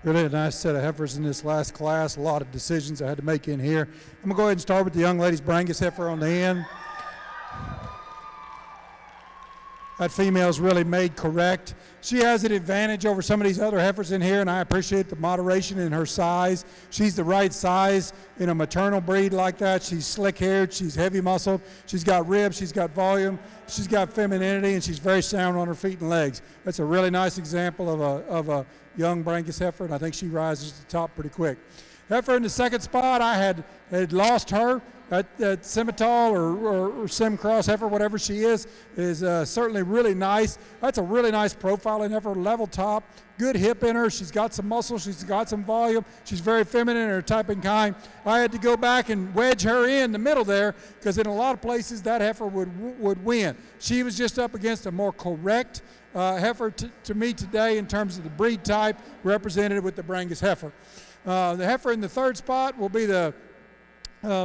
Really a nice set of heifers in this last class. A lot of decisions I had to make in here. I'm going to go ahead and start with the young lady's Brangus heifer on the end. That female's really made correct. She has an advantage over some of these other heifers in here, and I appreciate the moderation in her size. She's the right size in a maternal breed like that. She's slick-haired, she's heavy-muscled, she's got ribs, she's got volume, she's got femininity, and she's very sound on her feet and legs. That's a really nice example of a young Brangus heifer, and I think she rises to the top pretty quick. Heifer in the second spot, I had lost her. That Simmental or Sim Cross heifer, whatever she is certainly really nice. That's a really nice profiling heifer, level top, good hip in her. She's got some muscle, she's got some volume. She's very feminine in her type and kind. I had to go back and wedge her in the middle there because in a lot of places that heifer would win. She was just up against a more correct heifer to me today in terms of the breed type represented with the Brangus heifer. The heifer in the third spot will be the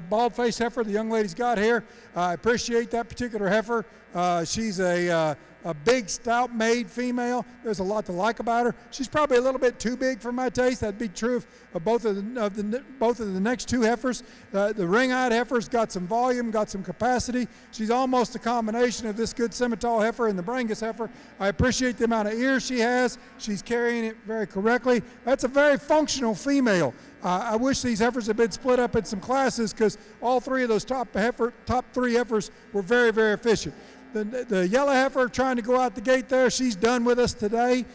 bald-faced heifer the young lady's got here. I appreciate that particular heifer. She's a big, stout-made female. There's a lot to like about her. She's probably a little bit too big for my taste. That'd be true of both of the next two heifers. The ring-eyed heifer's got some volume, got some capacity. She's almost a combination of this good Simmental heifer and the Brangus heifer. I appreciate the amount of ears she has. She's carrying it very correctly. That's a very functional female. I wish these heifers had been split up in some classes because all three of those top three heifers were very, very efficient. The yellow heifer trying to go out the gate there, she's done with us today.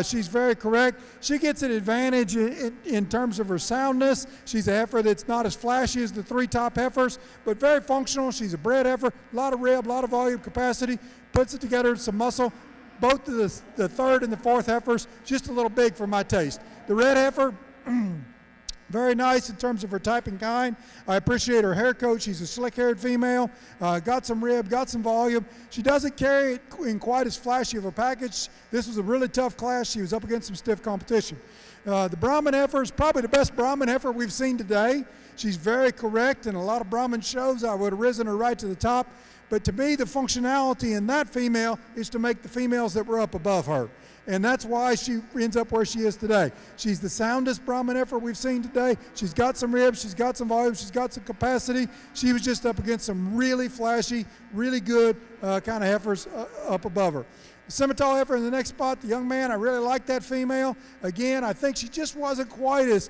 She's very correct. She gets an advantage in terms of her soundness. She's a heifer that's not as flashy as the three top heifers, but very functional. She's a bred heifer, a lot of rib, a lot of volume capacity, puts it together, some muscle. Both of the third and the fourth heifers, just a little big for my taste. The red heifer, very nice in terms of her type and kind. I appreciate her hair coat. She's a slick-haired female, got some rib, got some volume. She doesn't carry it in quite as flashy of a package. This was a really tough class. She was up against some stiff competition. The Brahman heifer is probably the best Brahman heifer we've seen today. She's very correct. In a lot of Brahman shows, I would have risen her right to the top. But to me, the functionality in that female is to make the females that were up above her. And that's why she ends up where she is today. She's the soundest Brahman heifer we've seen today. She's got some ribs, she's got some volume, she's got some capacity. She was just up against some really flashy, really good kind of heifers up above her. The Simmental heifer in the next spot, the young man, I really like that female. Again, I think she just wasn't quite as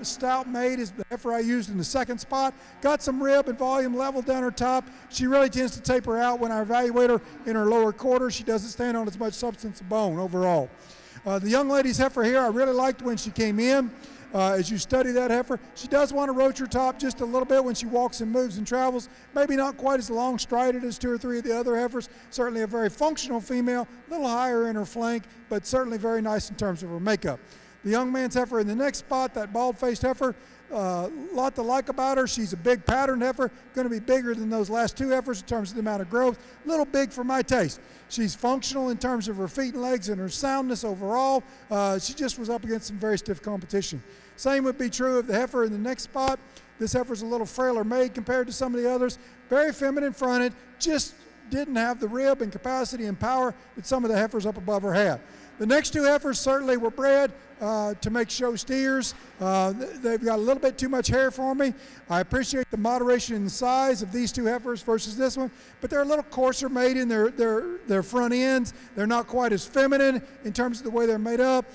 stout made as the heifer I used in the second spot. Got some rib and volume level down her top. She really tends to taper out when I evaluate her in her lower quarter. She doesn't stand on as much substance of bone overall. The young lady's heifer here, I really liked when she came in. As you study that heifer, she does want to roach her top just a little bit when she walks and moves and travels. Maybe not quite as long strided as two or three of the other heifers. Certainly a very functional female, a little higher in her flank, but certainly very nice in terms of her makeup. The young man's heifer in the next spot, that bald-faced heifer, a lot to like about her. She's a big patterned heifer, going to be bigger than those last two heifers in terms of the amount of growth. A little big for my taste. She's functional in terms of her feet and legs and her soundness overall. She just was up against some very stiff competition. Same would be true of the heifer in the next spot. This heifer's a little frailer made compared to some of the others. Very feminine fronted, just didn't have the rib and capacity and power that some of the heifers up above her had. The next two heifers certainly were bred to make show steers. They've got a little bit too much hair for me. I appreciate the moderation in the size of these two heifers versus this one, but they're a little coarser made in their front ends. They're not quite as feminine in terms of the way they're made up.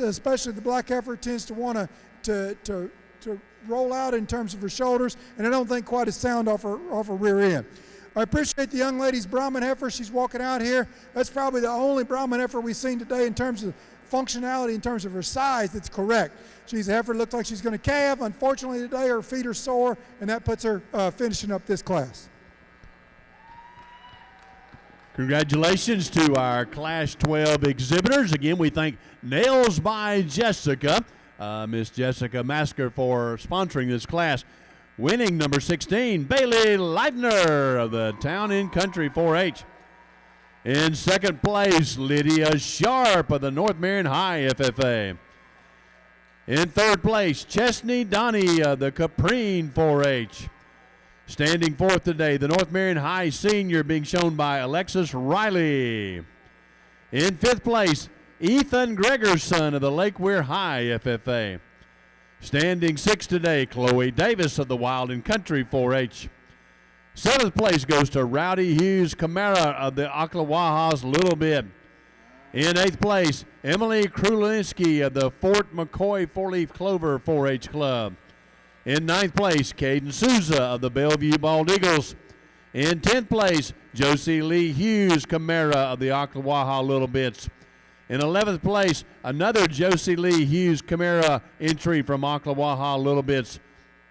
Especially the black heifer tends to want to roll out in terms of her shoulders, and I don't think quite as sound off her rear end. I appreciate the young lady's Brahman heifer. She's walking out here. That's probably the only Brahman heifer we've seen today in terms of functionality, in terms of her size, that's correct. She's a heifer that looks like she's going to calve. Unfortunately today her feet are sore, and that puts her finishing up this class. Congratulations to our Class 12 exhibitors. Again, we thank Nails by Jessica, Miss Jessica Masker, for sponsoring this class. Winning number 16, Bailey Leitner of the Town and Country 4-H. In second place, Lydia Sharp of the North Marion High FFA. In third place, Chesney Donnie of the Caprine 4-H. Standing fourth today, the North Marion High Senior being shown by Alexis Riley. In fifth place, Ethan Gregerson of the Lake Weir High FFA. Standing 6 today, Chloe Davis of the Wild and Country 4-H. 7th place goes to Rowdy Hughes Camara of the Ocklawaha's Little Bit. In 8th place, Emily Krulinski of the Fort McCoy 4-Leaf Clover 4-H Club. In 9th place, Caden Souza of the Bellevue Bald Eagles. In 10th place, Josie Lee Hughes Camara of the Ocklawaha Little Bits. In 11th place, another Josie Lee Hughes Camara entry from Ocklawaha Little Bits.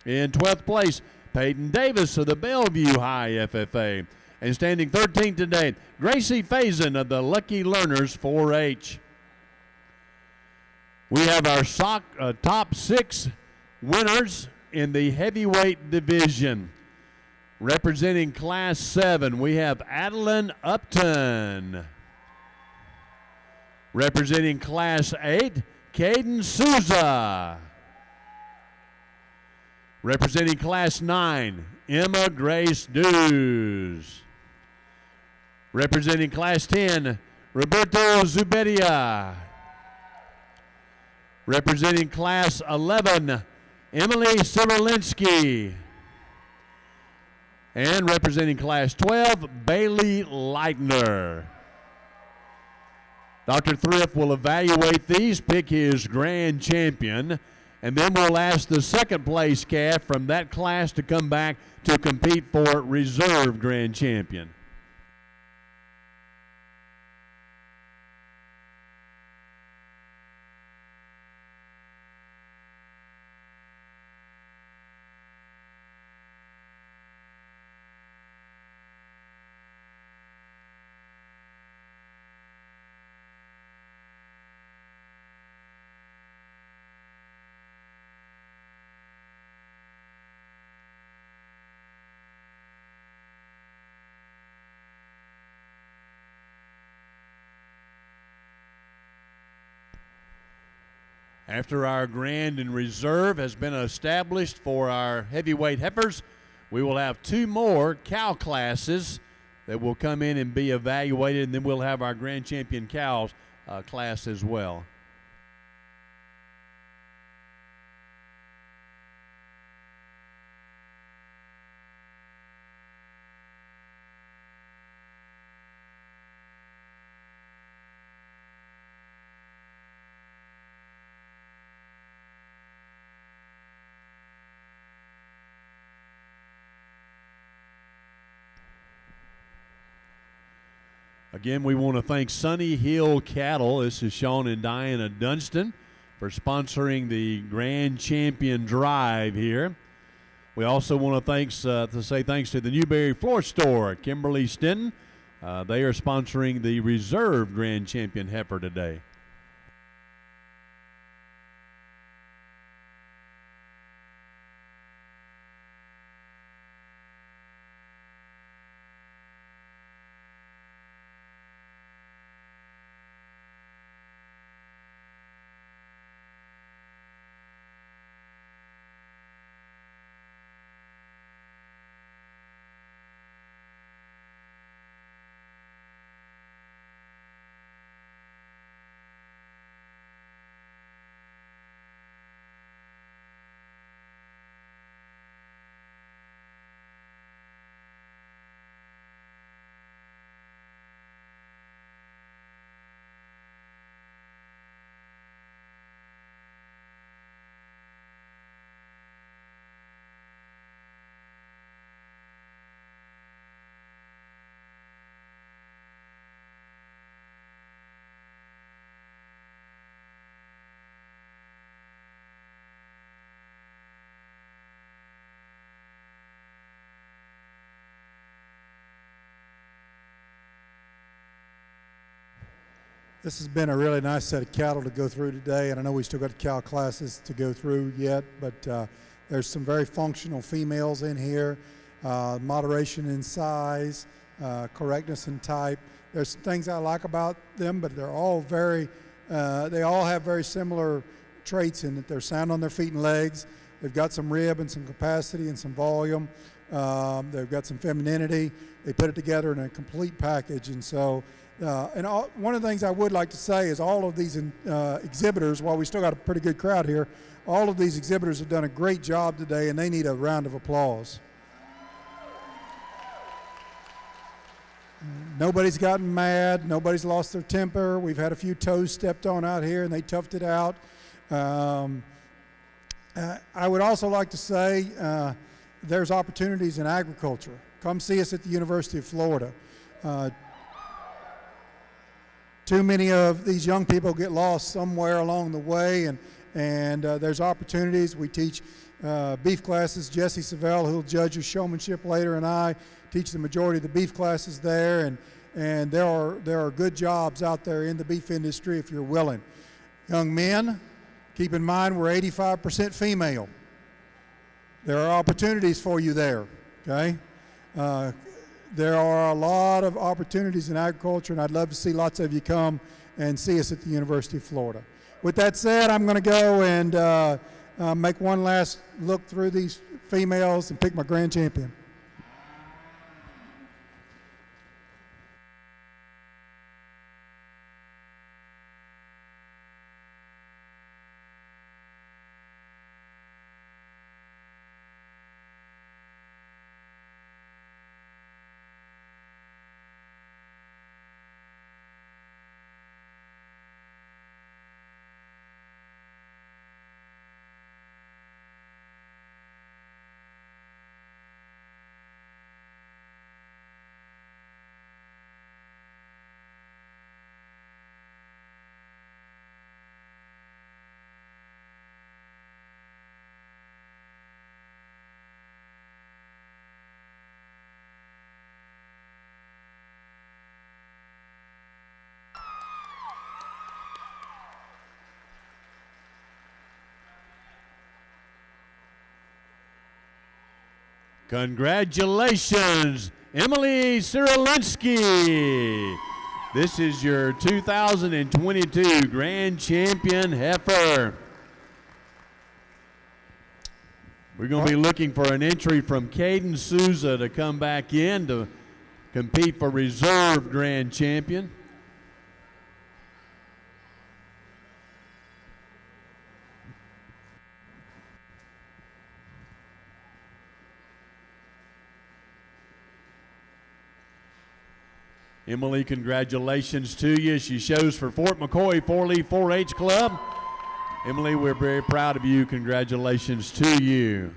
In 12th place, Peyton Davis of the Bellevue High FFA. And standing 13th today, Gracie Faison of the Lucky Learners 4-H. We have our top 6 winners in the heavyweight division. Representing Class 7, we have Adeline Upton. Representing Class 8, Caden Souza. Representing Class 9, Emma Grace Dews. Representing Class 10, Roberto Zubedia. Representing Class 11, Emily Sobolinski. And representing Class 12, Bailey Leitner. Dr. Thrift will evaluate these, pick his grand champion, and then we'll ask the second place calf from that class to come back to compete for reserve grand champion. After our grand and reserve has been established for our heavyweight heifers, we will have 2 more cow classes that will come in and be evaluated, and then we'll have our grand champion cows class as well. Again, we want to thank Sunny Hill Cattle. This is Sean and Diana Dunston for sponsoring the Grand Champion Drive here. We also want to say thanks to the Newberry Floor Store, Kimberly Stinton. They are sponsoring the Reserve Grand Champion heifer today. This has been a really nice set of cattle to go through today, and I know we still got cow classes to go through yet, but there's some very functional females in here, moderation in size, correctness in type. There's some things I like about them, but they're all they all have very similar traits in that they're sound on their feet and legs. They've got some rib and some capacity and some volume. They've got some femininity. They put it together in a complete package, and so One of the things I would like to say is all of these exhibitors, while we still got a pretty good crowd here, all of these exhibitors have done a great job today, and they need a round of applause. Nobody's gotten mad. Nobody's lost their temper. We've had a few toes stepped on out here, and they toughed it out. I would also like to say there's opportunities in agriculture. Come see us at the University of Florida. Too many of these young people get lost somewhere along the way, and there's opportunities. We teach beef classes. Jesse Savell, who'll judge your showmanship later, and I teach the majority of the beef classes there, and there are good jobs out there in the beef industry if you're willing. Young men, keep in mind we're 85% female. There are opportunities for you there, okay? There are a lot of opportunities in agriculture, and I'd love to see lots of you come and see us at the University of Florida. With that said, I'm going to go and make one last look through these females and pick my grand champion. Congratulations, Emily Cyrilinski. This is your 2022 Grand Champion Heifer. We're going to be looking for an entry from Caden Souza to come back in to compete for Reserve Grand Champion. Emily, congratulations to you. She shows for Fort McCoy 4-Leaf 4-H Club. Emily, we're very proud of you. Congratulations to you.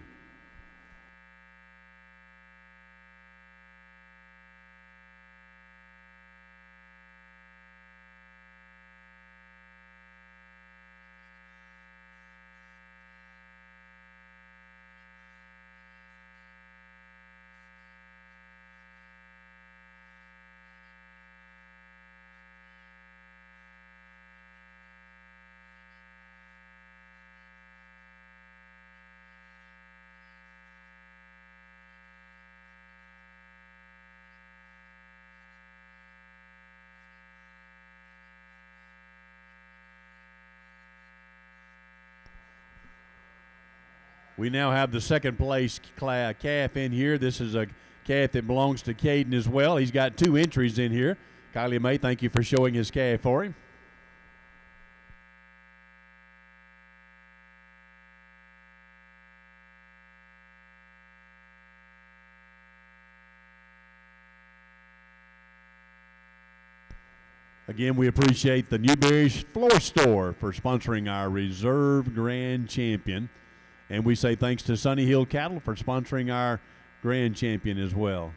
We now have the second place calf in here. This is a calf that belongs to Caden as well. He's got 2 entries in here. Kylie May, thank you for showing his calf for him. Again, we appreciate the Newberry Floor Store for sponsoring our Reserve Grand Champion. And we say thanks to Sunny Hill Cattle for sponsoring our Grand Champion as well.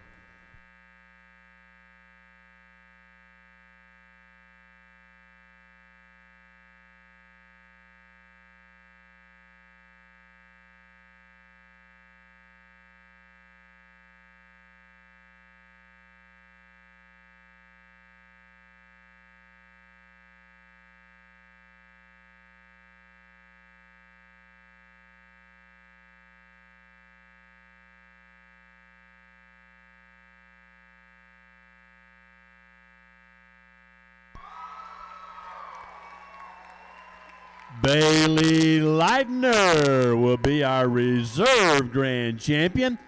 Bailey Leitner will be our Reserve Grand Champion.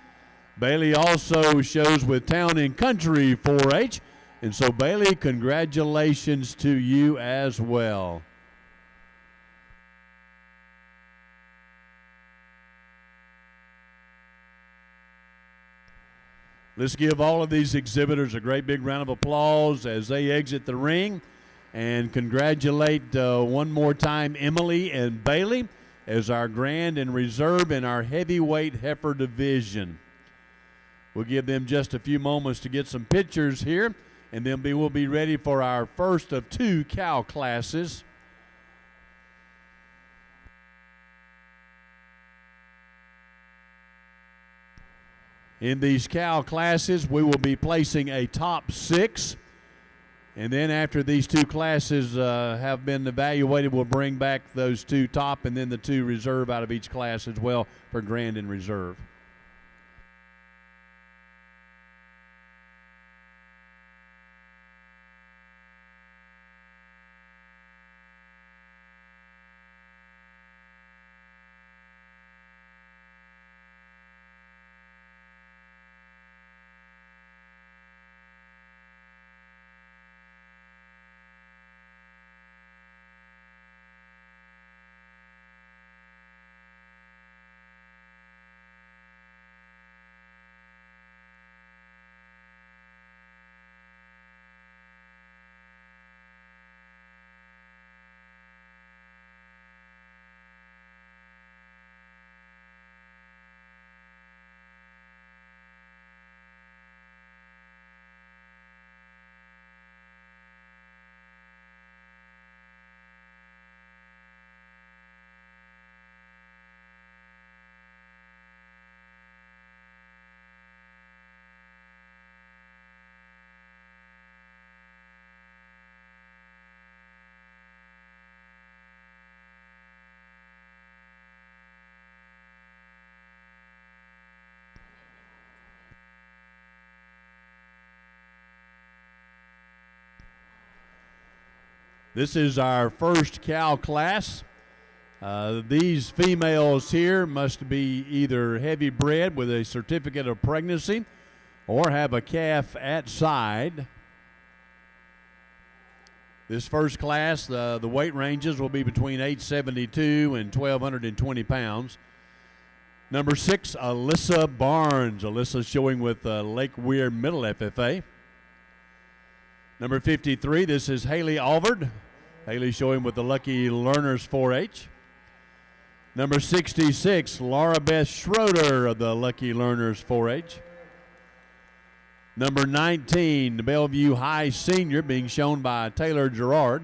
Bailey also shows with Town and Country 4-H. And so, Bailey, congratulations to you as well. Let's give all of these exhibitors a great big round of applause as they exit the ring, and congratulate one more time Emily and Bailey as our grand and reserve in our heavyweight heifer division. We'll give them just a few moments to get some pictures here, and then we'll be ready for our first of 2 cow classes. In these cow classes, we will be placing a top 6. And then after these 2 classes have been evaluated, we'll bring back those 2 top and then the 2 reserve out of each class as well for grand and reserve. This is our first cow class. These females here must be either heavy bred with a certificate of pregnancy or have a calf at side. This first class, the weight ranges will be between 872 and 1,220 pounds. Number 6, Alyssa Barnes. Alyssa showing with Lake Weir Middle FFA. Number 53, this is Haley Alvord. Haley showing with the Lucky Learners 4-H. Number 66, Laura Beth Schroeder of the Lucky Learners 4-H. Number 19, the Bellevue High Senior being shown by Taylor Gerard.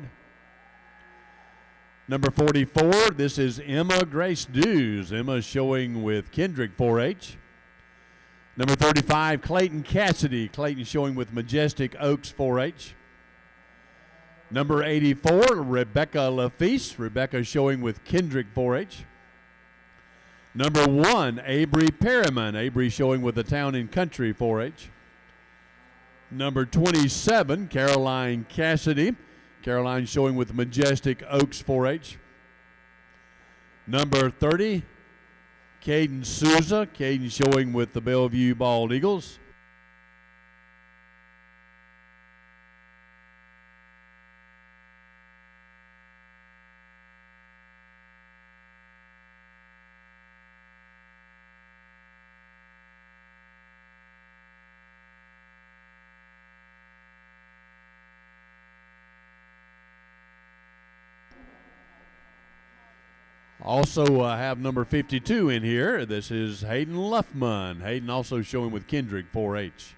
Number 44, this is Emma Grace Dews. Emma showing with Kendrick 4-H. Number 35, Clayton Cassidy. Clayton showing with Majestic Oaks 4-H. Number 84, Rebecca Lafise. Rebecca showing with Kendrick 4-H. Number 1, Avery Perriman. Avery showing with the Town and Country 4-H. Number 27, Caroline Cassidy. Caroline showing with Majestic Oaks 4-H. Number 30, Caden Souza. Caden showing with the Bellevue Bald Eagles. Also have number 52 in here. This is Hayden Luffman. Hayden also showing with Kendrick 4-H.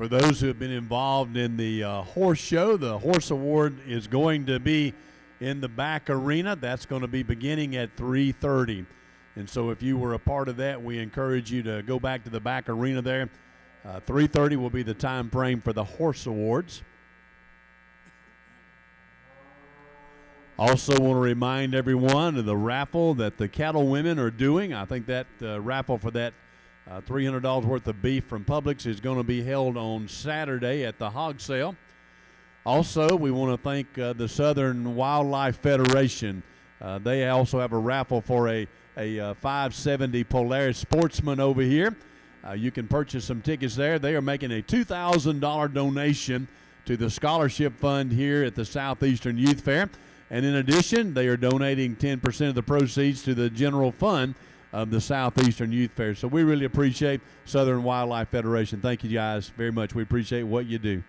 For those who have been involved in the horse show, the horse award is going to be in the back arena. That's going to be beginning at 3:30. And so if you were a part of that, we encourage you to go back to the back arena there. 3:30 will be the time frame for the horse awards. Also want to remind everyone of the raffle that the cattle women are doing. I think that raffle for that $300 worth of beef from Publix is going to be held on Saturday at the hog sale. Also, we want to thank the Southern Wildlife Federation. They also have a raffle for a 570 Polaris Sportsman over here. You can purchase some tickets there. They are making a $2,000 donation to the scholarship fund here at the Southeastern Youth Fair. And in addition, they are donating 10% of the proceeds to the general fund of the Southeastern Youth Fair. So we really appreciate Southern Wildlife Federation. Thank you guys very much. We appreciate what you do.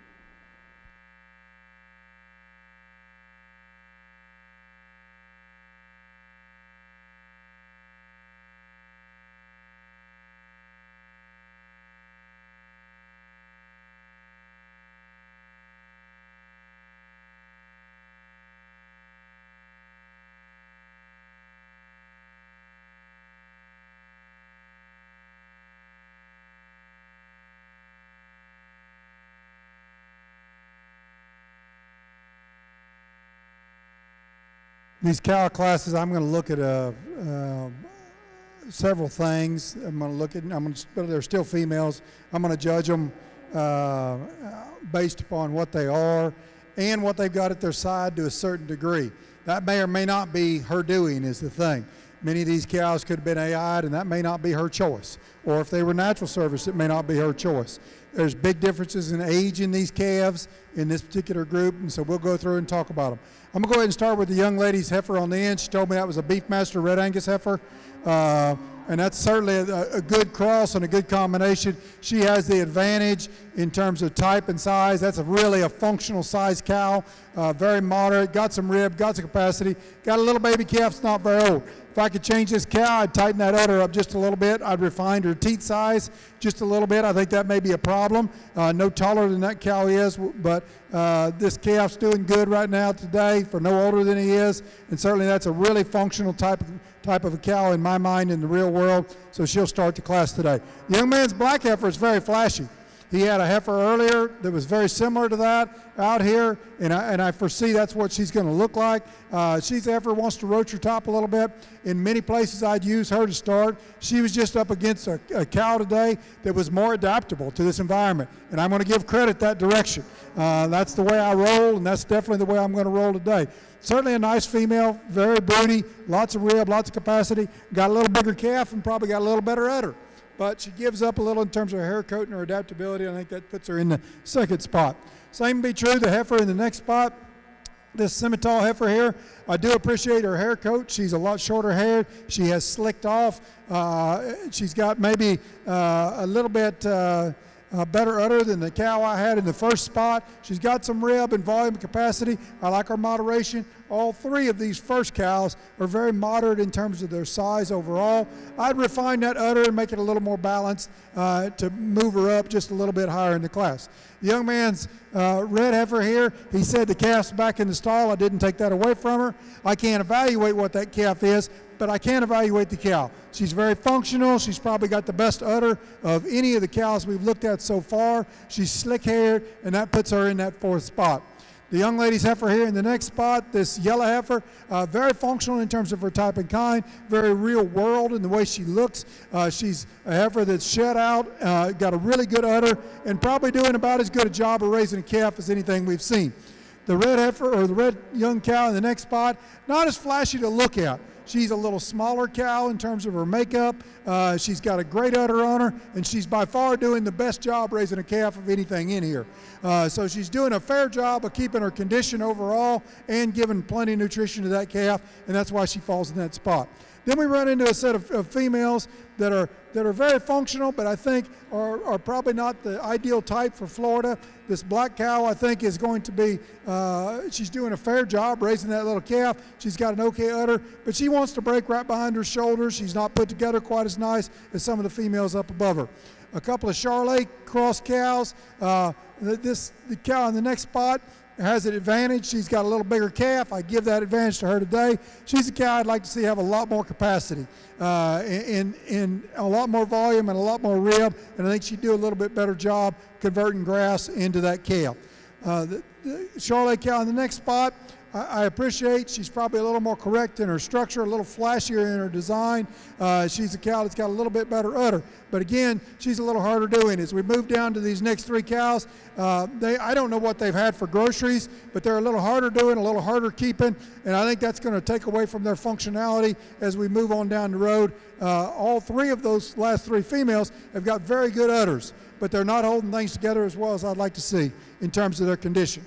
These cow classes, I'm going to look at several things. I'm going to look at, they're still females. I'm going to judge them based upon what they are and what they've got at their side to a certain degree. That may or may not be her doing is the thing. Many of these cows could have been AI'd, and that may not be her choice. Or if they were natural service, it may not be her choice. There's big differences in age in these calves in this particular group, and so we'll go through and talk about them. I'm going to go ahead and start with the young lady's heifer on the end. She told me that was a Beefmaster Red Angus heifer, and that's certainly a good cross and a good combination. She has the advantage in terms of type and size. That's really a functional size cow, very moderate, got some rib, got some capacity, got a little baby calf, it's not very old. If I could change this cow, I'd tighten that udder up just a little bit. I'd refine her teat size just a little bit. I think that may be a problem. No taller than that cow is, but this calf's doing good right now today for no older than he is, and certainly that's a really functional type of a cow in my mind in the real world, so she'll start the class today. The young man's black heifer is very flashy. He had a heifer earlier that was very similar to that out here, and I foresee that's what she's going to look like. She's a heifer wants to roach her top a little bit. In many places, I'd use her to start. She was just up against a cow today that was more adaptable to this environment, and I'm going to give credit that direction. That's the way I roll, and that's definitely the way I'm going to roll today. Certainly a nice female, very broody, lots of rib, lots of capacity, got a little bigger calf, and probably got a little better udder. But she gives up a little in terms of her hair coat and her adaptability. I think that puts her in the second spot. Same be true, the heifer in the next spot. This Simmental heifer here, I do appreciate her hair coat. She's a lot shorter haired. She has slicked off. She's got maybe a little bit better udder than the cow I had in the first spot. She's got some rib and volume and capacity. I like her moderation. All three of these first cows are very moderate in terms of their size overall. I'd refine that udder and make it a little more balanced to move her up just a little bit higher in the class. The young man's red heifer here, he said the calf's back in the stall. I didn't take that away from her. I can't evaluate what that calf is, but I can evaluate the cow. She's very functional. She's probably got the best udder of any of the cows we've looked at so far. She's slick-haired, and that puts her in that fourth spot. The young lady's heifer here in the next spot, this yellow heifer, very functional in terms of her type and kind, very real world in the way she looks. She's a heifer that's shed out, got a really good udder, and probably doing about as good a job of raising a calf as anything we've seen. The red heifer, or the red young cow in the next spot, not as flashy to look at. She's a little smaller cow in terms of her makeup. She's got a great udder on her, and she's by far doing the best job raising a calf of anything in here. So she's doing a fair job of keeping her condition overall and giving plenty of nutrition to that calf, and that's why she falls in that spot. Then we run into a set of females that are very functional, but I think are probably not the ideal type for Florida. This black cow, I think, is going to be, she's doing a fair job raising that little calf. She's got an okay udder, but she wants to break right behind her shoulders. She's not put together quite as nice as some of the females up above her. a couple of Charolais cross cows. The cow in the next spot has an advantage. She's got a little bigger calf. I give that advantage to her today. She's a cow I'd like to see have a lot more capacity, in a lot more volume and a lot more rib, and I think she'd do a little bit better job converting grass into that calf. The Charolais cow in the next spot, I appreciate. She's probably a little more correct in her structure, a little flashier in her design. She's a cow that's got a little bit better udder. But again, she's a little harder doing. As we move down to these next three cows, I don't know what they've had for groceries, but they're a little harder doing, a little harder keeping, and I think that's going to take away from their functionality as we move on down the road. All three of those last three females have got very good udders, but they're not holding things together as well as I'd like to see in terms of their condition.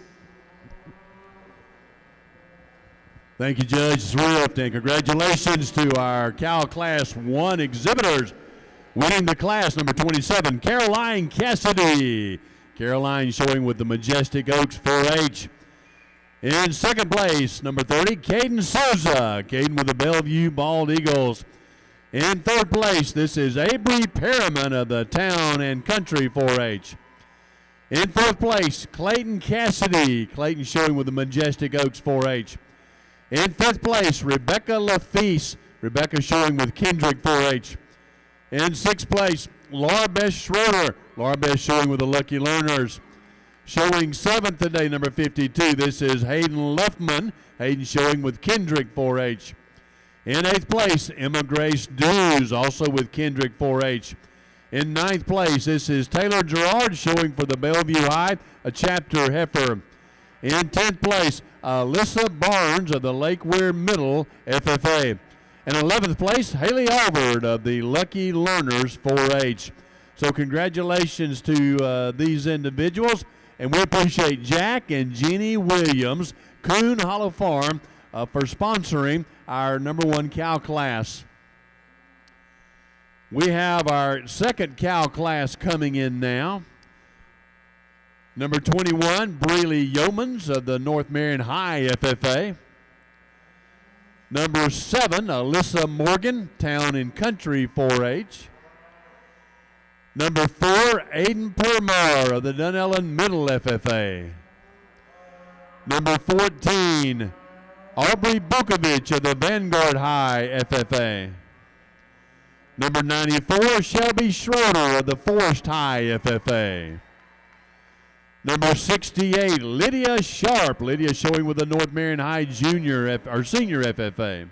Thank you, Judge Swift, and congratulations to our Cow Class 1 exhibitors. Winning the class, number 27, Caroline Cassidy. Caroline showing with the Majestic Oaks 4-H. In second place, number 30, Caden Souza. Caden with the Bellevue Bald Eagles. In third place, this is Avery Perriman of the Town and Country 4-H. In fourth place, Clayton Cassidy. Clayton showing with the Majestic Oaks 4-H. In fifth place, Rebecca Lafise. Rebecca showing with Kendrick 4-H. In sixth place, Laura Bess Schroeder. Laura Bess showing with the Lucky Learners. Showing seventh today, number 52. This is Hayden Luffman. Hayden showing with Kendrick 4-H. In eighth place, Emma Grace Dews, also with Kendrick 4-H. In ninth place, this is Taylor Gerard showing for the Bellevue High, a chapter heifer. In 10th place, Alyssa Barnes of the Lake Weir Middle FFA. In 11th place, Haley Alvord of the Lucky Learners 4-H. So congratulations to these individuals, and we appreciate Jack and Jeannie Williams, Coon Hollow Farm, for sponsoring our number one cow class. We have our second cow class coming in now. Number 21, Breeley Yeomans of the North Marion High FFA. Number 7, Alyssa Morgan, Town and Country 4-H. Number 4, Aiden Permar of the Dunellen Middle FFA. Number 14, Aubrey Bukovich of the Vanguard High FFA. Number 94, Shelby Schroeder of the Forest High FFA. Number 68, Lydia Sharp. Lydia showing with the North Marion High Senior FFA.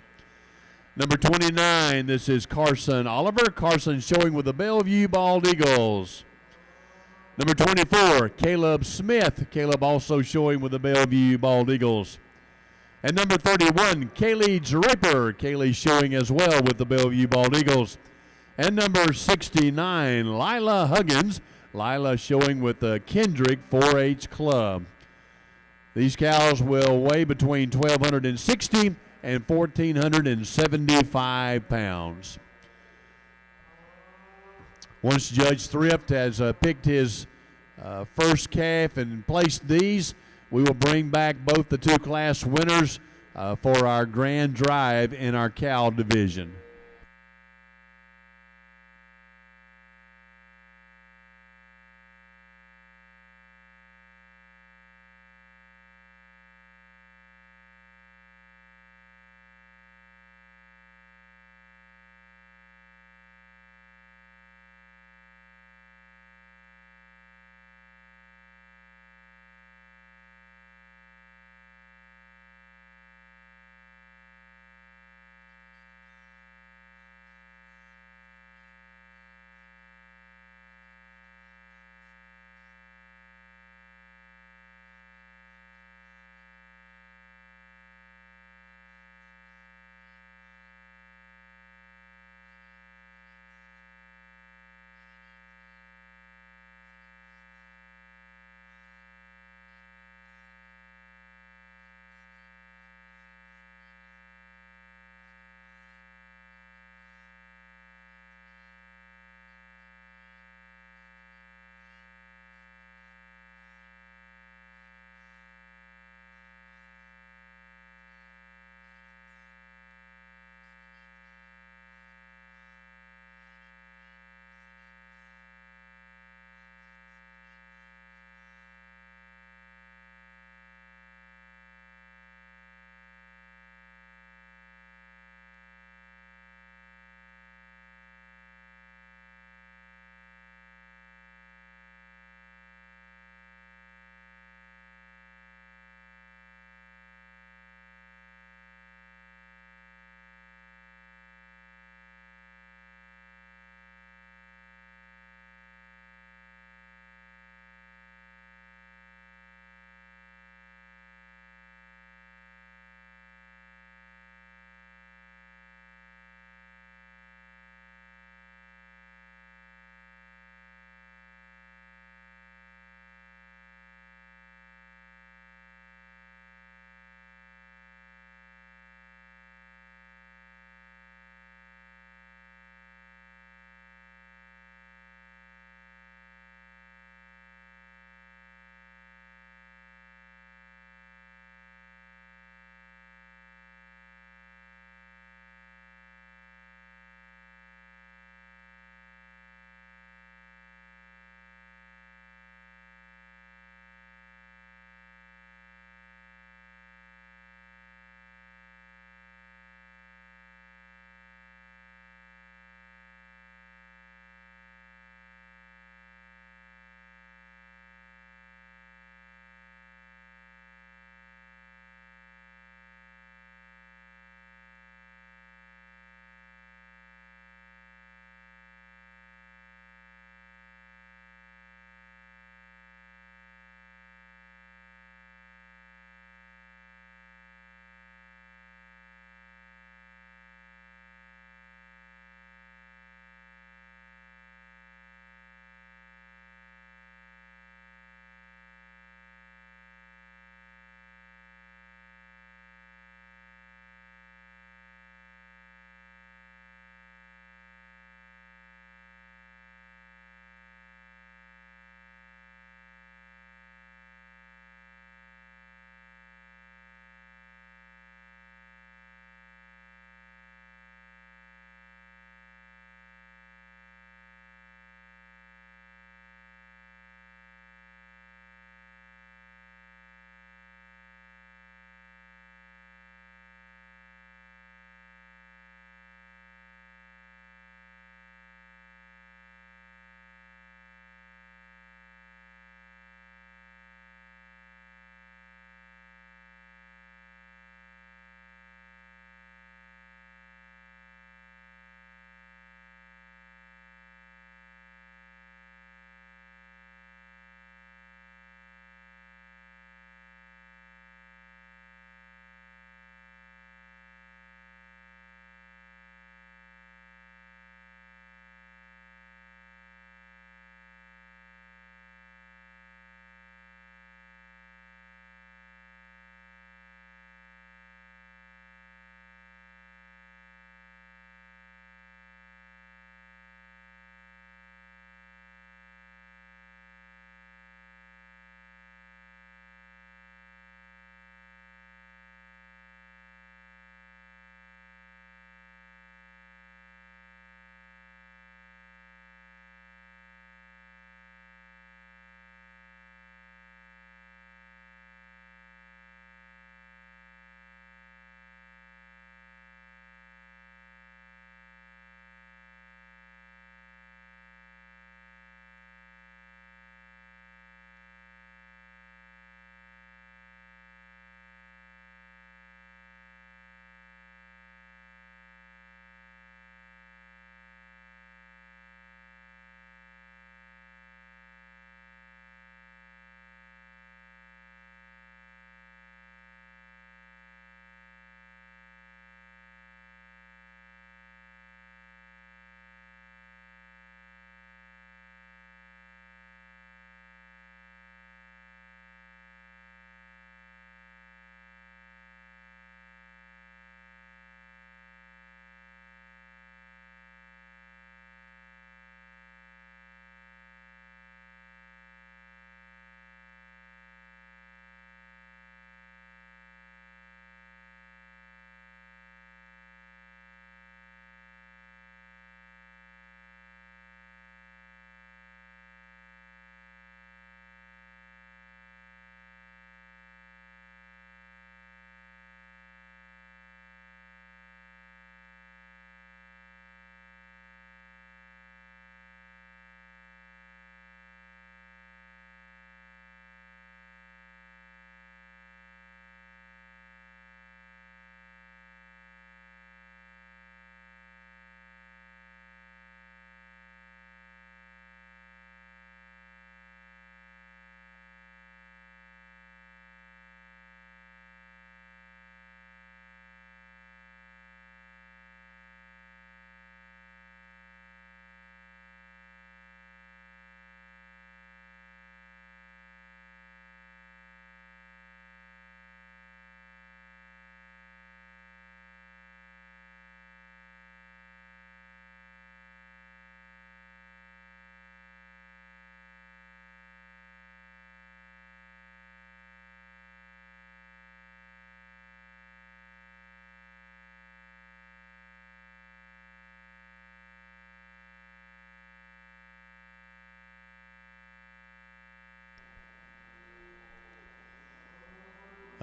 Number 29, this is Carson Oliver. Carson showing with the Bellevue Bald Eagles. Number 24, Caleb Smith. Caleb also showing with the Bellevue Bald Eagles. And number 31, Kaylee Draper. Kaylee showing as well with the Bellevue Bald Eagles. And number 69, Lila Huggins. Lila showing with the Kendrick 4-H Club. These cows will weigh between 1,260 and 1,475 pounds. Once Judge Thrift has picked his first calf and placed these, we will bring back both the two class winners for our grand drive in our cow division.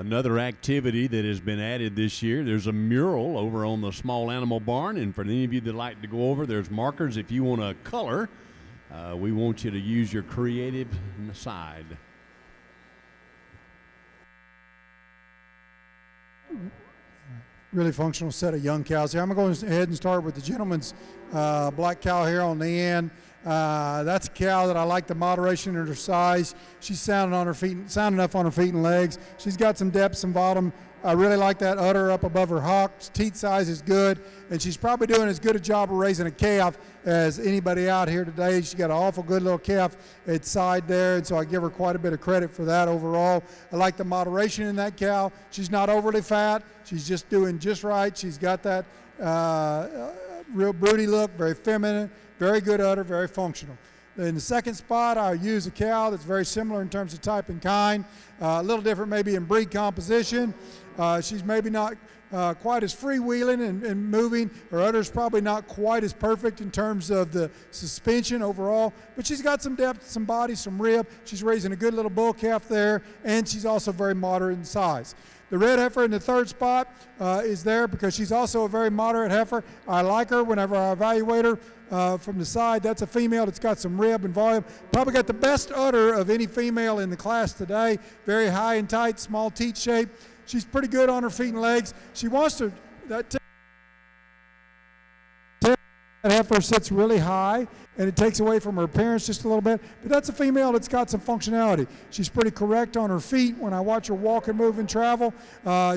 Another activity that has been added this year, there's a mural over on the small animal barn, and for any of you that like to go over, there's markers if you want to color. We want you to use your creative side. Really functional set of young cows here. I'm going to go ahead and start with the gentleman's black cow here on the end. That's a cow that I like the moderation in her size. She's sound enough on her feet and legs. She's got some depth, some bottom. I really like that udder up above her hocks. Teat size is good, and she's probably doing as good a job of raising a calf as anybody out here today. She's got an awful good little calf at side there, and so I give her quite a bit of credit for that overall. I like the moderation in that cow. She's not overly fat. She's just doing just right. She's got that real broody look, very feminine, very good udder, very functional. In the second spot, I'll use a cow that's very similar in terms of type and kind, a little different maybe in breed composition. She's maybe not quite as freewheeling and moving. Her udder's probably not quite as perfect in terms of the suspension overall, but she's got some depth, some body, some rib. She's raising a good little bull calf there, and she's also very moderate in size. The red heifer in the third spot is there because she's also a very moderate heifer. I like her whenever I evaluate her from the side. That's a female that's got some rib and volume. Probably got the best udder of any female in the class today. Very high and tight, small teat shape. She's pretty good on her feet and legs. She wants to, that heifer sits really high, and it takes away from her appearance just a little bit. But that's a female that's got some functionality. She's pretty correct on her feet when I watch her walk and move and travel.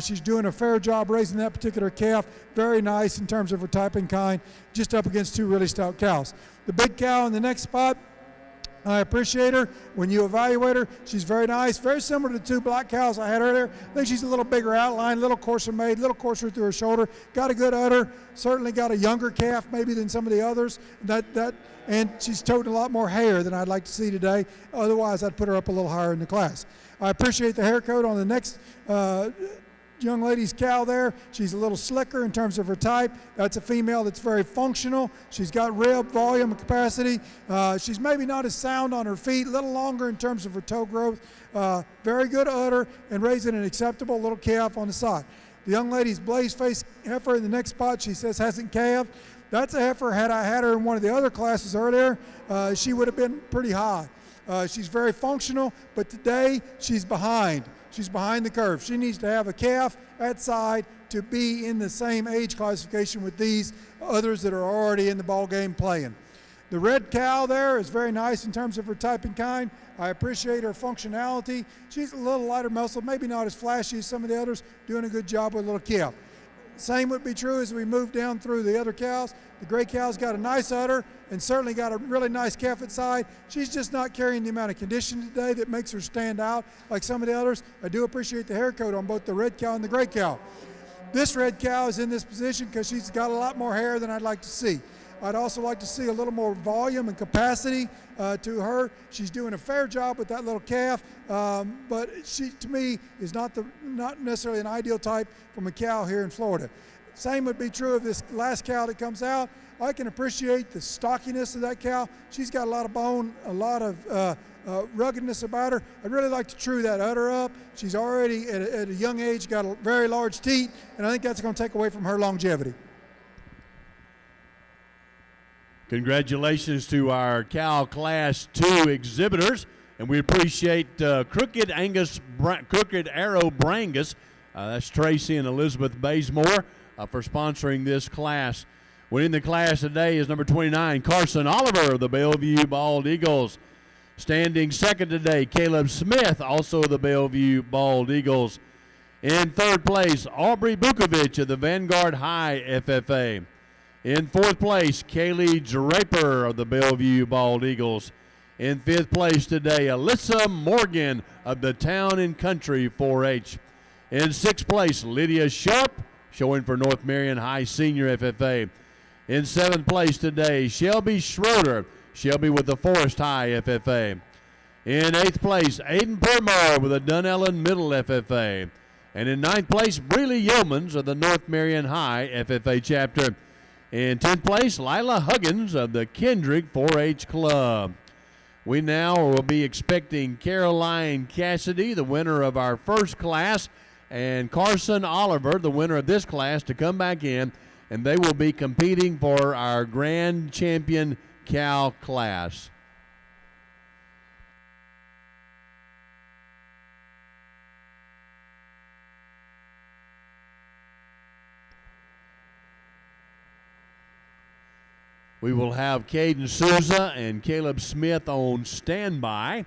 She's doing a fair job raising that particular calf. Very nice in terms of her type and kind, just up against two really stout cows. The big cow in the next spot, I appreciate her. When you evaluate her, she's very nice, very similar to the two black cows I had earlier. I think she's a little bigger outline, a little coarser made, a little coarser through her shoulder. Got a good udder, certainly got a younger calf maybe than some of the others. And she's toting a lot more hair than I'd like to see today. Otherwise, I'd put her up a little higher in the class. I appreciate the hair coat on the next young lady's cow there. She's a little slicker in terms of her type. That's a female that's very functional. She's got rib, volume, and capacity. She's maybe not as sound on her feet, a little longer in terms of her toe growth. Very good udder and raising an acceptable little calf on the side. The young lady's blaze face heifer in the next spot, she says hasn't calved. That's a heifer, had I had her in one of the other classes earlier, she would have been pretty high. She's very functional, but today she's behind. She's behind the curve. She needs to have a calf at side to be in the same age classification with these others that are already in the ball game playing. The red cow there is very nice in terms of her type and kind. I appreciate her functionality. She's a little lighter muscle, maybe not as flashy as some of the others, doing a good job with a little calf. Same would be true as we move down through the other cows. The gray cow's got a nice udder and certainly got a really nice calf at side. She's just not carrying the amount of condition today that makes her stand out like some of the others. I do appreciate the hair coat on both the red cow and the gray cow. This red cow is in this position because she's got a lot more hair than I'd like to see. I'd also like to see a little more volume and capacity to her. She's doing a fair job with that little calf, but she, to me, is not necessarily an ideal type from a cow here in Florida. Same would be true of this last cow that comes out. I can appreciate the stockiness of that cow. She's got a lot of bone, a lot of ruggedness about her. I'd really like to true that udder up. She's already at a young age got a very large teat, and I think that's going to take away from her longevity. Congratulations to our Cow Class 2 exhibitors, and we appreciate Crooked Arrow Brangus, that's Tracy and Elizabeth Bazemore, for sponsoring this class. Winning the class today is number 29, Carson Oliver of the Bellevue Bald Eagles. Standing second today, Caleb Smith, also of the Bellevue Bald Eagles. In third place, Aubrey Bukovic of the Vanguard High FFA. In fourth place, Kaylee Draper of the Bellevue Bald Eagles. In fifth place today, Alyssa Morgan of the Town and Country 4-H. In sixth place, Lydia Sharp, showing for North Marion High Senior FFA. In seventh place today, Shelby Schroeder, Shelby with the Forest High FFA. In eighth place, Aiden Permar with the Dunellen Middle FFA. And in ninth place, Breeley Yeomans of the North Marion High FFA chapter. In 10th place, Lila Huggins of the Kendrick 4-H Club. We now will be expecting Caroline Cassidy, the winner of our first class, and Carson Oliver, the winner of this class, to come back in, and they will be competing for our Grand Champion Cow class. We will have Caden Souza and Caleb Smith on standby.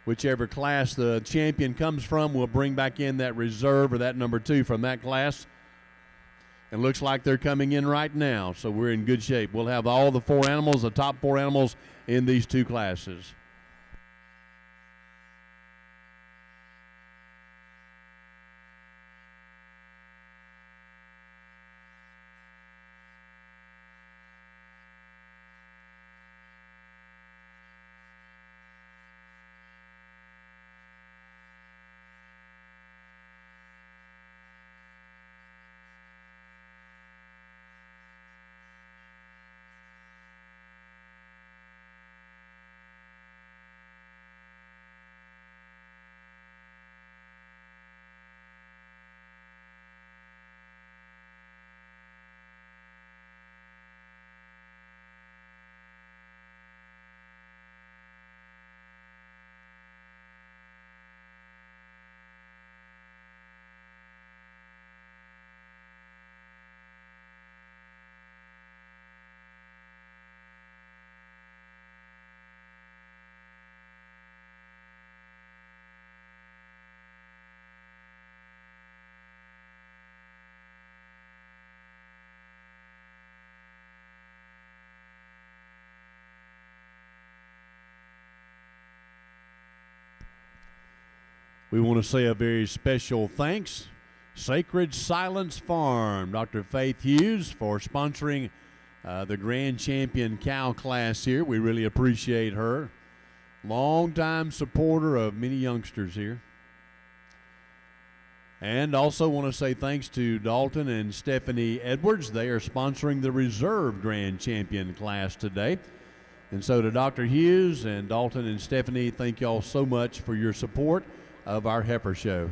Whichever class the champion comes from, will bring back in that reserve or that number 2 from that class. It looks like they're coming in right now, so we're in good shape. We'll have all the 4 animals, the top 4 animals in these 2 classes. We want to say a very special thanks. Sacred Silence Farm, Dr. Faith Hughes, for sponsoring the Grand Champion Cow class here. We really appreciate her. Longtime supporter of many youngsters here. And also want to say thanks to Dalton and Stephanie Edwards. They are sponsoring the Reserve Grand Champion class today. And so to Dr. Hughes and Dalton and Stephanie, thank y'all so much for your support of our heifer show.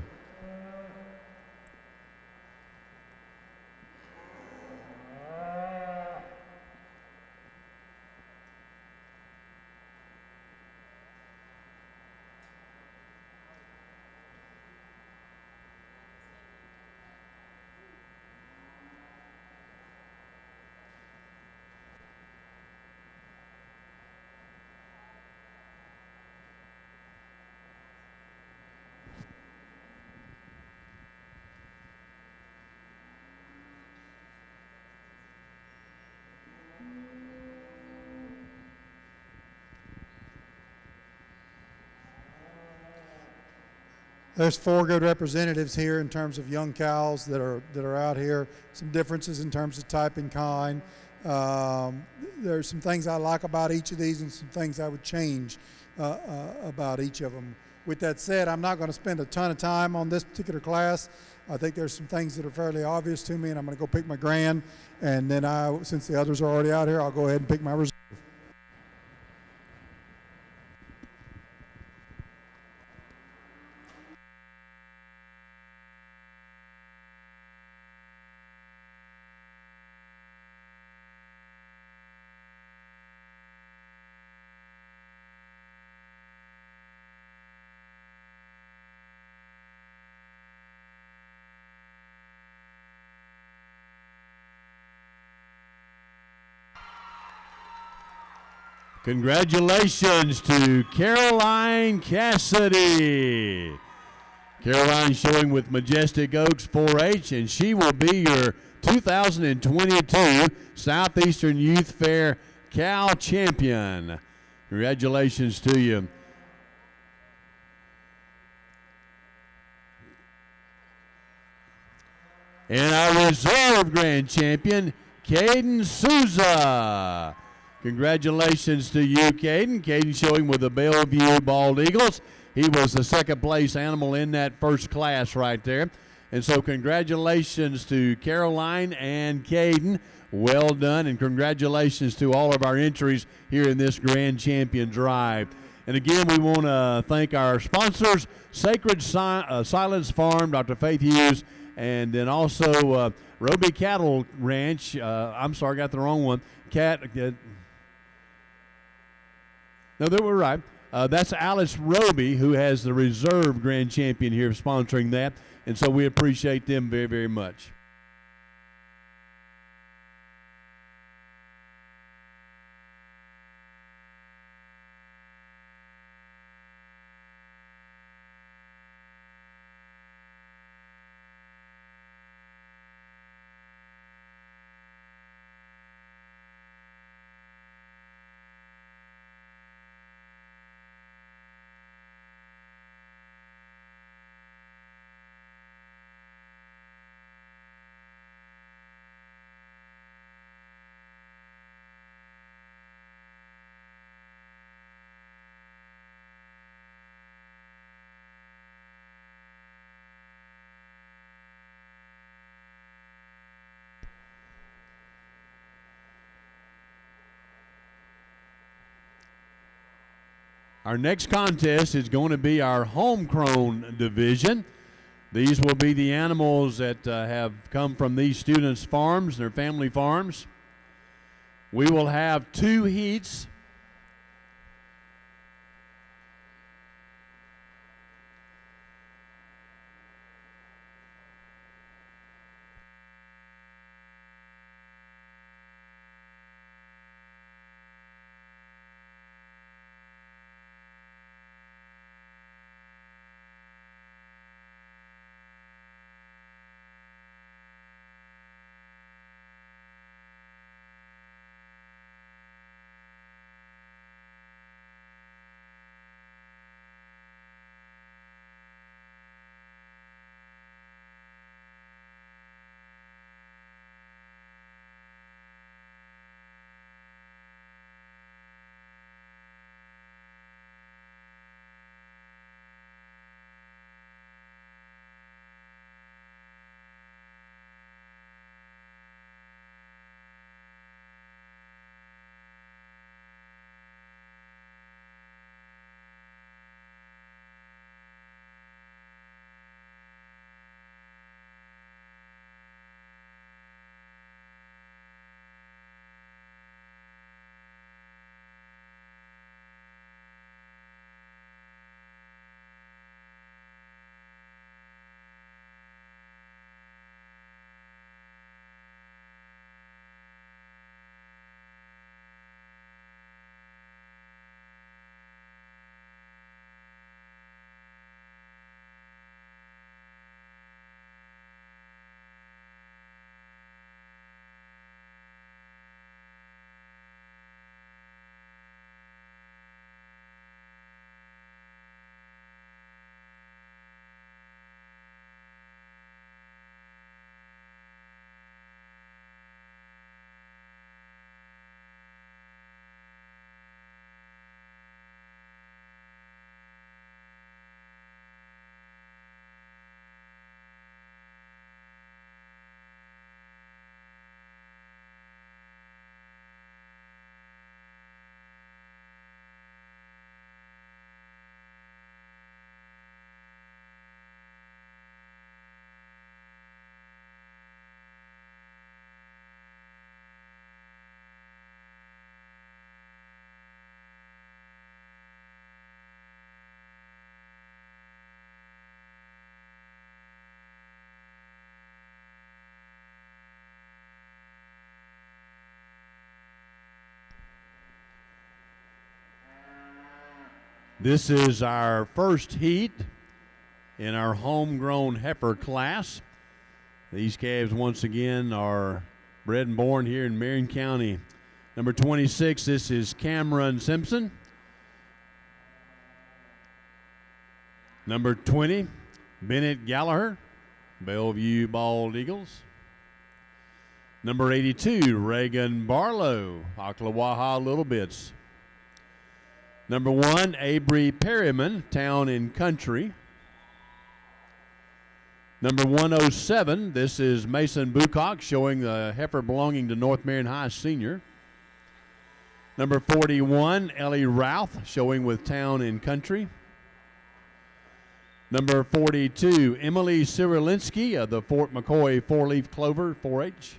There's 4 good representatives here in terms of young cows that are out here. Some differences in terms of type and kind. There's some things I like about each of these and some things I would change about each of them. With that said, I'm not going to spend a ton of time on this particular class. I think there's some things that are fairly obvious to me, and I'm going to go pick my grand, and then since the others are already out here, I'll go ahead and pick my reserve. Congratulations to Caroline Cassidy. Caroline showing with Majestic Oaks 4-H, and she will be your 2022 Southeastern Youth Fair Cow Champion. Congratulations to you. And our reserve grand champion, Caden Souza. Congratulations to you, Caden. Caden showing with the Bellevue Bald Eagles. He was the second place animal in that first class right there. And so congratulations to Caroline and Caden. Well done, and congratulations to all of our entries here in this Grand Champion Drive. And again, we want to thank our sponsors, Sacred Silence Farm, Dr. Faith Hughes, and then also Roby Cattle Ranch. I'm sorry, I got the wrong one. No, they were right. That's Alice Roby, who has the reserve grand champion here, sponsoring that. And so we appreciate them very, very much. Our next contest is going to be our Homegrown division. These will be the animals that have come from these students' farms, their family farms. We will have 2 heats. This is our first heat in our homegrown heifer class. These calves, once again, are bred and born here in Marion County. Number 26, this is Cameron Simpson. Number 20, Bennett Gallagher, Bellevue Bald Eagles. Number 82, Reagan Barlow, Ocklawaha Little Bits. Number 1, Avery Perryman, Town and Country. Number 107, this is Mason Bucock, showing the heifer belonging to North Marion High Senior. Number 41, Ellie Routh, showing with Town and Country. Number 42, Emily Cyrilinski of the Fort McCoy Four-Leaf Clover 4-H.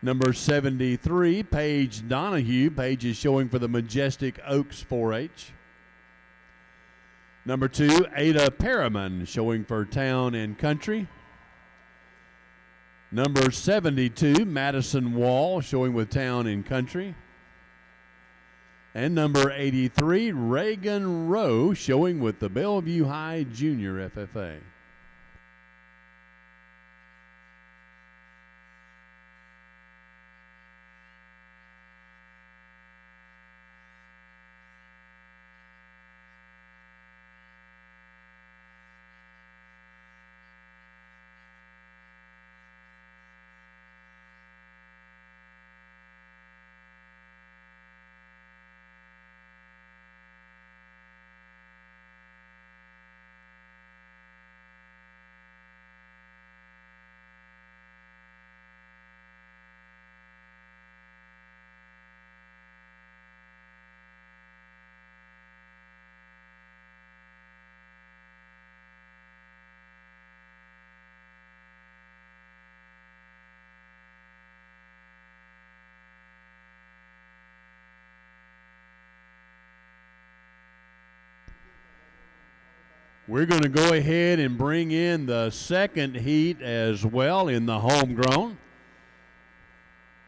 Number 73, Paige Donahue. Paige is showing for the Majestic Oaks 4-H. Number 2, Ada Perriman, showing for Town and Country. Number 72, Madison Wall, showing with Town and Country. And number 83, Reagan Rowe, showing with the Bellevue High Junior FFA. We're going to go ahead and bring in the second heat as well in the homegrown.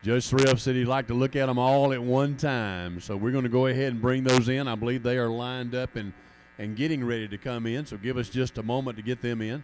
Judge Thrift said he'd like to look at them all at one time. So we're going to go ahead and bring those in. I believe they are lined up and getting ready to come in. So give us just a moment to get them in.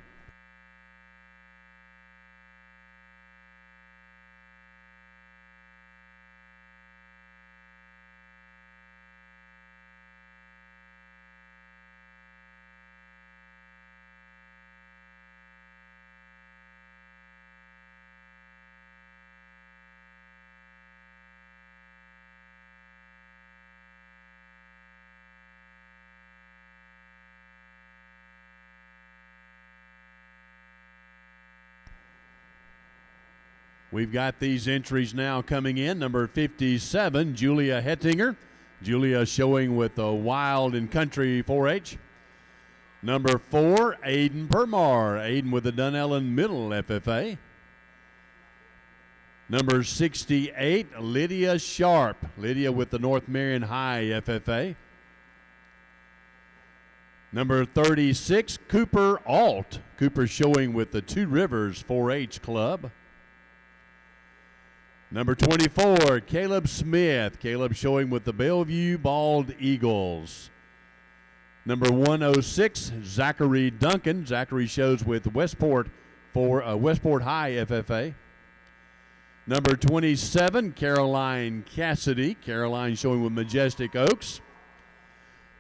We've got these entries now coming in. Number 57, Julia Hettinger. Julia showing with the Wild and Country 4-H. Number 4, Aiden Permar. Aiden with the Dunellen Middle FFA. Number 68, Lydia Sharp. Lydia with the North Marion High FFA. Number 36, Cooper Alt. Cooper showing with the Two Rivers 4-H Club. Number 24, Caleb Smith. Caleb showing with the Bellevue Bald Eagles. Number 106, Zachary Duncan. Zachary shows with Westport High FFA. Number 27, Caroline Cassidy. Caroline showing with Majestic Oaks.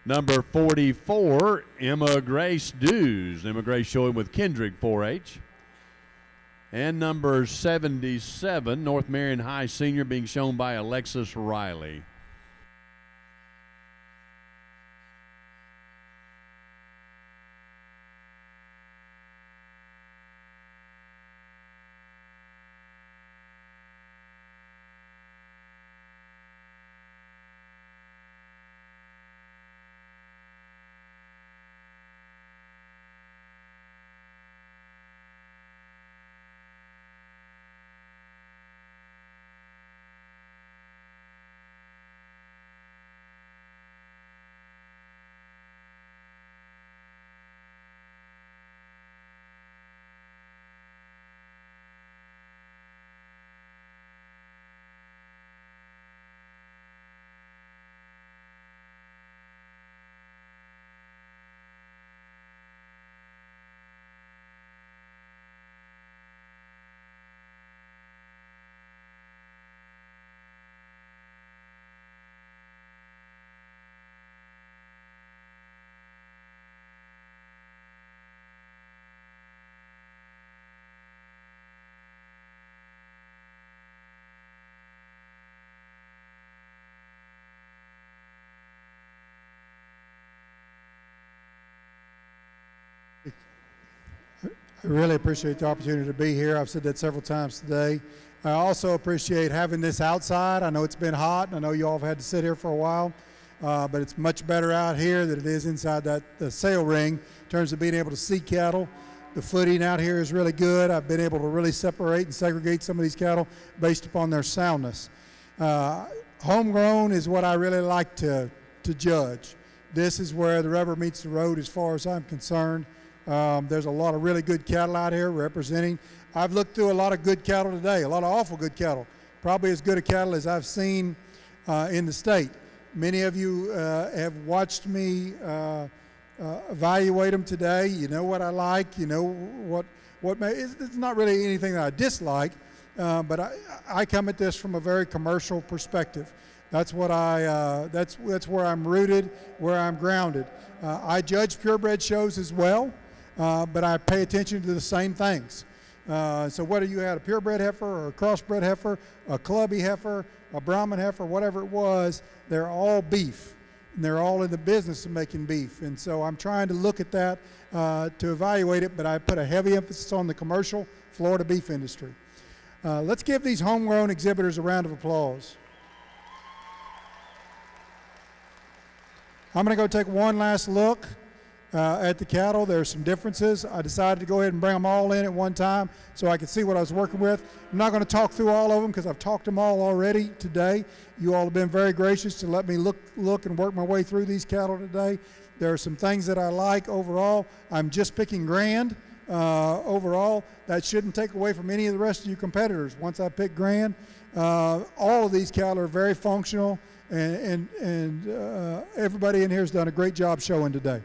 Number 44, Emma Grace Dews. Emma Grace showing with Kendrick 4-H. And number 77, North Marion High Senior, being shown by Alexis Riley. I really appreciate the opportunity to be here. I've said that several times today. I also appreciate having this outside. I know it's been hot, and I know you all have had to sit here for a while, but it's much better out here than it is inside the sale ring in terms of being able to see cattle. The footing out here is really good. I've been able to really separate and segregate some of these cattle based upon their soundness. Homegrown is what I really like to judge. This is where the rubber meets the road as far as I'm concerned. There's a lot of really good cattle out here representing. I've looked through a lot of good cattle today, a lot of awful good cattle, probably as good a cattle as I've seen in the state. Many of you have watched me evaluate them today. You know what I like, you know it's not really anything that I dislike, but I come at this from a very commercial perspective. That's what that's where I'm rooted, where I'm grounded. I judge purebred shows as well, but I pay attention to the same things. So whether you had a purebred heifer or a crossbred heifer, a clubby heifer, a Brahman heifer, whatever it was, they're all beef. And they're all in the business of making beef. And so I'm trying to look at that to evaluate it, but I put a heavy emphasis on the commercial Florida beef industry. Let's give these homegrown exhibitors a round of applause. I'm going to go take one last look at the cattle. There's some differences. I decided to go ahead and bring them all in at one time so I could see what I was working with. I'm not going to talk through all of them because I've talked them all already today. You all have been very gracious to let me look and work my way through these cattle today. There are some things that I like overall. I'm just picking grand overall. That shouldn't take away from any of the rest of you competitors. Once I pick grand, all of these cattle are very functional, and everybody in here has done a great job showing today.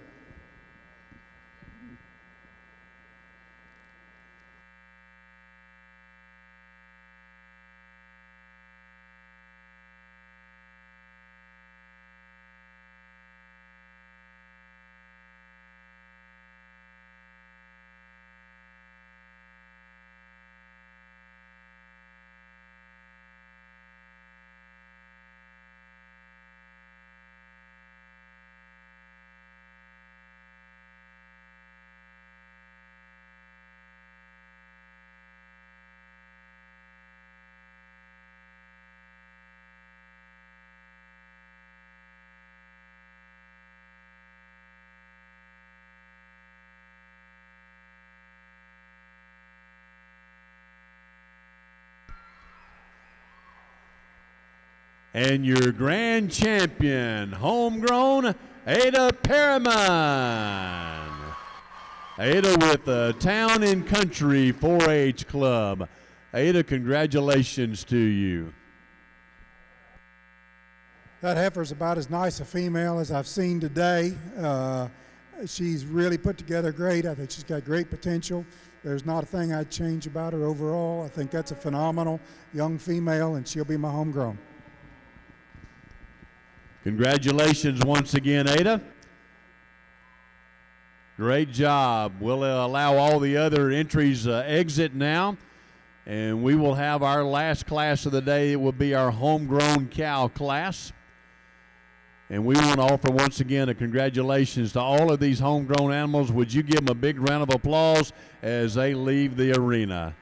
And your grand champion, homegrown, Ada Perriman. Ada with the Town and Country 4-H Club. Ada, congratulations to you. That heifer's about as nice a female as I've seen today. She's really put together great. I think she's got great potential. There's not a thing I'd change about her overall. I think that's a phenomenal young female, and she'll be my homegrown. Congratulations once again, Ada. Great job. We'll allow all the other entries exit now, and we will have our last class of the day. It will be our homegrown cow class. And we want to offer once again a congratulations to all of these homegrown animals. Would you give them a big round of applause as they leave the arena?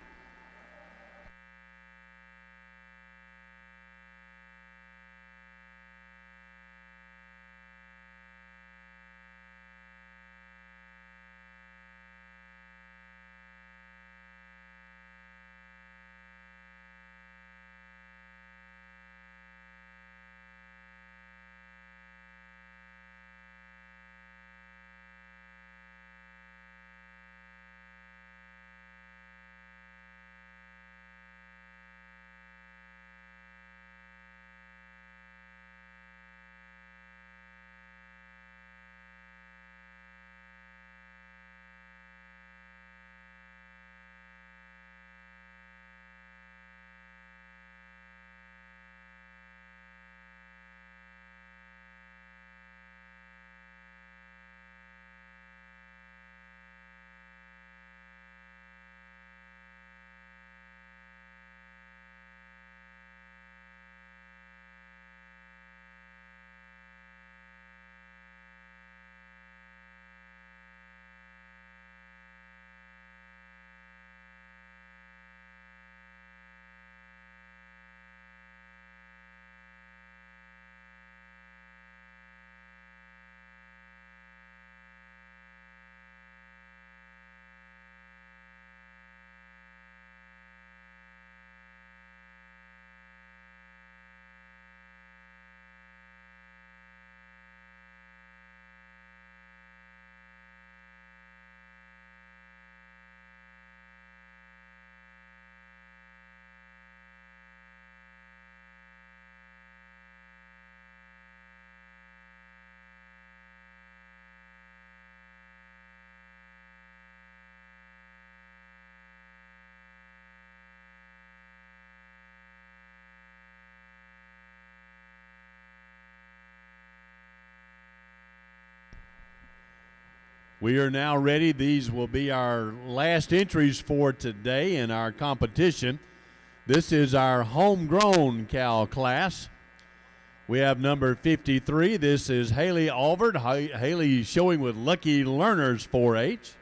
We are now ready. These will be our last entries for today in our competition. This is our homegrown cow class. We have number 53. This is Haley Alvord. Haley showing with Lucky Learners 4-H.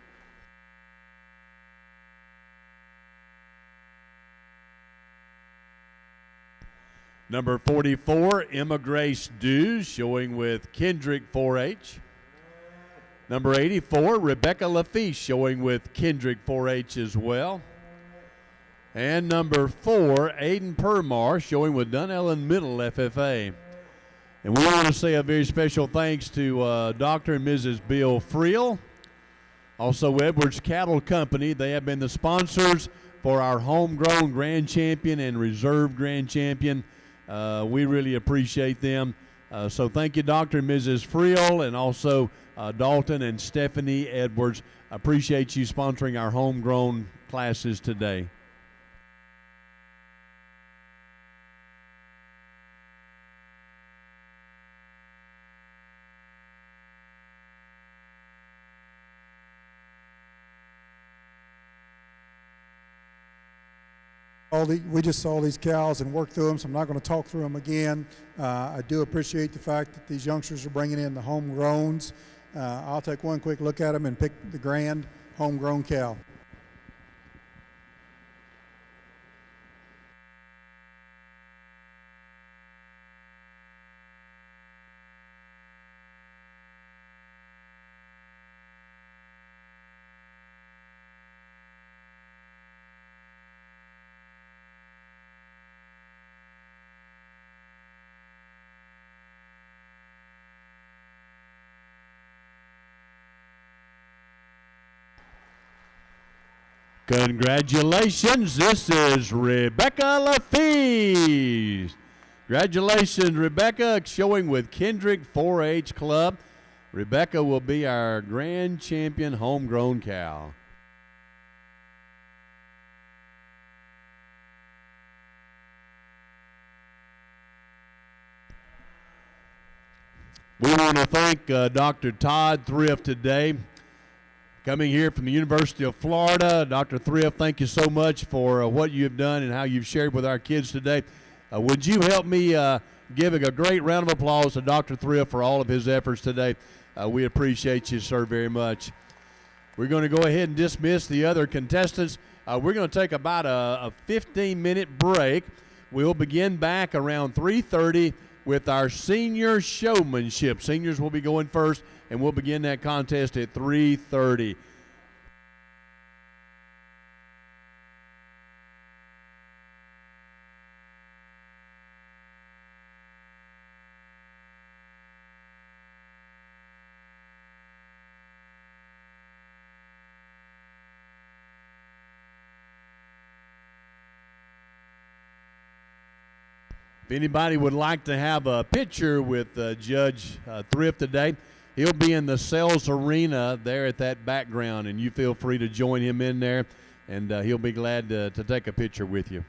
Number 44, Emma Grace Dews, showing with Kendrick 4-H. Number 84, Rebecca Lafiche, showing with Kendrick 4-H as well. And number 4, Aiden Permar, showing with Dunellen Middle FFA. And we want to say a very special thanks to Dr. and Mrs. Bill Friel. Also, Edwards Cattle Company. They have been the sponsors for our homegrown grand champion and reserve grand champion. We really appreciate them. So thank you, Dr. and Mrs. Friel, and also Dalton and Stephanie Edwards. Appreciate you sponsoring our homegrown classes today. We just saw these cows and worked through them, so I'm not going to talk through them again. I do appreciate the fact that these youngsters are bringing in the homegrowns. I'll take one quick look at them and pick the grand homegrown cow. Congratulations, this is Rebecca Lafiche. Congratulations, Rebecca, showing with Kendrick 4-H Club. Rebecca will be our grand champion homegrown cow. We want to thank Dr. Todd Thrift today. Coming here from the University of Florida. Dr. Thrift, thank you so much for what you have done and how you've shared with our kids today. Would you help me giving a great round of applause to Dr. Thrift for all of his efforts today? We appreciate you, sir, very much. We're going to go ahead and dismiss the other contestants. We're going to take about a 15-minute break. We'll begin back around 3:30 with our senior showmanship. Seniors will be going first, and we'll begin that contest at 3:30. If anybody would like to have a picture with Judge Thrift today, he'll be in the sales arena there at that background, and you feel free to join him in there, and he'll be glad to take a picture with you.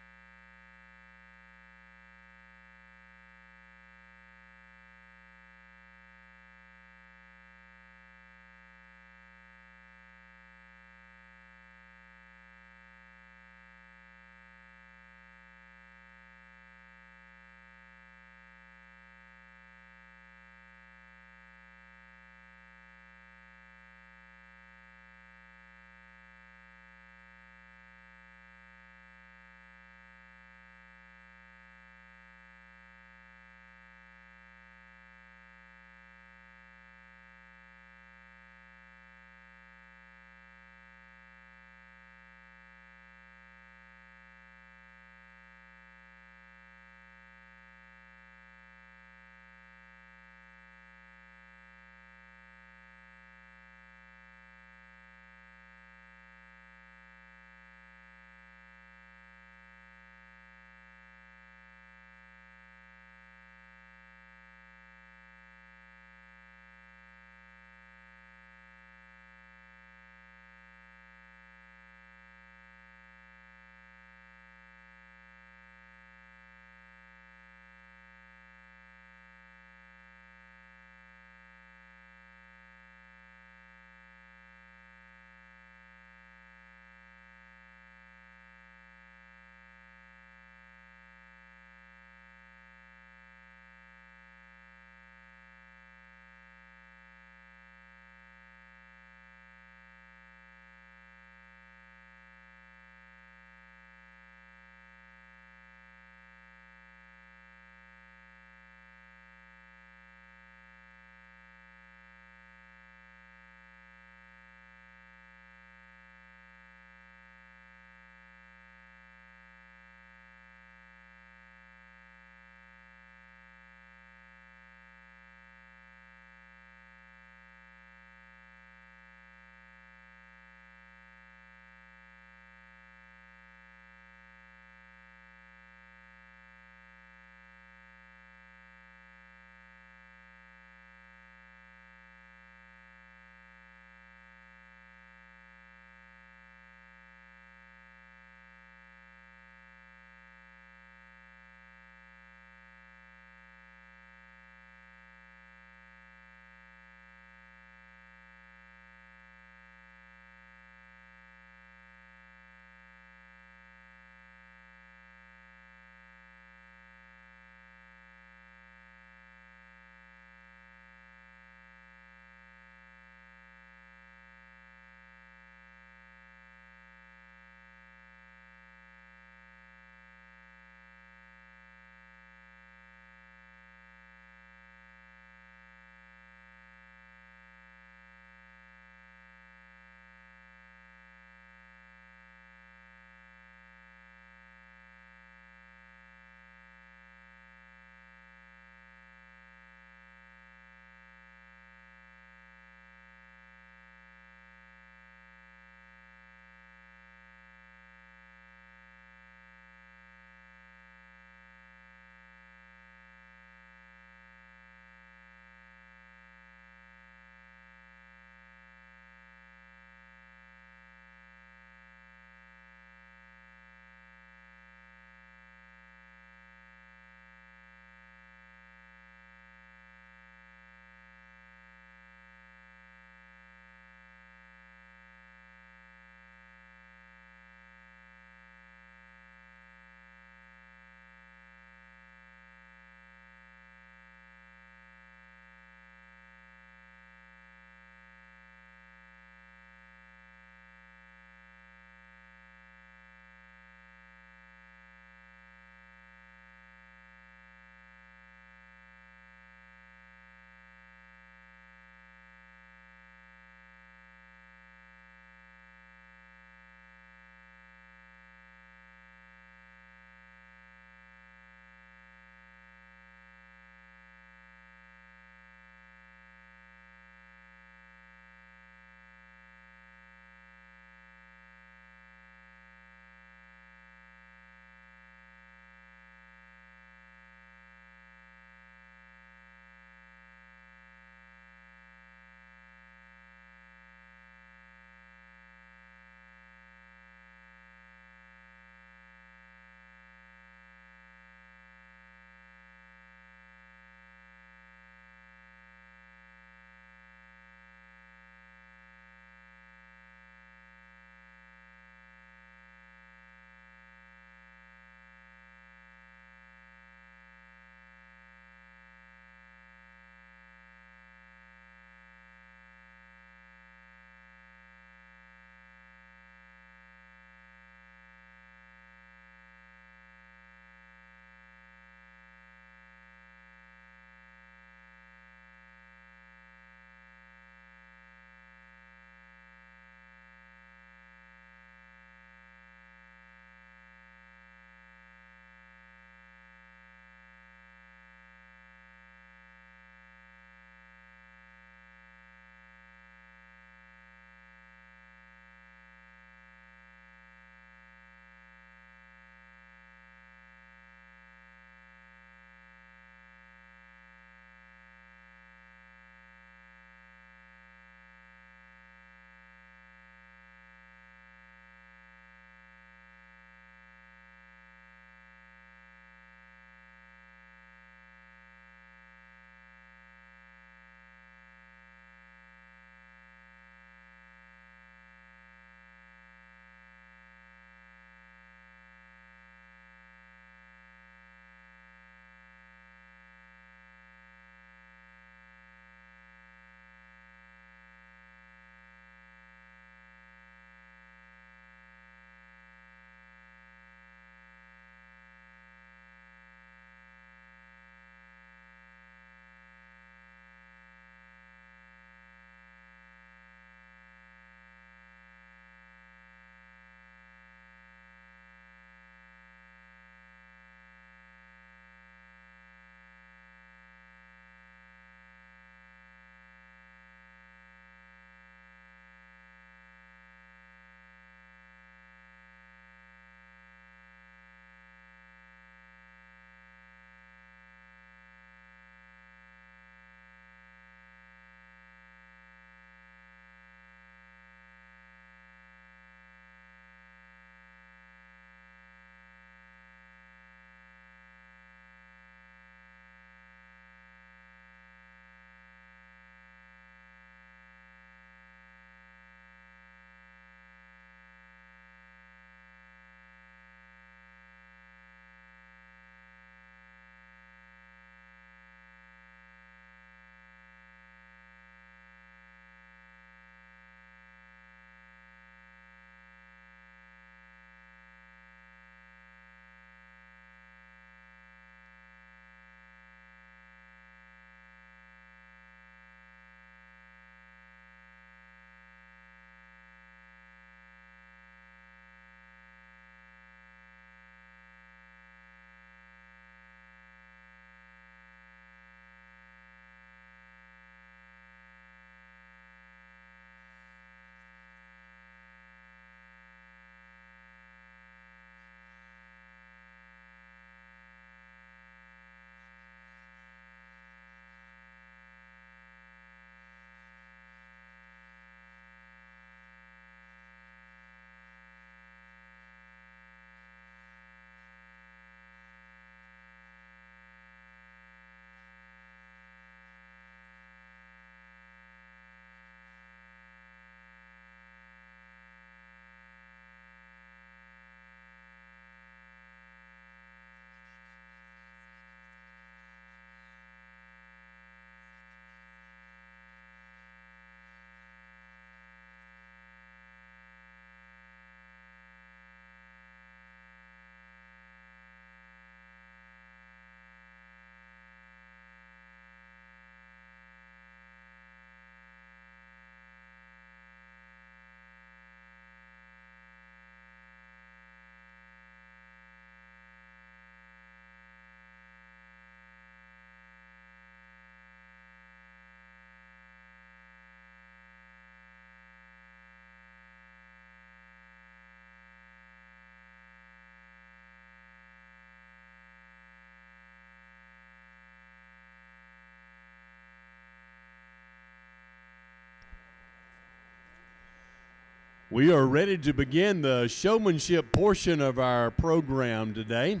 We are ready to begin the showmanship portion of our program today.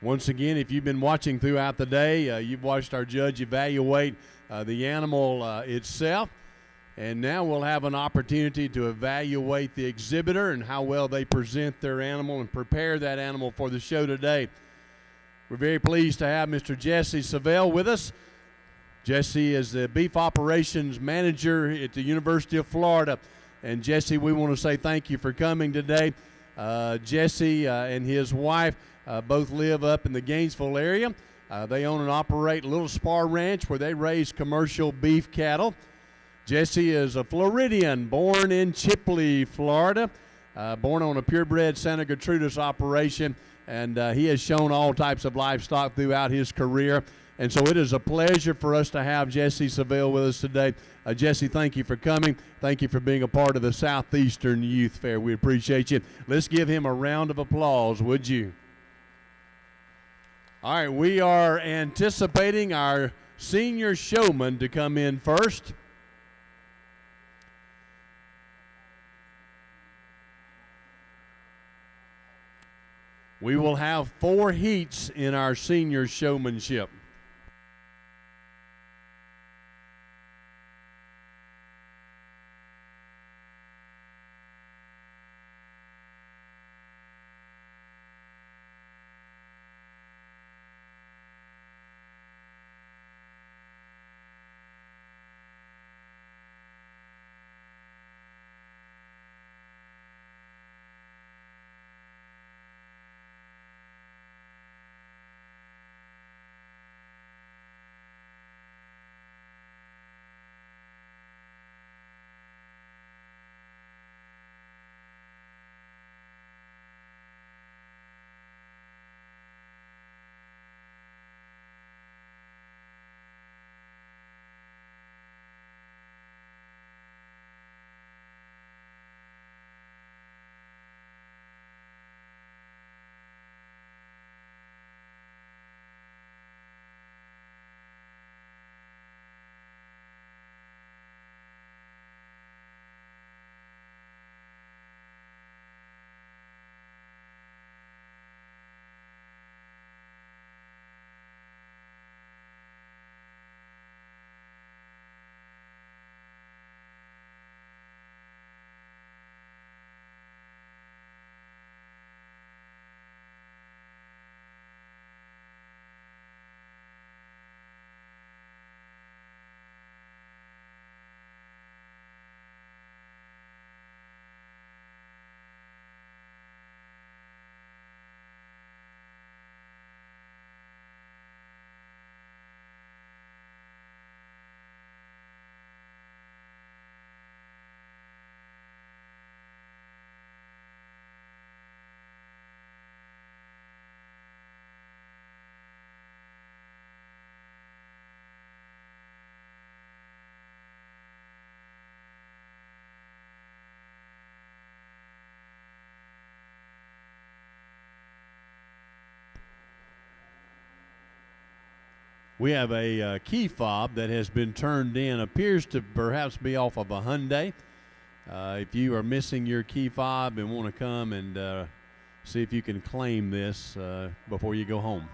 Once again, if you've been watching throughout the day, you've watched our judge evaluate the animal itself. And now we'll have an opportunity to evaluate the exhibitor and how well they present their animal and prepare that animal for the show today. We're very pleased to have Mr. Jesse Savelle with us. Jesse is the Beef Operations Manager at the University of Florida. And Jesse, we want to say thank you for coming today. Jesse and his wife both live up in the Gainesville area. They own and operate a little spar ranch where they raise commercial beef cattle. Jesse is a Floridian, born in Chipley, Florida, born on a purebred Santa Gertrudis operation, and he has shown all types of livestock throughout his career. And so it is a pleasure for us to have Jesse Savelle with us today. Jesse, thank you for coming. Thank you for being a part of the Southeastern Youth Fair. We appreciate you. Let's give him a round of applause, would you? All right, we are anticipating our senior showman to come in first. We will have 4 heats in our senior showmanship. We have a key fob that has been turned in, appears to perhaps be off of a Hyundai. If you are missing your key fob and want to come and see if you can claim this before you go home.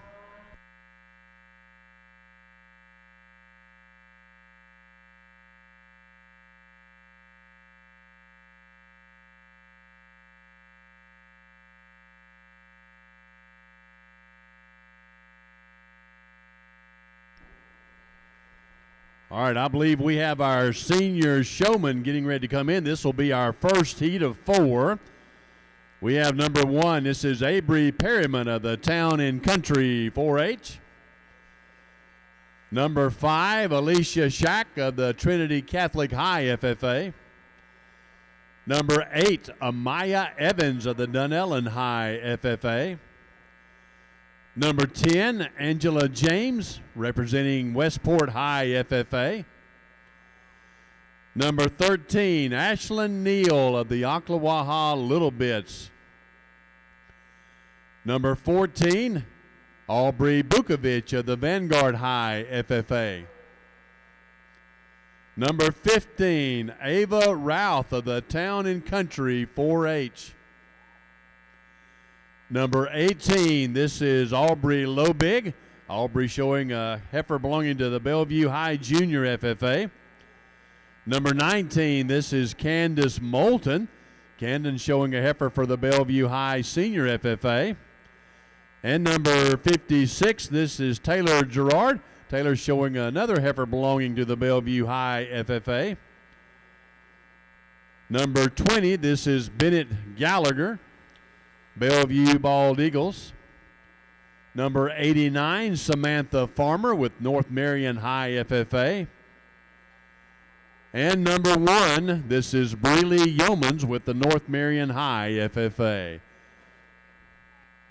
All right, I believe we have our senior showman getting ready to come in. This will be our first heat of 4. We have number 1. This is Avery Perryman of the Town and Country 4-H. Number 5, Alicia Shack of the Trinity Catholic High FFA. Number 8, Amaya Evans of the Dunellen High FFA. Number 10, Angela James, representing Westport High FFA. Number 13, Ashlyn Neal of the Ocklawaha Little Bits. Number 14, Aubrey Bukovic of the Vanguard High FFA. Number 15, Ava Routh of the Town and Country 4-H. Number 18, this is Aubrey Lobig. Aubrey showing a heifer belonging to the Bellevue High Junior FFA. Number 19, this is Candace Moulton. Camden showing a heifer for the Bellevue High Senior FFA. And number 56, this is Taylor Gerard. Taylor showing another heifer belonging to the Bellevue High FFA. Number 20, this is Bennett Gallagher, Bellevue Bald Eagles. Number 89, Samantha Farmer with North Marion High FFA. And number 1, this is Breeley Yeomans with the North Marion High FFA.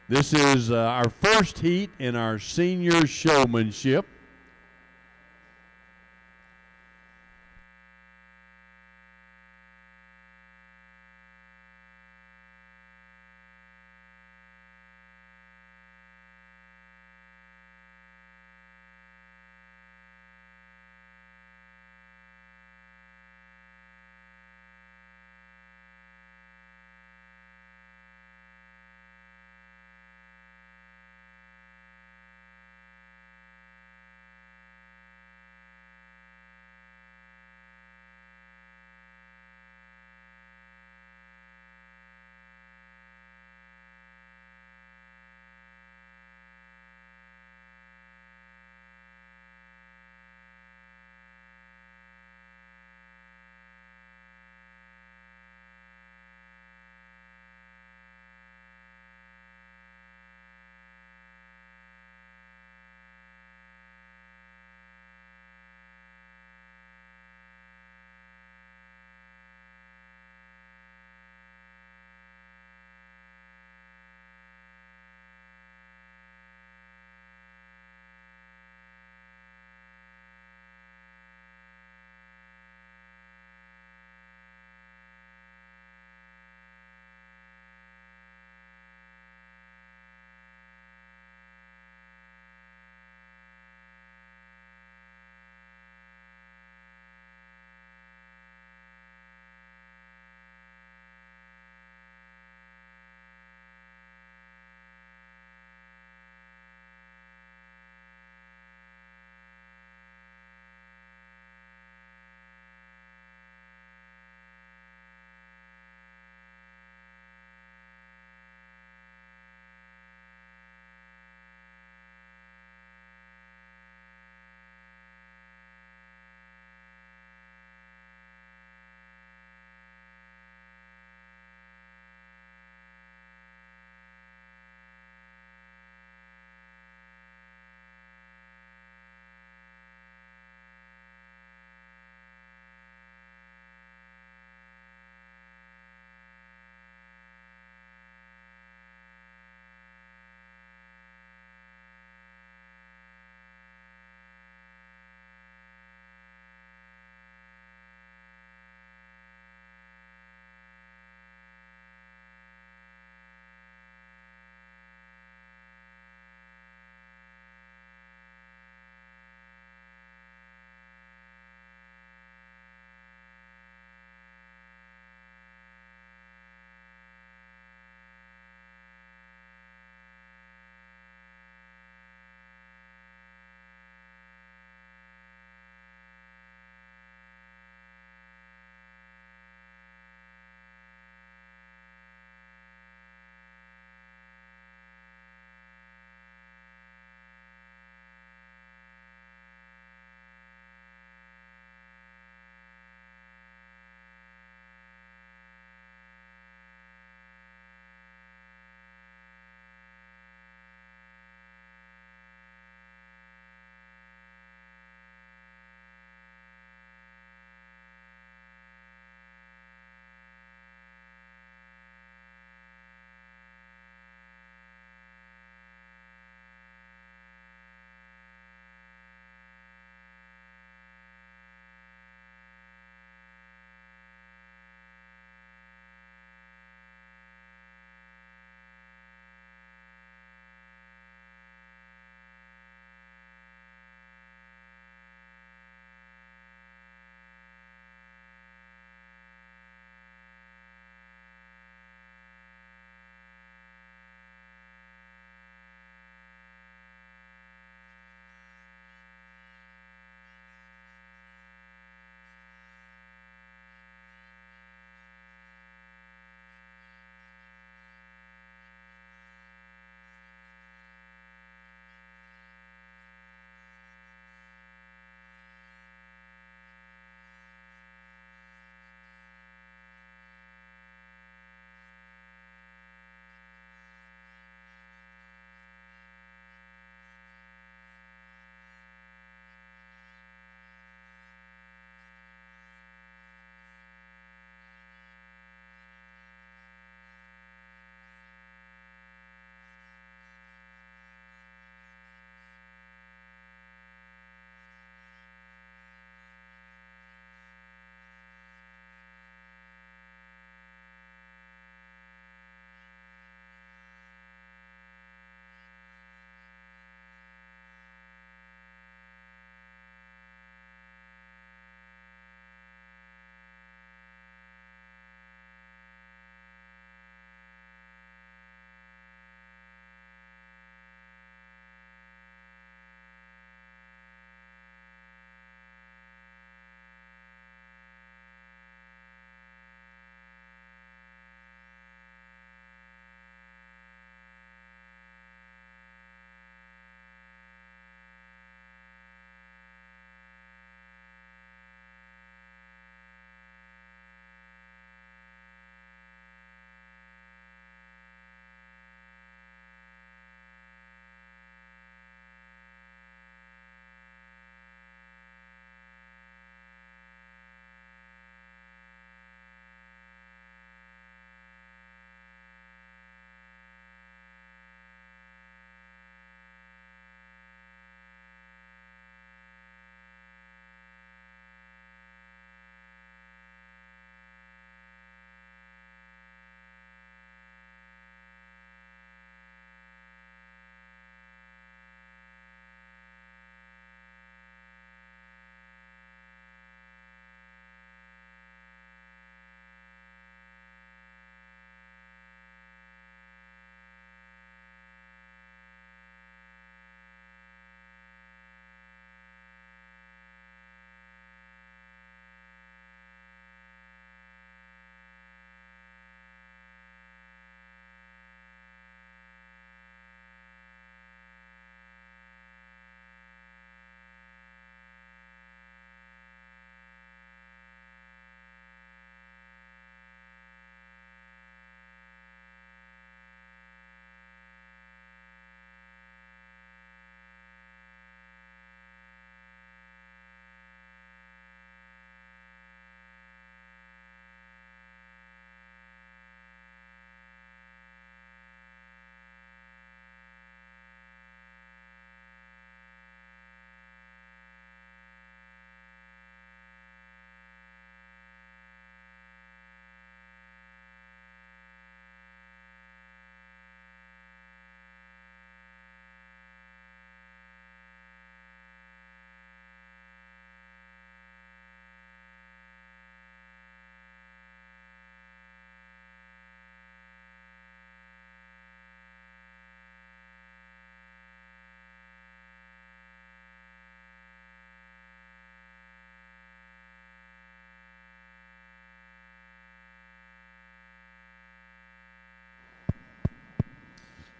This is our first heat in our senior showmanship.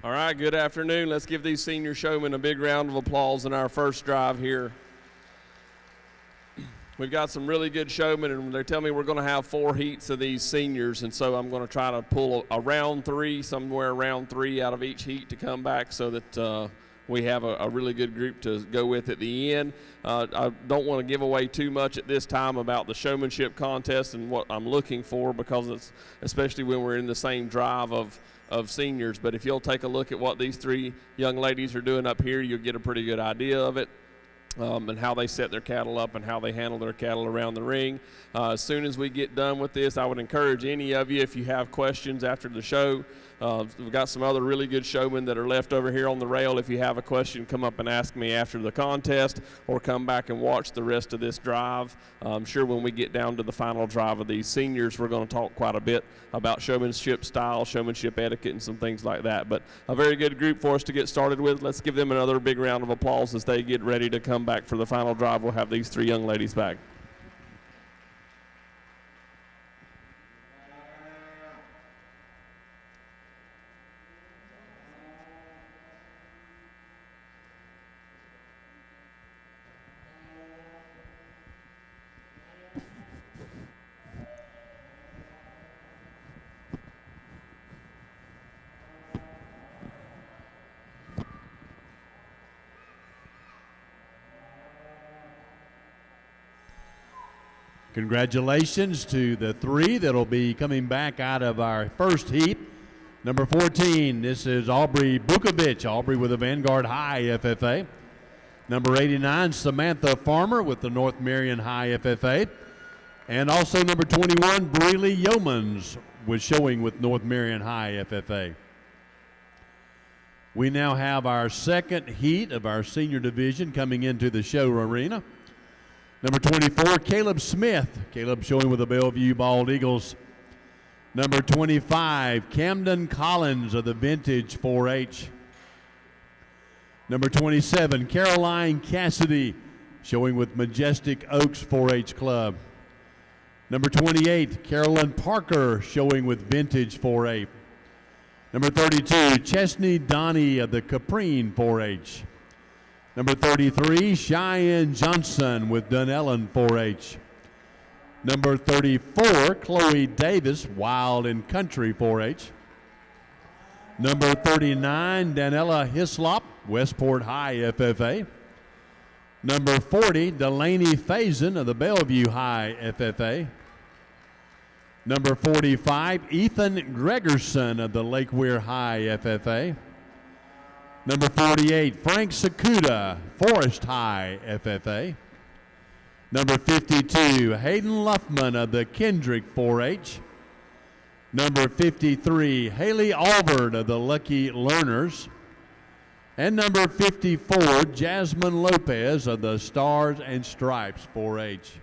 All right, good afternoon. Let's give these senior showmen a big round of applause in our first drive here. We've got some really good showmen, and they tell me we're going to have 4 heats of these seniors, and so I'm going to try to pull a round 3, somewhere around 3 out of each heat to come back so that we have a really good group to go with at the end. I don't want to give away too much at this time about the showmanship contest and what I'm looking for, because it's especially when we're in the same drive of seniors. But if you'll take a look at what these 3 young ladies are doing up here, you'll get a pretty good idea of it. And how they set their cattle up and how they handle their cattle around the ring. As soon as we get done with this, I would encourage any of you, if you have questions after the show, we've got some other really good showmen that are left over here on the rail. If you have a question, come up and ask me after the contest, or come back and watch the rest of this drive. I'm sure when we get down to the final drive of these seniors, we're going to talk quite a bit about showmanship style, showmanship etiquette, and some things like that. But a very good group for us to get started with. Let's give them another big round of applause as they get ready to come back for the final drive. We'll have these 3 young ladies back. Congratulations to the 3 that'll be coming back out of our first heat. Number 14, this is Aubrey Bukovic, Aubrey with the Vanguard High FFA. Number 89, Samantha Farmer with the North Marion High FFA. And also number 21, Breeley Yeomans was showing with North Marion High FFA. We now have our second heat of our senior division coming into the show arena. Number 24, Caleb Smith. Caleb showing with the Bellevue Bald Eagles. Number 25, Camden Collins of the Vintage 4-H. Number 27, Caroline Cassidy showing with Majestic Oaks 4-H Club. Number 28, Carolyn Parker showing with Vintage 4-H. Number 32, Chesney Donnie of the Caprine 4-H. Number 33, Cheyenne Johnson with Dunellen 4-H. Number 34, Chloe Davis, Wild and Country 4-H. Number 39, Danella Hislop, Westport High FFA. Number 40, Delaney Faison of the Bellevue High FFA. Number 45, Ethan Gregerson of the Lake Weir High FFA. Number 48, Frank Sakuda, Forest High FFA. Number 52, Hayden Luffman of the Kendrick 4-H. Number 53, Haley Albert of the Lucky Learners. And number 54, Jasmine Lopez of the Stars and Stripes 4-H.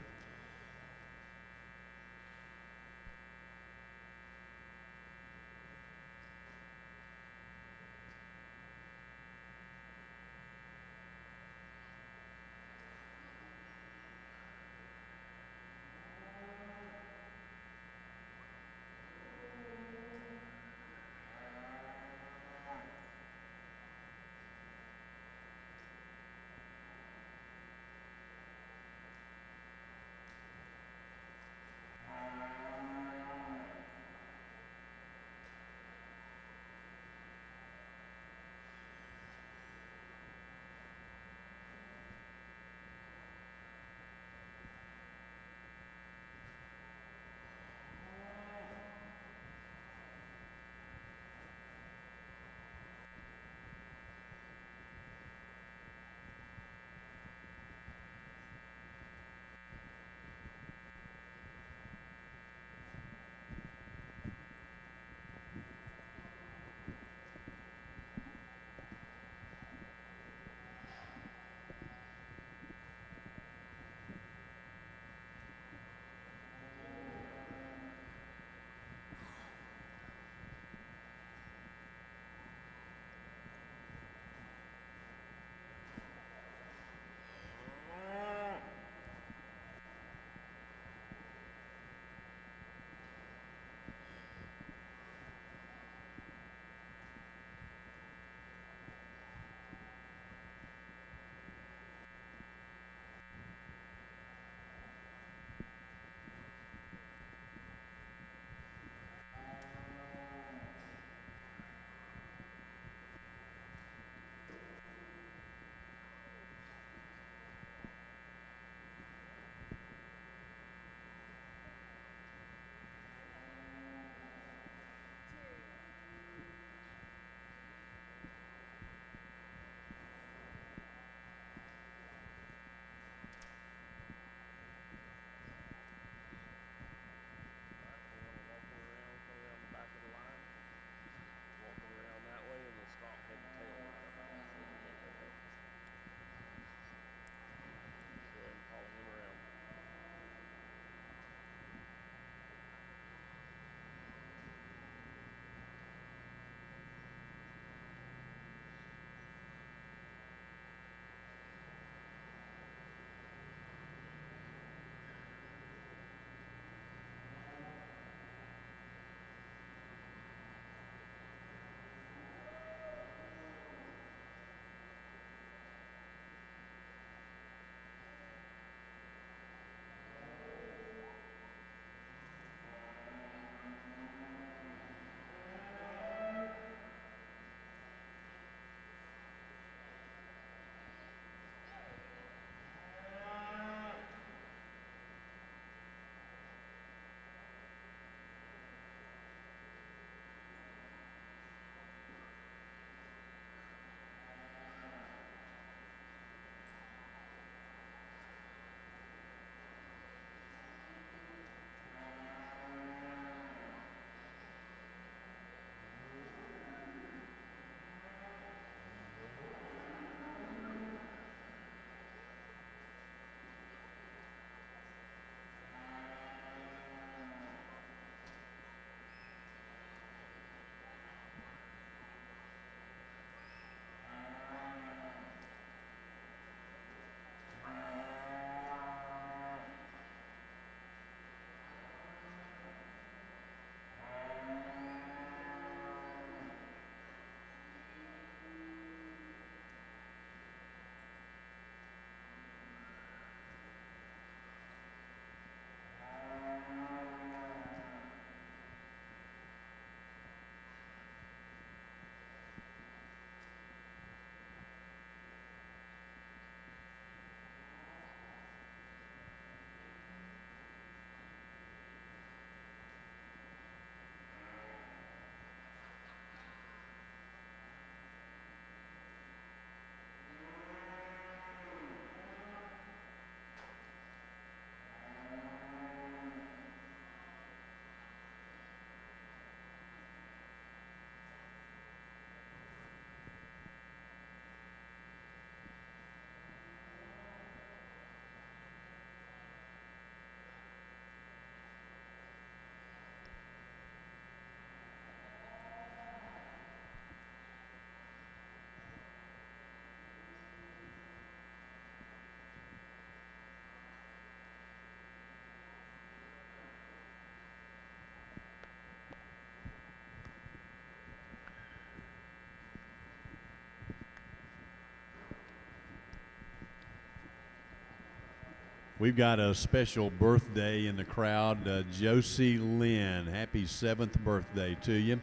We've got a special birthday in the crowd. Josie Lynn, happy 7th birthday to you.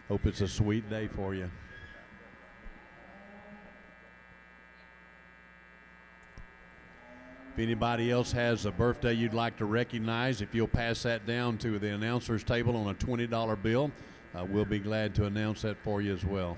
Hope it's a sweet day for you. If anybody else has a birthday you'd like to recognize, if you'll pass that down to the announcer's table on a $20 bill, we'll be glad to announce that for you as well.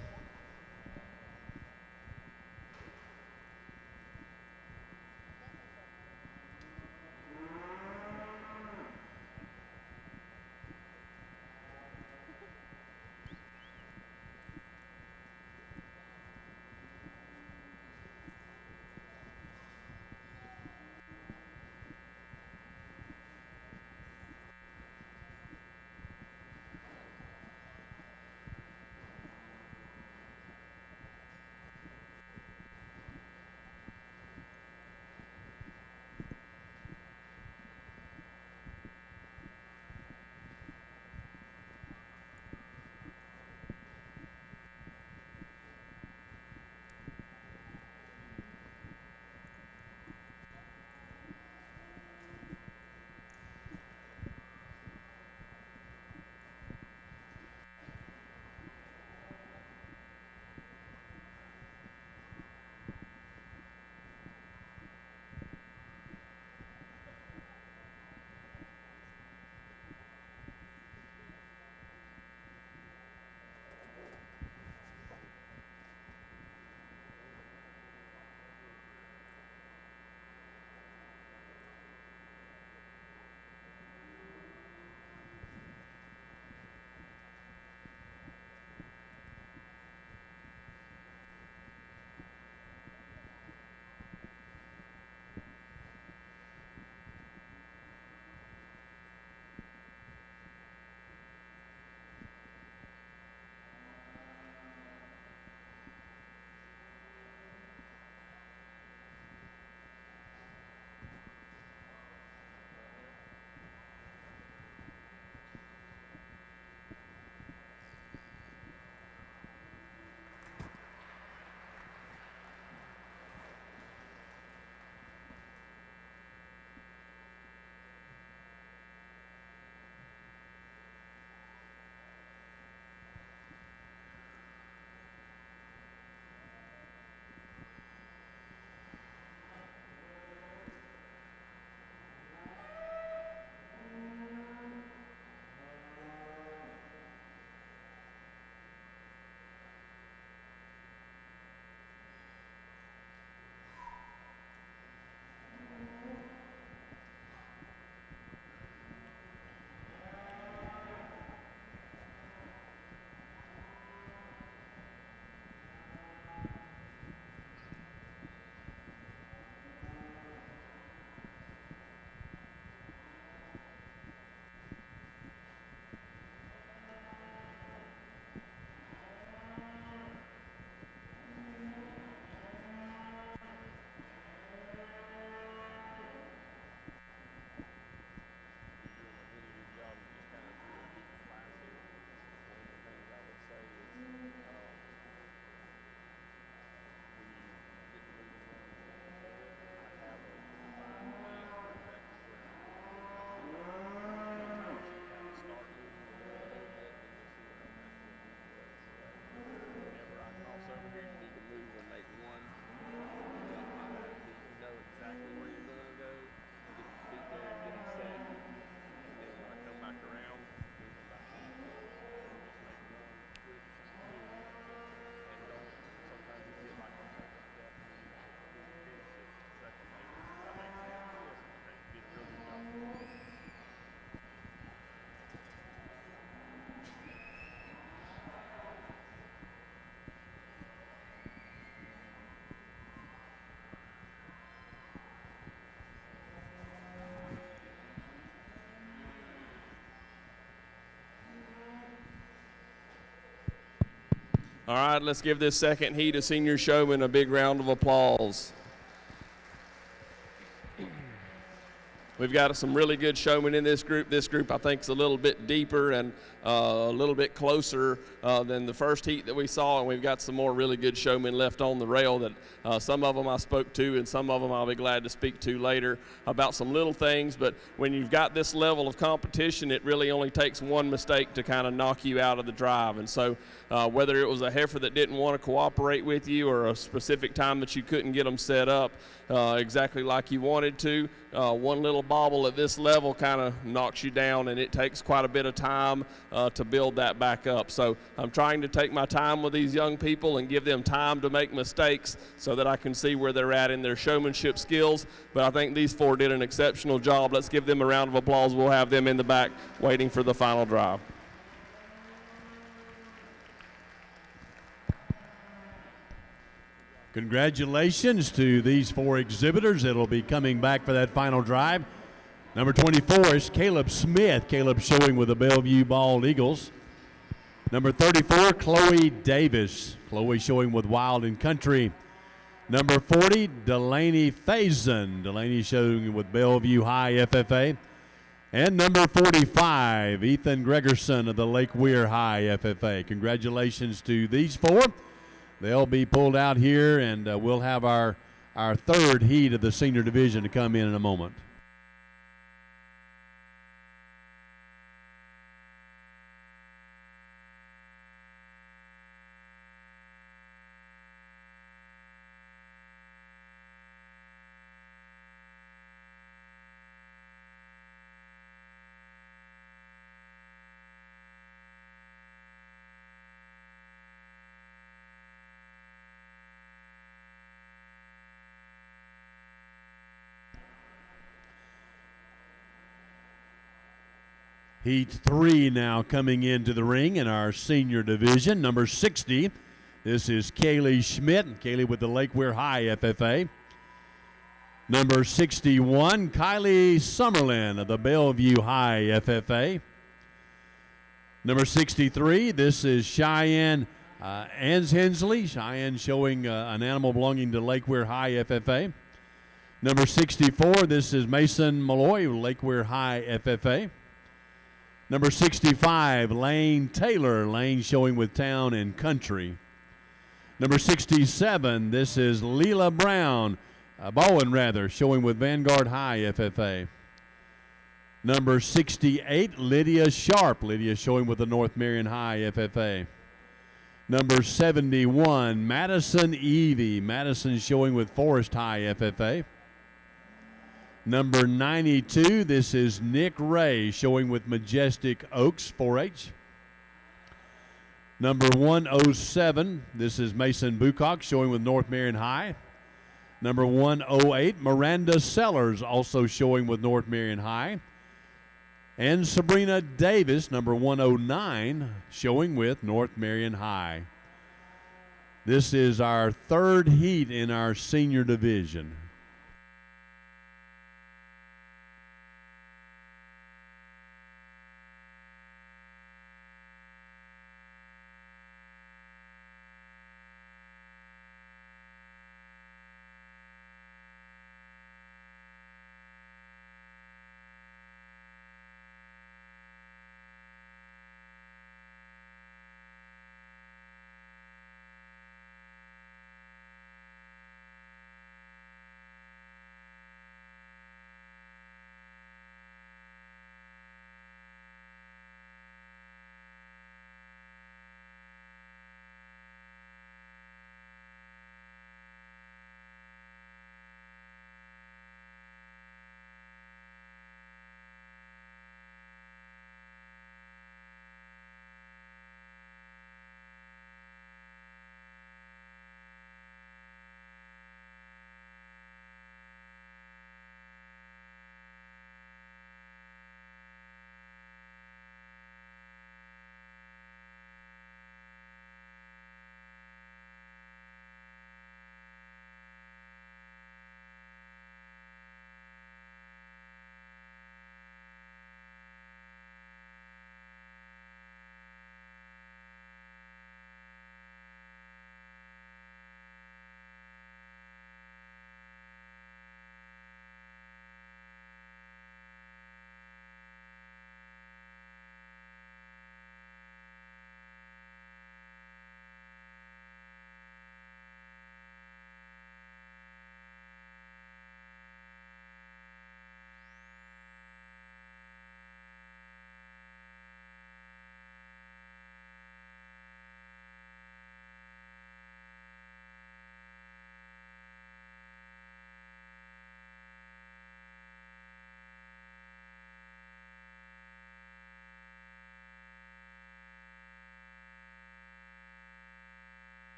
All right, let's give this second heat of senior showman a big round of applause. We've got some really good showmen in this group. This group, I think, is a little bit deeper and a little bit closer than the first heat that we saw, and we've got some more really good showmen left on the rail that some of them I spoke to, and some of them I'll be glad to speak to later about some little things. But when you've got this level of competition, it really only takes one mistake to kind of knock you out of the drive. And so whether it was a heifer that didn't want to cooperate with you or a specific time that you couldn't get them set up exactly like you wanted to, one little bobble at this level kind of knocks you down, and it takes quite a bit of time to build that back up. So I'm trying to take my time with these young people and give them time to make mistakes so that I can see where they're at in their showmanship skills. But I think these 4 did an exceptional job. Let's give them a round of applause. We'll have them in the back waiting for the final drive. Congratulations to these 4 exhibitors that will be coming back for that final drive. Number 24 is Caleb Smith. Caleb showing with the Bellevue Bald Eagles. Number 34, Chloe Davis. Chloe showing with Wild and Country. Number 40, Delaney Faison. Delaney showing with Bellevue High FFA. And number 45, Ethan Gregerson of the Lake Weir High FFA. Congratulations to these 4. They'll be pulled out here, and we'll have our 3rd heat of the senior division to come in a moment. Heat 3 now coming into the ring in our senior division. Number 60, this is Kaylee Schmidt. Kaylee with the Lake Weir High FFA. Number 61, Kylie Summerlin of the Bellevue High FFA. Number 63, this is Cheyenne Ans Hensley. Cheyenne showing an animal belonging to Lake Weir High FFA. Number 64, this is Mason Malloy, Lake Weir High FFA. Number 65, Lane Taylor. Lane showing with Town and Country. Number 67, this is Leela Brown. Bowen, rather, showing with Vanguard High FFA. Number 68, Lydia Sharp. Lydia showing with the North Marion High FFA. Number 71, Madison Evie. Madison showing with Forest High FFA. Number 92, this is Nick Ray showing with Majestic Oaks 4-H. Number 107, this is Mason Bucock showing with North Marion High. Number 108, Miranda Sellers also showing with North Marion High. And Sabrina Davis, number 109, showing with North Marion High. This is our 3rd heat in our senior division.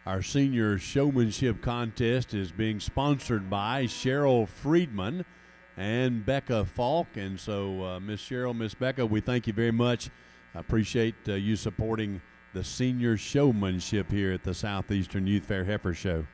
Our senior showmanship contest is being sponsored by Cheryl Friedman and Becca Falk. And so, Miss Cheryl, Miss Becca, we thank you very much. I appreciate you supporting the senior showmanship here at the Southeastern Youth Fair Heifer Show.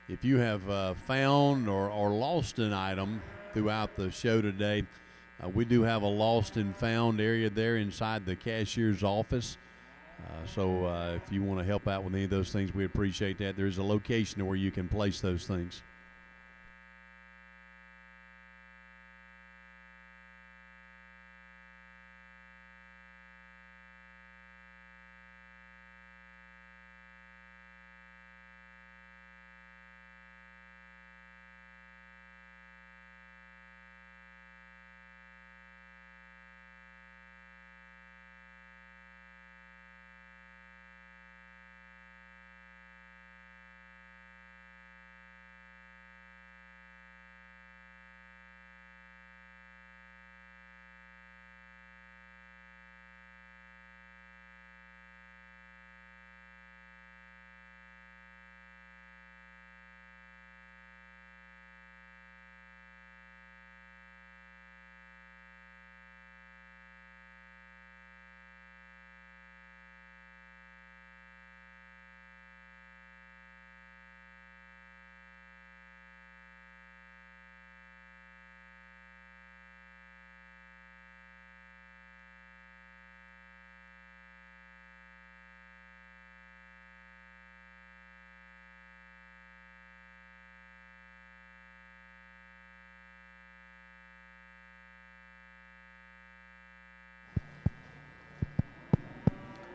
If you have found or lost an item throughout the show today, we do have a lost and found area there inside the cashier's office. So if you want to help out with any of those things, we appreciate that. There's a location where you can place those things.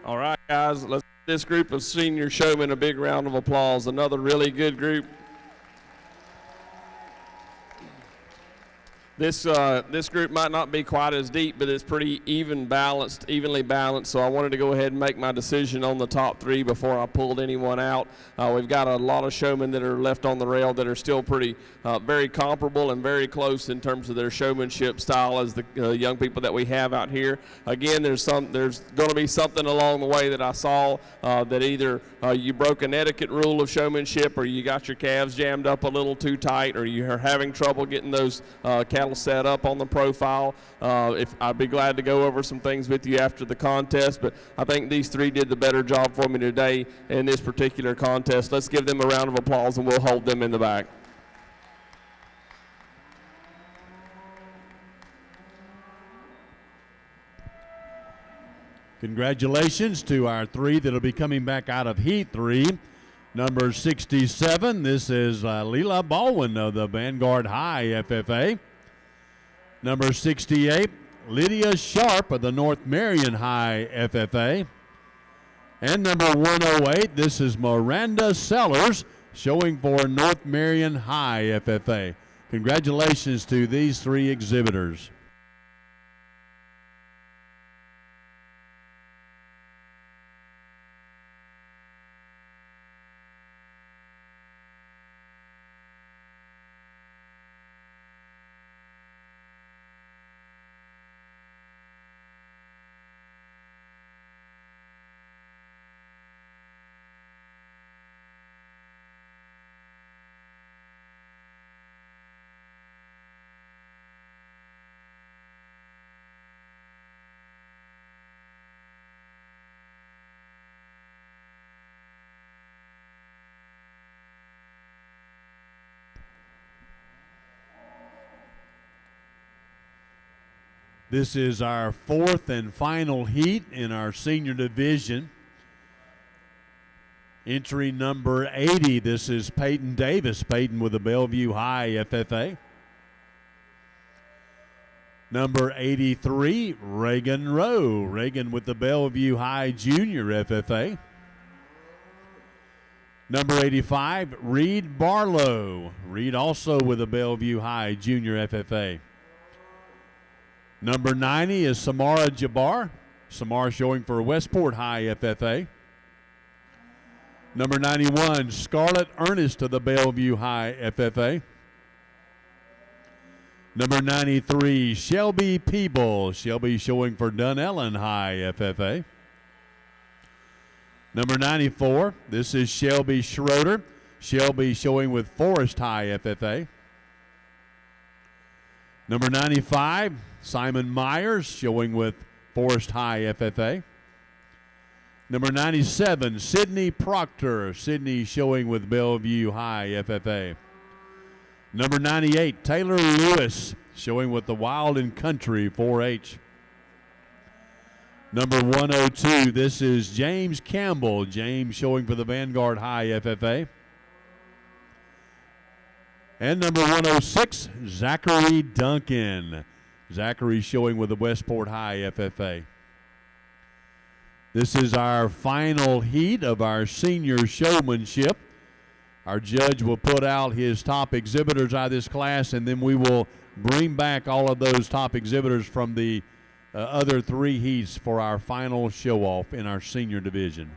All right, guys, let's give this group of senior showmen a big round of applause. Another really good group. This group might not be quite as deep, but it's pretty evenly balanced. So I wanted to go ahead and make my decision on the top three before I pulled anyone out. We've got a lot of showmen that are left on the rail that are still pretty very comparable and very close in terms of their showmanship style as the young people that we have out here. Again, there's going to be something along the way that I saw that either you broke an etiquette rule of showmanship, or you got your calves jammed up a little too tight, or you're having trouble getting those cattle set up on the profile. If I'd be glad to go over some things with you after the contest, but I think these three did the better job for me today in this particular contest. Let's give them a round of applause, and we'll hold them in the back. Congratulations to our three that will be coming back out of Heat 3. Number 67, this is Leela Baldwin of the Vanguard High FFA. Number 68, Lydia Sharp of the North Marion High FFA. And number 108, this is Miranda Sellers, showing for North Marion High FFA. Congratulations to these three exhibitors. This is our fourth and final heat in our senior division. Entry number 80, this is Peyton Davis. Peyton with the Bellevue High FFA. Number 83, Reagan Rowe. Reagan with the Bellevue High Junior FFA. Number 85, Reed Barlow. Reed also with the Bellevue High Junior FFA. Number 90 is Samara Jabbar. Samara showing for Westport High FFA. Number 91, Scarlett Ernest of the Bellevue High FFA. Number 93, Shelby Peeble. Shelby showing for Dunellen High FFA. Number 94, this is Shelby Schroeder. Shelby showing with Forest High FFA. Number 95, Simon Myers showing with Forest High FFA. Number 97, Sydney Proctor. Sydney showing with Bellevue High FFA. Number 98, Taylor Lewis showing with the Wild and Country 4-H. Number 102, this is James Campbell. James showing for the Vanguard High FFA. And number 106, Zachary Duncan. Zachary showing with the Westport High FFA. This is our final heat of our senior showmanship. Our judge will put out his top exhibitors out of this class, and then we will bring back all of those top exhibitors from the other three heats for our final show-off in our senior division.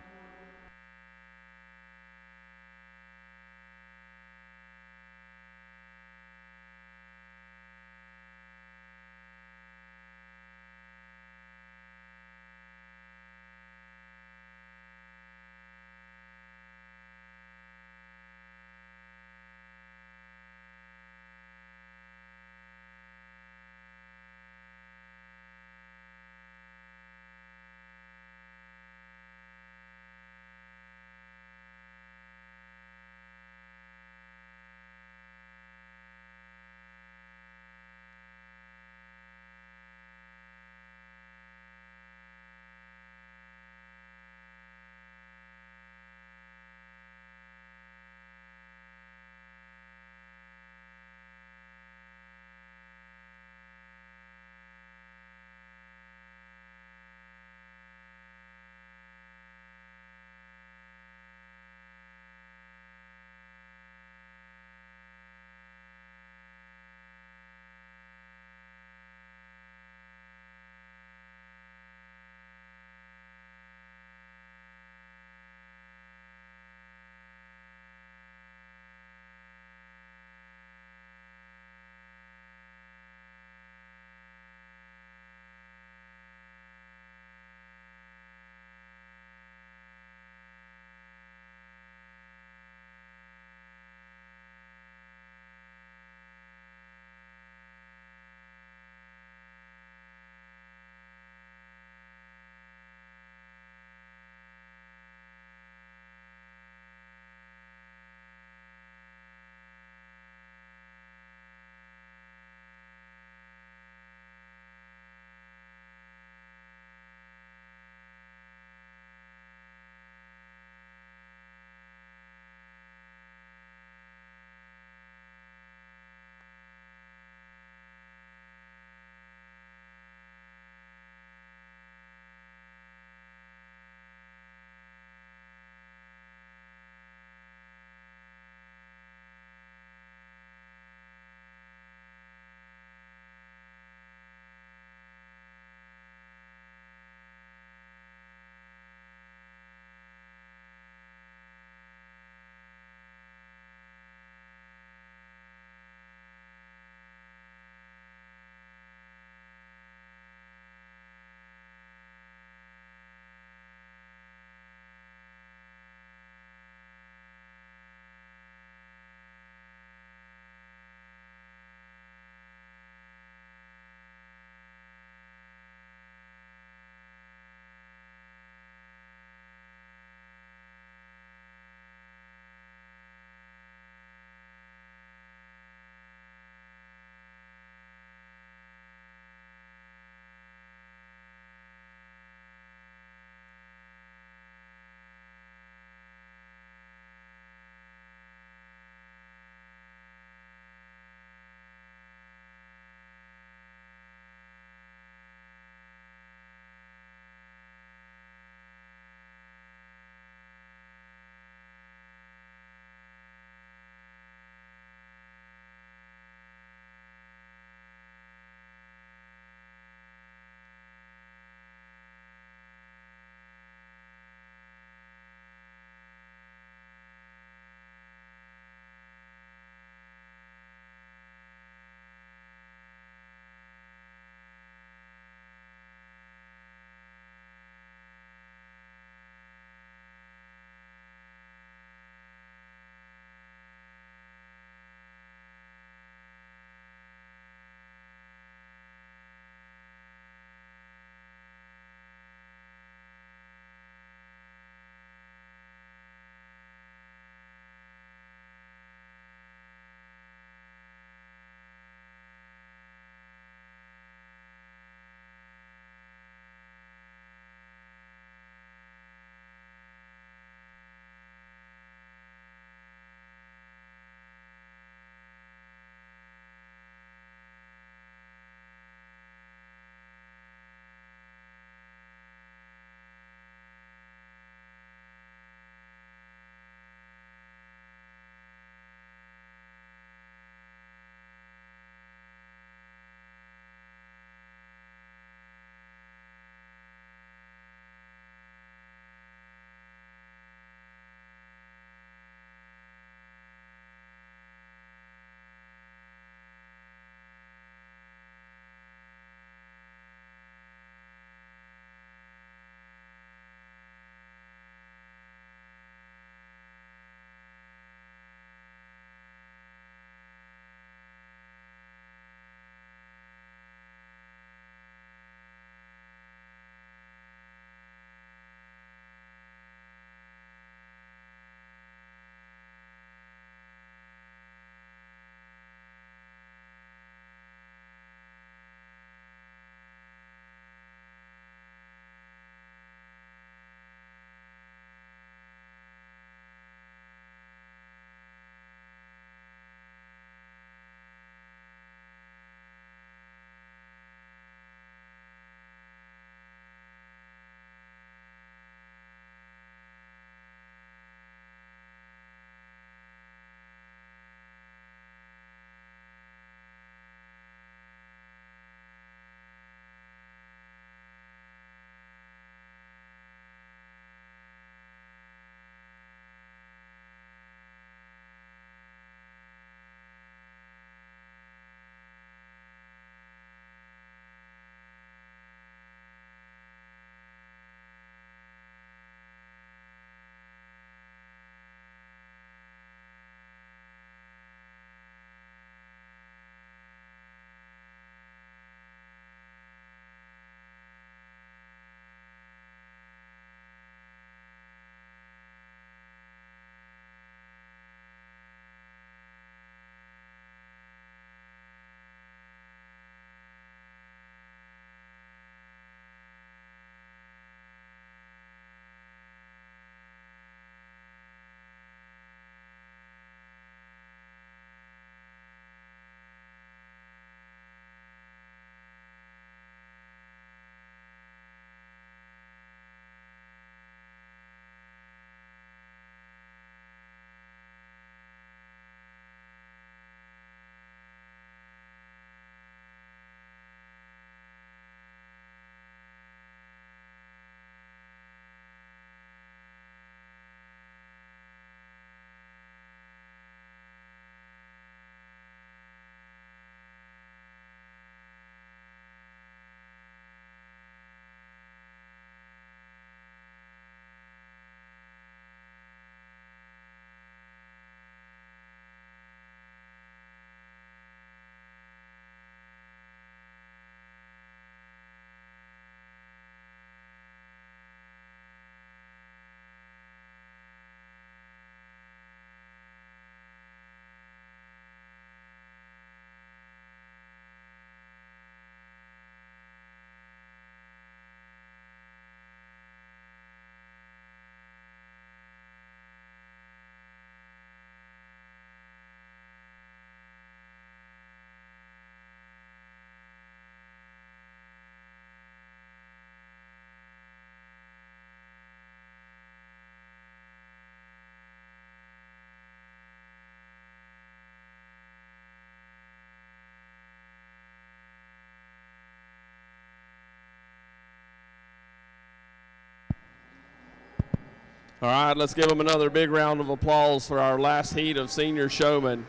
All right, let's give them another big round of applause for our last heat of senior showmen.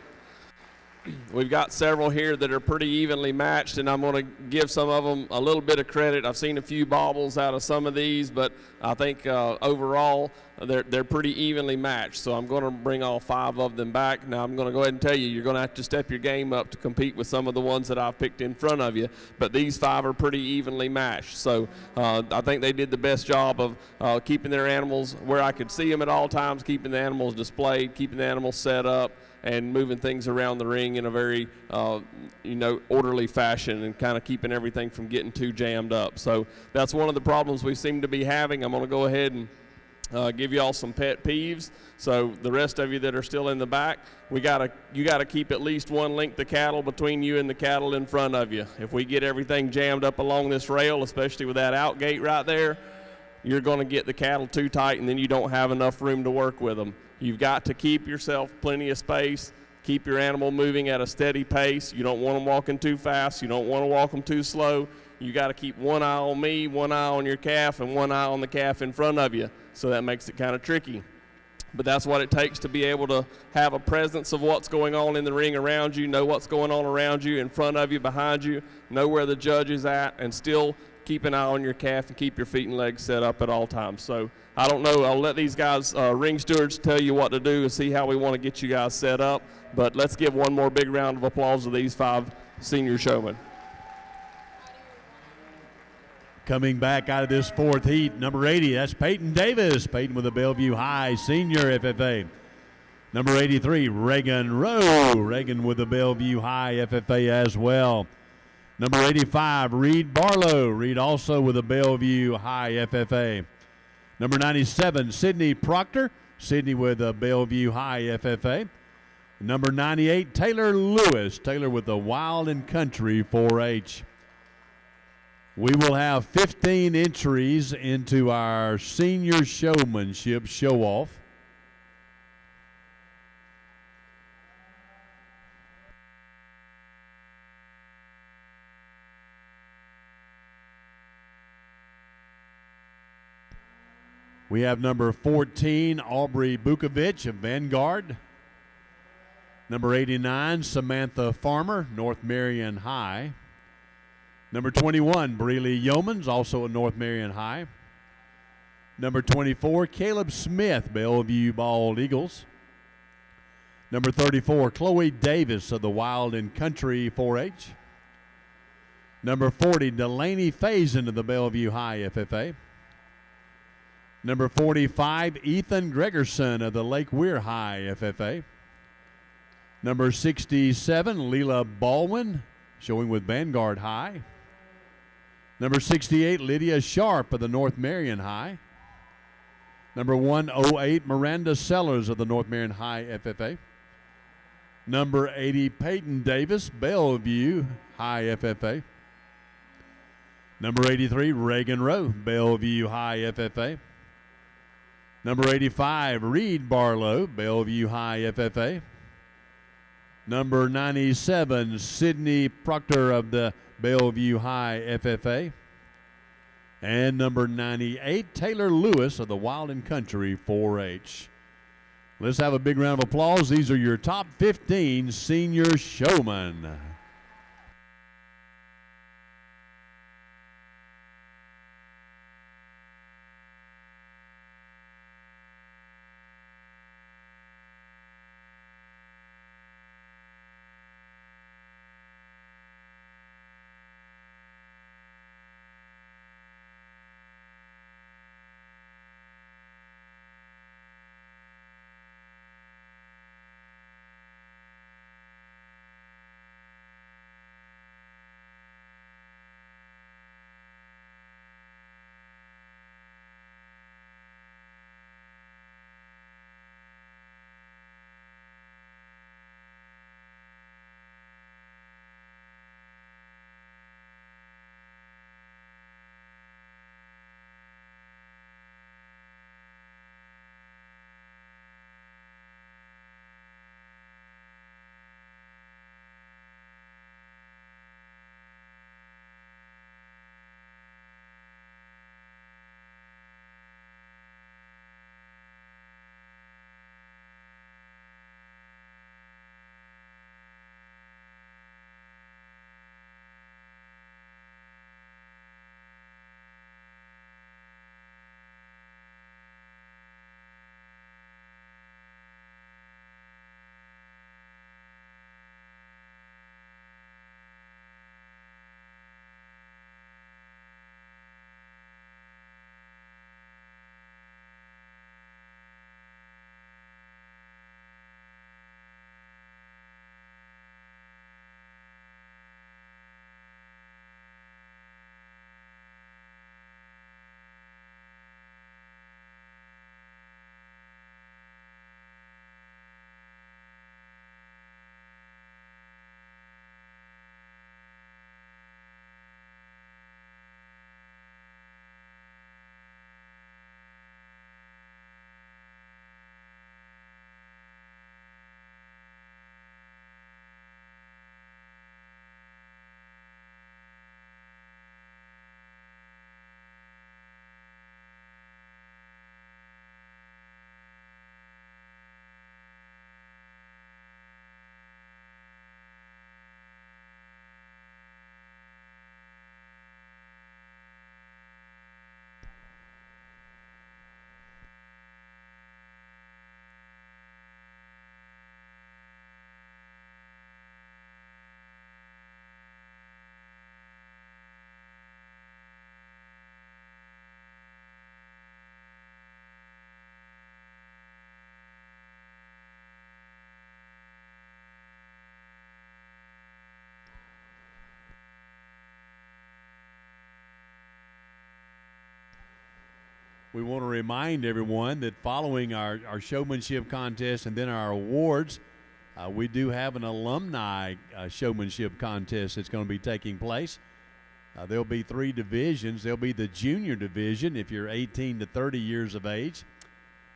We've got several here that are pretty evenly matched, and I'm going to give some of them a little bit of credit. I've seen a few bobbles out of some of these, but I think overall they're pretty evenly matched. So I'm going to bring all 5 of them back. Now I'm going to go ahead and tell you, you're going to have to step your game up to compete with some of the ones that I've picked in front of you, but these 5 are pretty evenly matched. So I think they did the best job of keeping their animals where I could see them at all times, keeping the animals displayed, keeping the animals set up, and moving things around the ring in a very, orderly fashion, and kind of keeping everything from getting too jammed up. So that's one of the problems we seem to be having. I'm going to go ahead and give you all some pet peeves. So the rest of you that are still in the back, you got to keep at least 1 length of cattle between you and the cattle in front of you. If we get everything jammed up along this rail, especially with that out gate right there, you're going to get the cattle too tight, and then you don't have enough room to work with them. You've got to keep yourself plenty of space, keep your animal moving at a steady pace. You don't want them walking too fast. You don't want to walk them too slow. You got to keep 1 eye on me, 1 eye on your calf, and 1 eye on the calf in front of you. So that makes it kind of tricky. But that's what it takes to be able to have a presence of what's going on in the ring around you, know what's going on around you, in front of you, behind you, know where the judge is at, and still keep an eye on your calf and keep your feet and legs set up at all times. So I don't know. I'll let these guys, ring stewards, tell you what to do and see how we want to get you guys set up. But let's give one more big round of applause to these 5 senior showmen. Coming back out of this 4th heat, number 80, that's Peyton Davis. Peyton with the Bellevue High Senior FFA. Number 83, Reagan Rowe. Reagan with the Bellevue High FFA as well. Number 85, Reed Barlow. Reed also with the Bellevue High FFA. Number 97, Sidney Proctor. Sidney with the Bellevue High FFA. Number 98, Taylor Lewis. Taylor with the Wild and Country 4-H. We will have 15 entries into our senior showmanship show-off. We have number 14, Aubrey Bukovic of Vanguard. Number 89, Samantha Farmer, North Marion High. Number 21, Breeley Yeomans, also at North Marion High. Number 24, Caleb Smith, Bellevue Bald Eagles. Number 34, Chloe Davis of the Wild and Country 4-H. Number 40, Delaney Faison of the Bellevue High FFA. Number 45, Ethan Gregerson of the Lake Weir High FFA. Number 67, Leela Baldwin, showing with Vanguard High. Number 68, Lydia Sharp of the North Marion High. Number 108, Miranda Sellers of the North Marion High FFA. Number 80, Peyton Davis, Bellevue High FFA. Number 83, Reagan Rowe, Bellevue High FFA. Number 85, Reed Barlow, Bellevue High FFA. Number 97, Sidney Proctor of the Bellevue High FFA. And number 98, Taylor Lewis of the Wild and Country 4-H. Let's have a big round of applause. These are your top 15 senior showmen. We want to remind everyone that following our showmanship contest and then our awards, we do have an alumni showmanship contest that's going to be taking place. There'll be 3 divisions. There'll be the junior division if you're 18 to 30 years of age,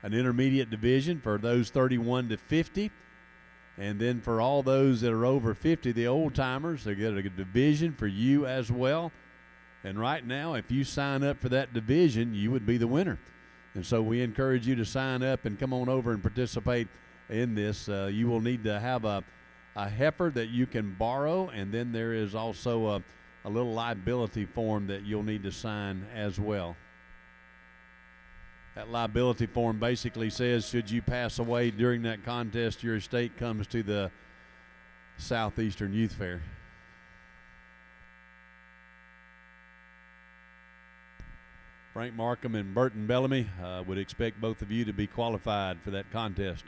an intermediate division for those 31 to 50, and then for all those that are over 50, the old timers, they get a division for you as well. And right now, if you sign up for that division, you would be the winner. And so we encourage you to sign up and come on over and participate in this. You will need to have a heifer that you can borrow, and then there is also a little liability form that you'll need to sign as well. That liability form basically says, should you pass away during that contest, your estate comes to the Southeastern Youth Fair. Frank Markham and Burton Bellamy would expect both of you to be qualified for that contest.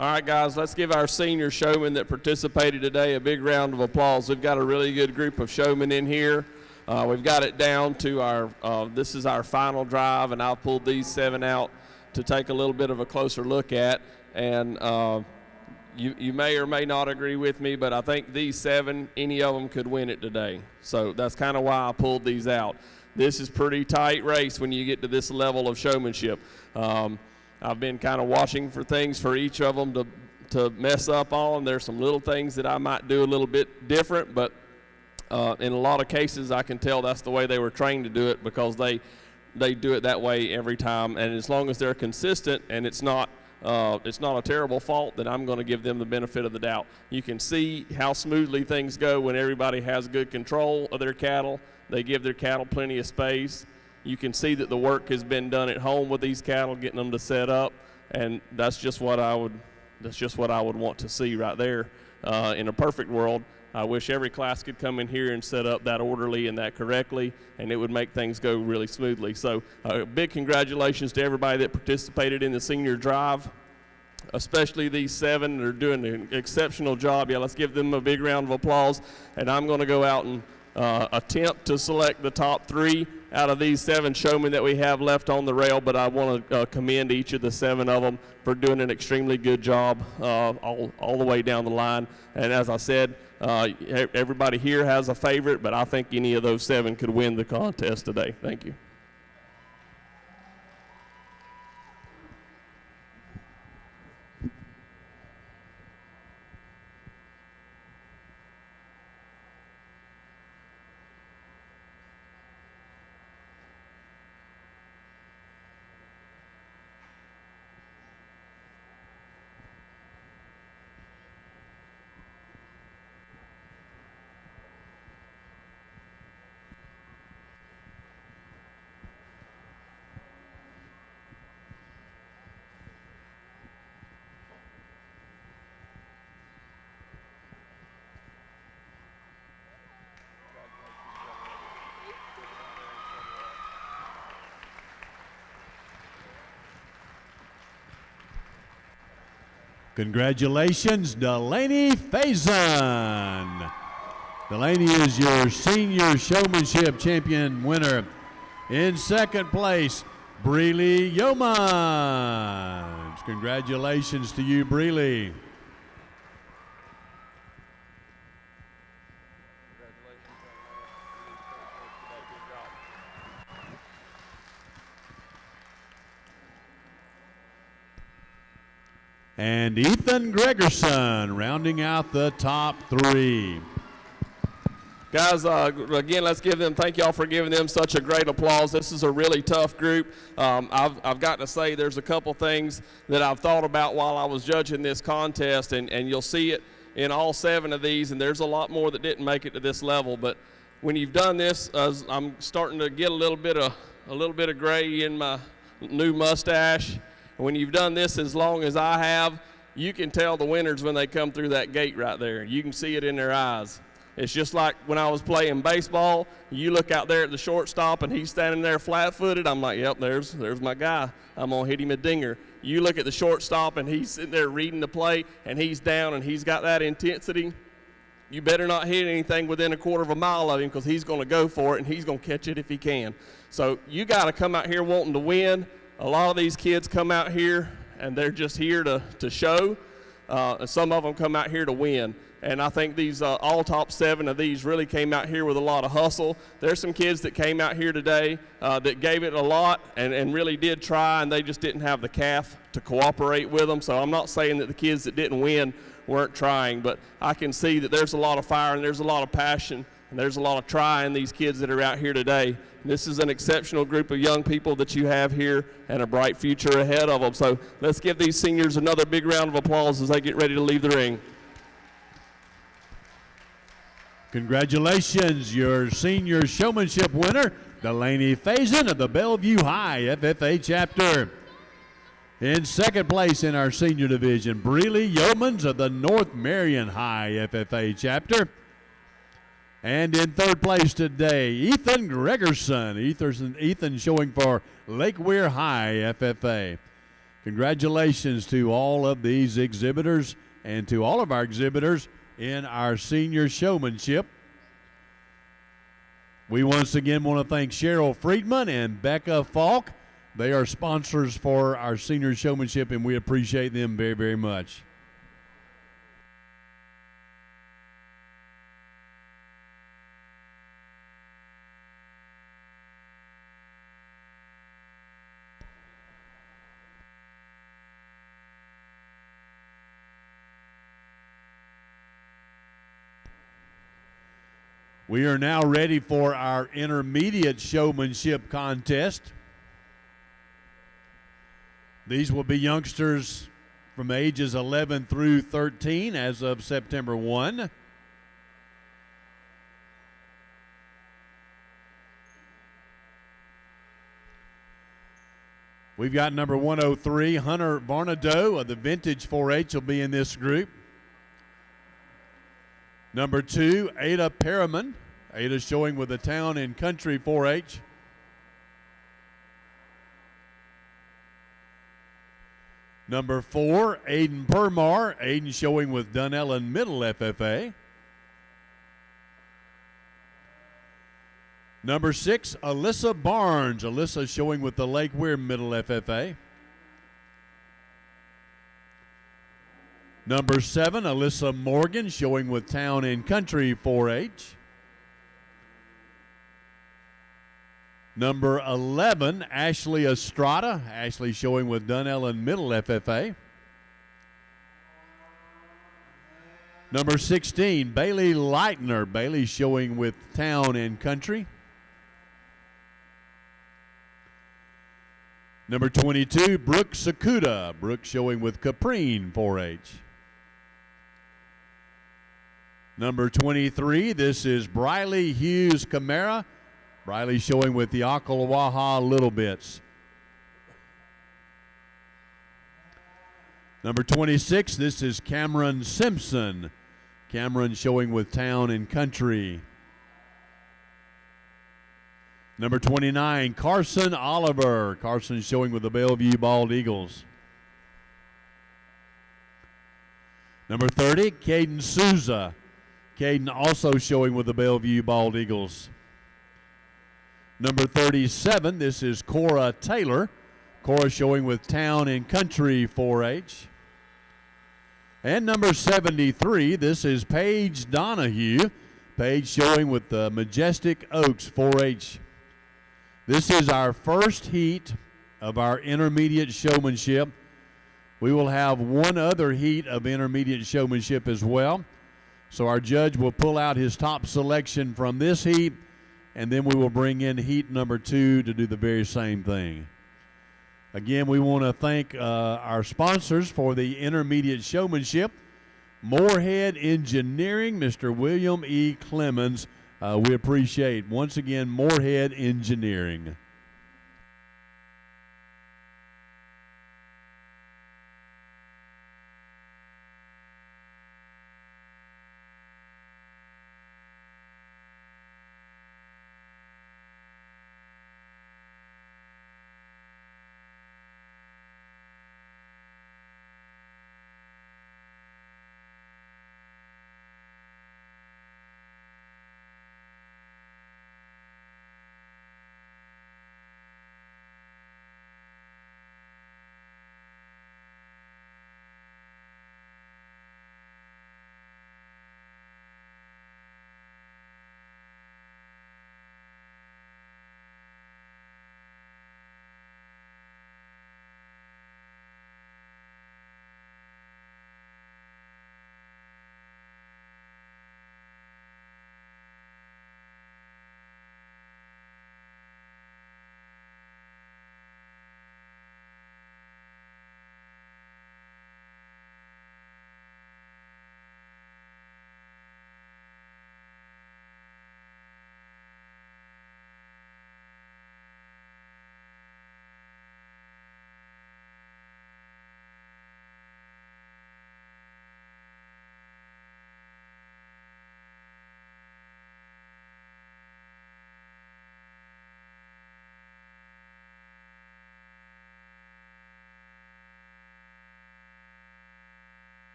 All right, guys, let's give our senior showmen that participated today a big round of applause. We've got a really good group of showmen in here. We've got it down to our, this is our final drive, and I've pulled these 7 out to take a little bit of a closer look at. And you may or may not agree with me, but I think these 7, any of them could win it today. So that's kind of why I pulled these out. This is pretty tight race when you get to this level of showmanship. I've been kind of watching for things for each of them to mess up on. There's some little things that I might do a little bit different, but in a lot of cases I can tell that's the way they were trained to do it, because they do it that way every time. And as long as they're consistent and it's not a terrible fault, then I'm going to give them the benefit of the doubt. You can see how smoothly things go when everybody has good control of their cattle. They give their cattle plenty of space. You can see that the work has been done at home with these cattle, getting them to set up, and that's just what I would want to see right there. In a perfect world, I wish every class could come in here and set up that orderly and that correctly, and it would make things go really smoothly. So big congratulations to everybody that participated in the senior drive, especially these 7 that are doing an exceptional job. Yeah, let's give them a big round of applause. And I'm going to go out and attempt to select the top 3 out of these 7 showmen that we have left on the rail, but I want to commend each of the 7 of them for doing an extremely good job all the way down the line. And as I said, everybody here has a favorite, but I think any of those 7 could win the contest today. Thank you. Congratulations, Delaney Faison. Delaney is your senior showmanship champion winner. In second place, Breely Yeomans. Congratulations to you, Breely. And Ethan Gregerson rounding out the top 3. Guys, again, let's give them, thank y'all for giving them such a great applause. This is a really tough group. I've got to say there's a couple things that I've thought about while I was judging this contest, and you'll see it in all 7 of these, and there's a lot more that didn't make it to this level. But when you've done this, I'm starting to get a little bit of gray in my new mustache. When you've done this as long as I have, you can tell the winners when they come through that gate right there. You can see it in their eyes. It's just like when I was playing baseball, you look out there at the shortstop and he's standing there flat-footed. I'm like, yep, there's my guy. I'm going to hit him a dinger. You look at the shortstop and he's sitting there reading the play and he's down and he's got that intensity. You better not hit anything within a quarter of a mile of him, because he's going to go for it and he's going to catch it if he can. So you got to come out here wanting to win. A lot of these kids come out here and they're just here to show. And some of them come out here to win. And I think these all top 7 of these really came out here with a lot of hustle. There's some kids that came out here today that gave it a lot and really did try, and they just didn't have the calf to cooperate with them. So I'm not saying that the kids that didn't win weren't trying, but I can see that there's a lot of fire and there's a lot of passion and there's a lot of try in these kids that are out here today. This is an exceptional group of young people that you have here and a bright future ahead of them. So let's give these seniors another big round of applause as they get ready to leave the ring. Congratulations, your senior showmanship winner, Delaney Faison of the Bellevue High FFA chapter. In second place in our senior division, Breely Yeomans of the North Marion High FFA chapter. And in third place today, Ethan Gregerson. Ethan showing for Lake Weir High FFA. Congratulations to all of these exhibitors and to all of our exhibitors in our senior showmanship. We once again want to thank Cheryl Friedman and Becca Falk. They are sponsors for our senior showmanship, and we appreciate them very, very much. We are now ready for our intermediate showmanship contest. These will be youngsters from ages 11 through 13 as of September 1. We've got number 103, Hunter Varnado of the Vintage 4-H will be in this group. Number 2, Ada Perriman. Ada showing with the Town and Country 4-H. Number 4, Aiden Permar. Aiden showing with Dunellen Middle FFA. Number 6, Alyssa Barnes. Alyssa showing with the Lake Weir Middle FFA. Number 7, Alyssa Morgan showing with Town and Country 4-H. Number 11, Ashley Estrada. Ashley showing with Dunellen Middle FFA. Number 16, Bailey Leitner. Bailey showing with Town and Country. Number 22, Brooke Sakuda. Brooke showing with Caprine 4-H. Number 23, this is Briley Hughes Camara. Briley showing with the Ocklawaha Little Bits. Number 26, this is Cameron Simpson. Cameron showing with Town and Country. Number 29, Carson Oliver. Carson showing with the Bellevue Bald Eagles. Number 30, Caden Souza. Caden also showing with the Bellevue Bald Eagles. Number 37, this is Cora Taylor. Cora showing with Town and Country 4-H. And number 73, this is Paige Donahue. Paige showing with the Majestic Oaks 4-H. This is our first heat of our intermediate showmanship. We will have one other heat of intermediate showmanship as well. So our judge will pull out his top selection from this heat, and then we will bring in heat number 2 to do the very same thing. Again, we want to thank our sponsors for the intermediate showmanship. Moorhead Engineering, Mr. William E. Clemens. We appreciate, once again, Moorhead Engineering.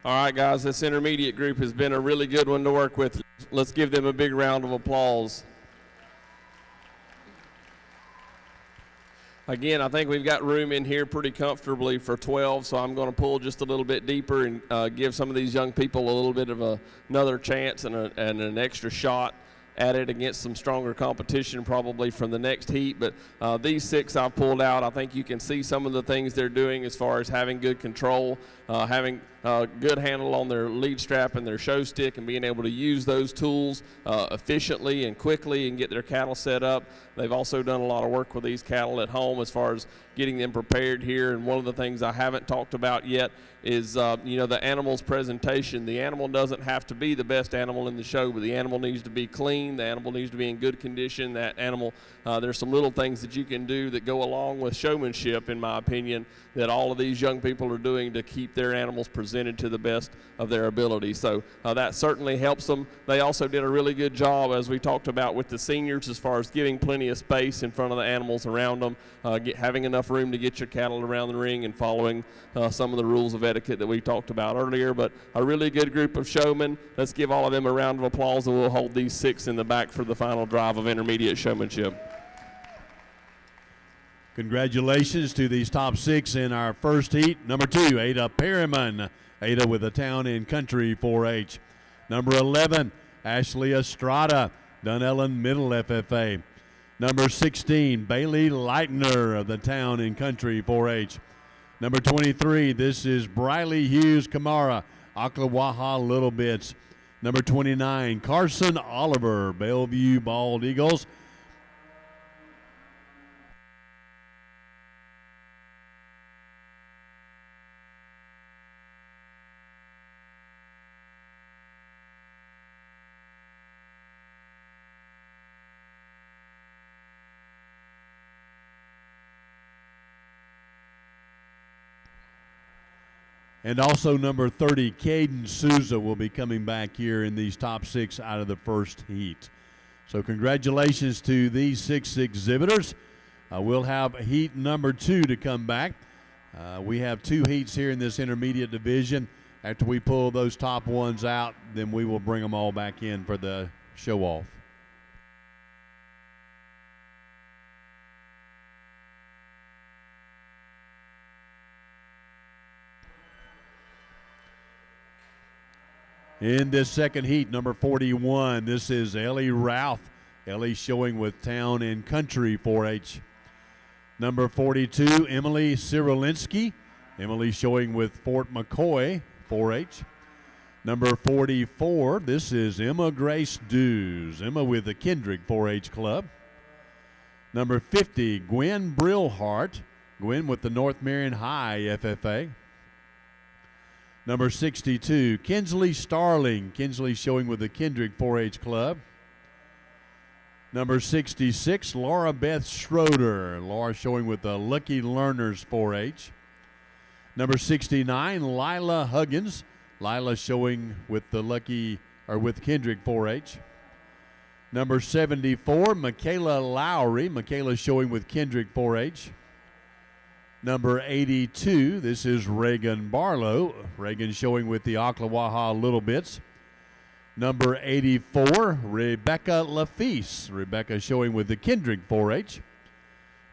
All right, guys, this intermediate group has been a really good one to work with. Let's give them a big round of applause. Again, I think we've got room in here pretty comfortably for 12, so I'm going to pull just a little bit deeper and give some of these young people a little bit of another chance and an extra shot at it against some stronger competition probably from the next heat. But these 6 I've pulled out, I think you can see some of the things they're doing as far as having good control, having good handle on their lead strap and their show stick, and being able to use those tools efficiently and quickly and get their cattle set up. They've also done a lot of work with these cattle at home as far as getting them prepared here. And one of the things I haven't talked about yet is the animal's presentation. The animal doesn't have to be the best animal in the show, but the animal needs to be clean. The animal needs to be in good condition. That animal, there's some little things that you can do that go along with showmanship, in my opinion, that all of these young people are doing to keep their animals presented to the best of their ability. So that certainly helps them. They also did a really good job, as we talked about, with the seniors as far as giving plenty of space in front of the animals around them, having enough room to get your cattle around the ring and following some of the rules of etiquette that we talked about earlier. But a really good group of showmen. Let's give all of them a round of applause, and we'll hold these 6 in the back for the final drive of intermediate showmanship. Congratulations to these top 6 in our first heat. Number 2, Ada Perryman. Ada with the Town and Country 4-H. Number 11, Ashley Estrada, Dunellen Middle FFA. Number 16, Bailey Leitner of the Town and Country 4-H. Number 23, this is Briley Hughes Kamara, Ocklawaha Little Bits. Number 29, Carson Oliver, Bellevue Bald Eagles. And also number 30, Caden Souza, will be coming back here in these top 6 out of the first heat. So congratulations to these 6 exhibitors. We'll have heat number 2 to come back. We have 2 heats here in this intermediate division. After we pull those top ones out, then we will bring them all back in for the show-off. In this second heat, number 41, this is Ellie Ralph. Ellie showing with Town and Country 4-H. Number 42, Emily Cyrilinski. Emily showing with Fort McCoy 4-H. Number 44, this is Emma Grace Dews. Emma with the Kendrick 4-H Club. Number 50, Gwen Brillhart. Gwen with the North Marion High FFA. Number 62, Kinsley Starling. Kinsley showing with the Kendrick 4-H Club. Number 66, Laura Beth Schroeder. Laura showing with the Lucky Learners 4-H. Number 69, Lila Huggins. Lila showing with the with Kendrick 4-H. Number 74, Michaela Lowry. Michaela showing with Kendrick 4-H. Number 82, this is Reagan Barlow. Reagan showing with the Ocklawaha Little Bits. Number 84, Rebecca Lafise. Rebecca showing with the Kendrick 4-H.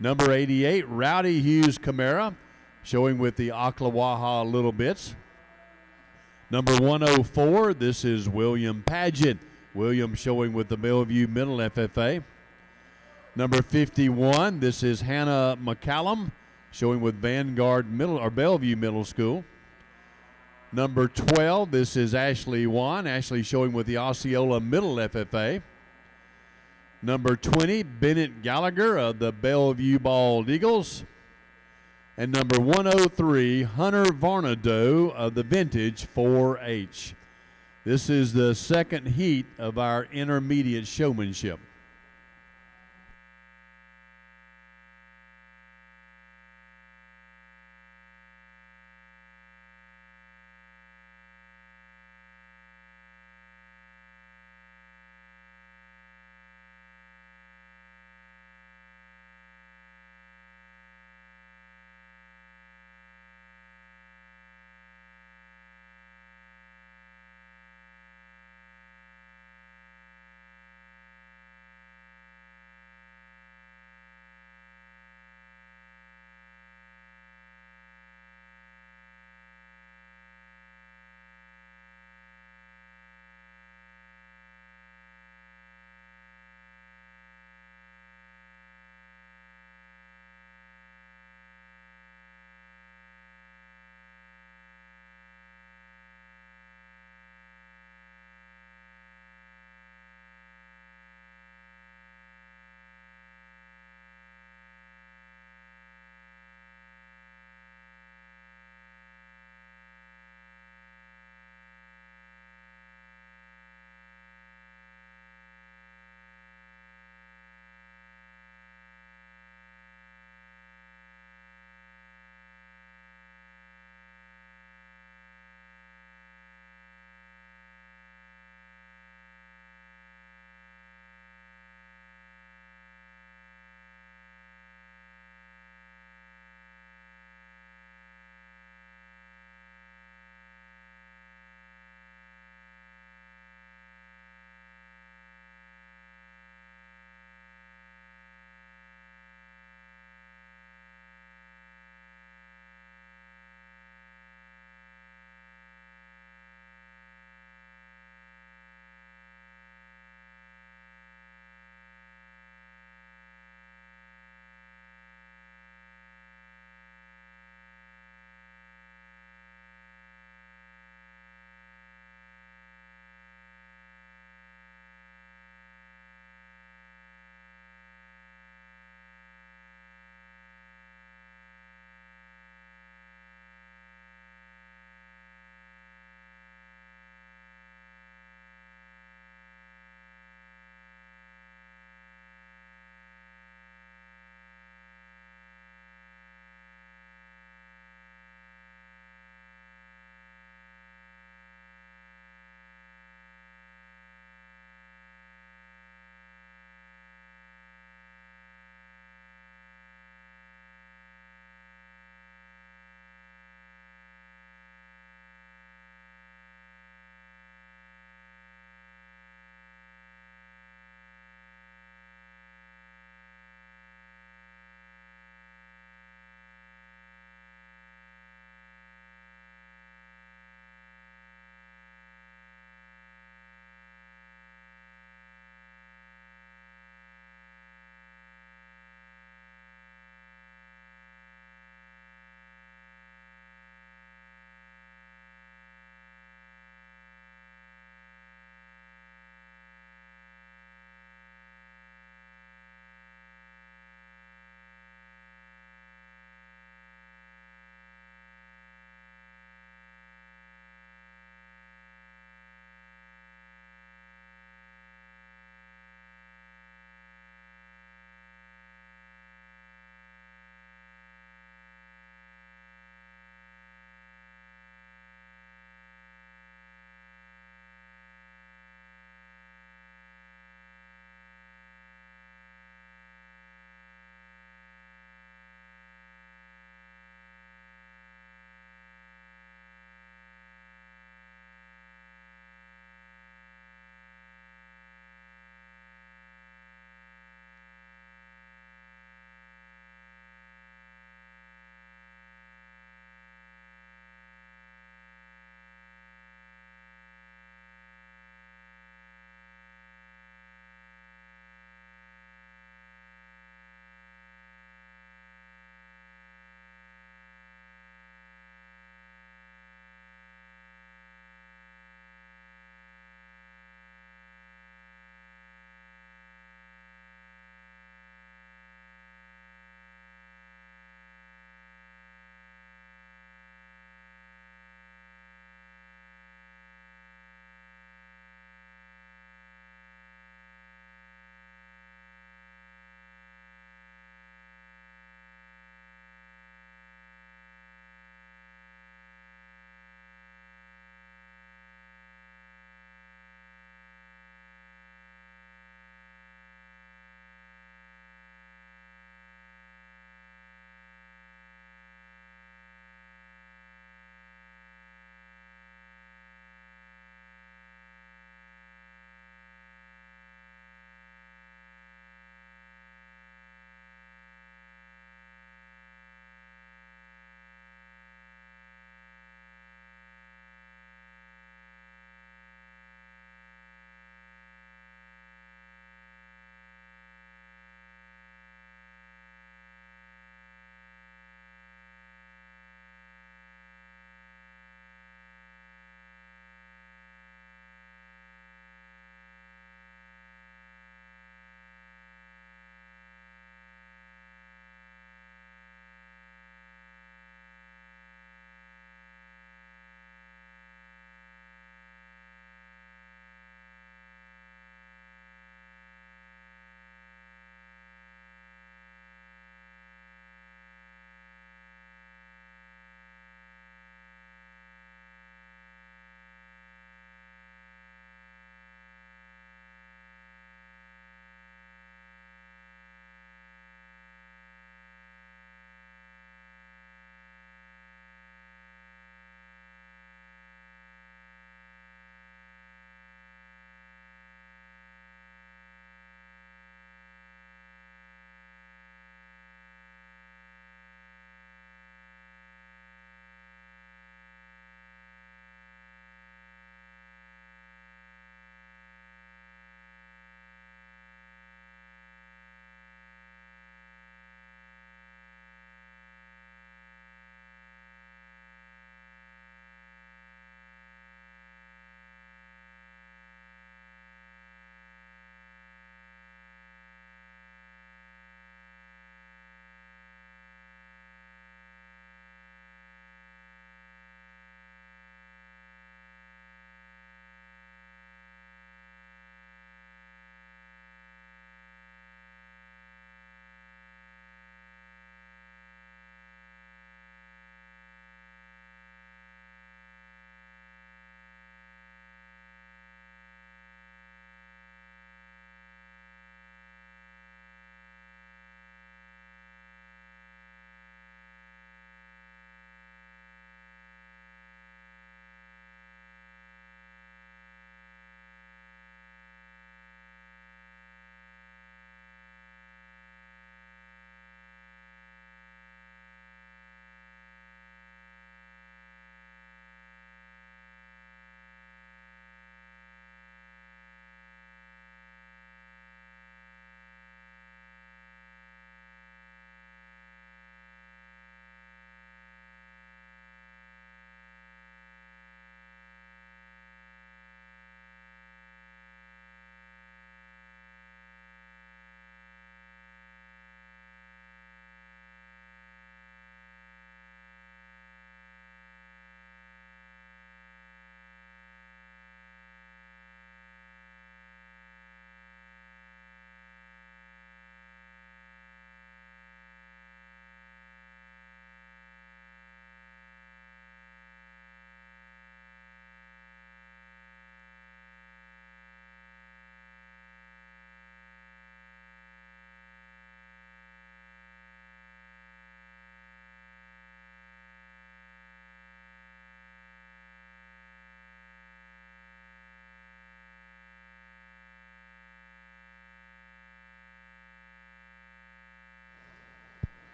Number 88, Rowdy Hughes Camara, showing with the Ocklawaha Little Bits. Number 104, this is William Paget. William showing with the Bellevue Middle FFA. Number 51, this is Hannah McCallum, showing with Vanguard Middle or Bellevue Middle School. Number 12, this is Ashley Wan. Ashley showing with the Osceola Middle FFA. Number 20, Bennett Gallagher of the Bellevue Bald Eagles. And number 103, Hunter Varnado of the Vintage 4-H. This is the second heat of our intermediate showmanship.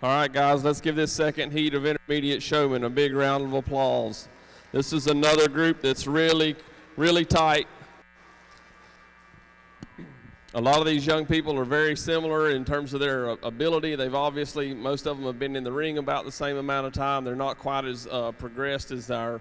All right, guys, let's give this second heat of intermediate showmen a big round of applause. This is another group that's really, really tight. A lot of these young people are very similar in terms of their ability. They've obviously, most of them have been in the ring about the same amount of time. They're not quite as progressed as our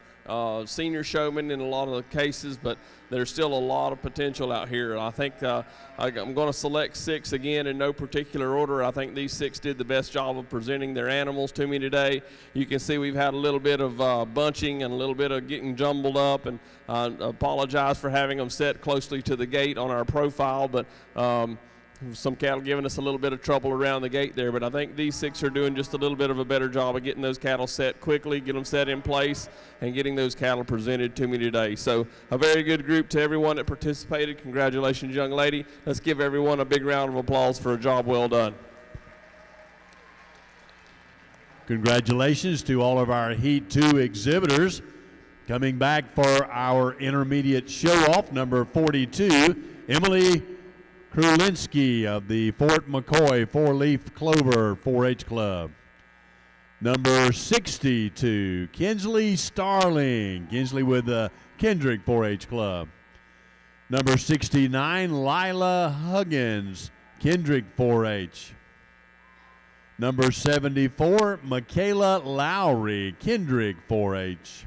senior showmen in a lot of the cases, but there's still a lot of potential out here. I think I'm going to select 6 again in no particular order. I think these 6 did the best job of presenting their animals to me today. You can see we've had a little bit of bunching and a little bit of getting jumbled up, and I apologize for having them set closely to the gate on our profile, but some cattle giving us a little bit of trouble around the gate there, but I think these 6 are doing just a little bit of a better job of getting those cattle set quickly, get them set in place, and getting those cattle presented to me today. So a very good group to everyone that participated. Congratulations, young lady. Let's give everyone a big round of applause for a job well done. Congratulations to all of our Heat 2 exhibitors. Coming back for our intermediate show-off, number 42, Emily Krulinski of the Fort McCoy Four-Leaf Clover 4-H Club. Number 62, Kinsley Starling, Kinsley with the Kendrick 4-H Club. Number 69, Lila Huggins, Kendrick 4-H. Number 74, Michaela Lowry, Kendrick 4-H.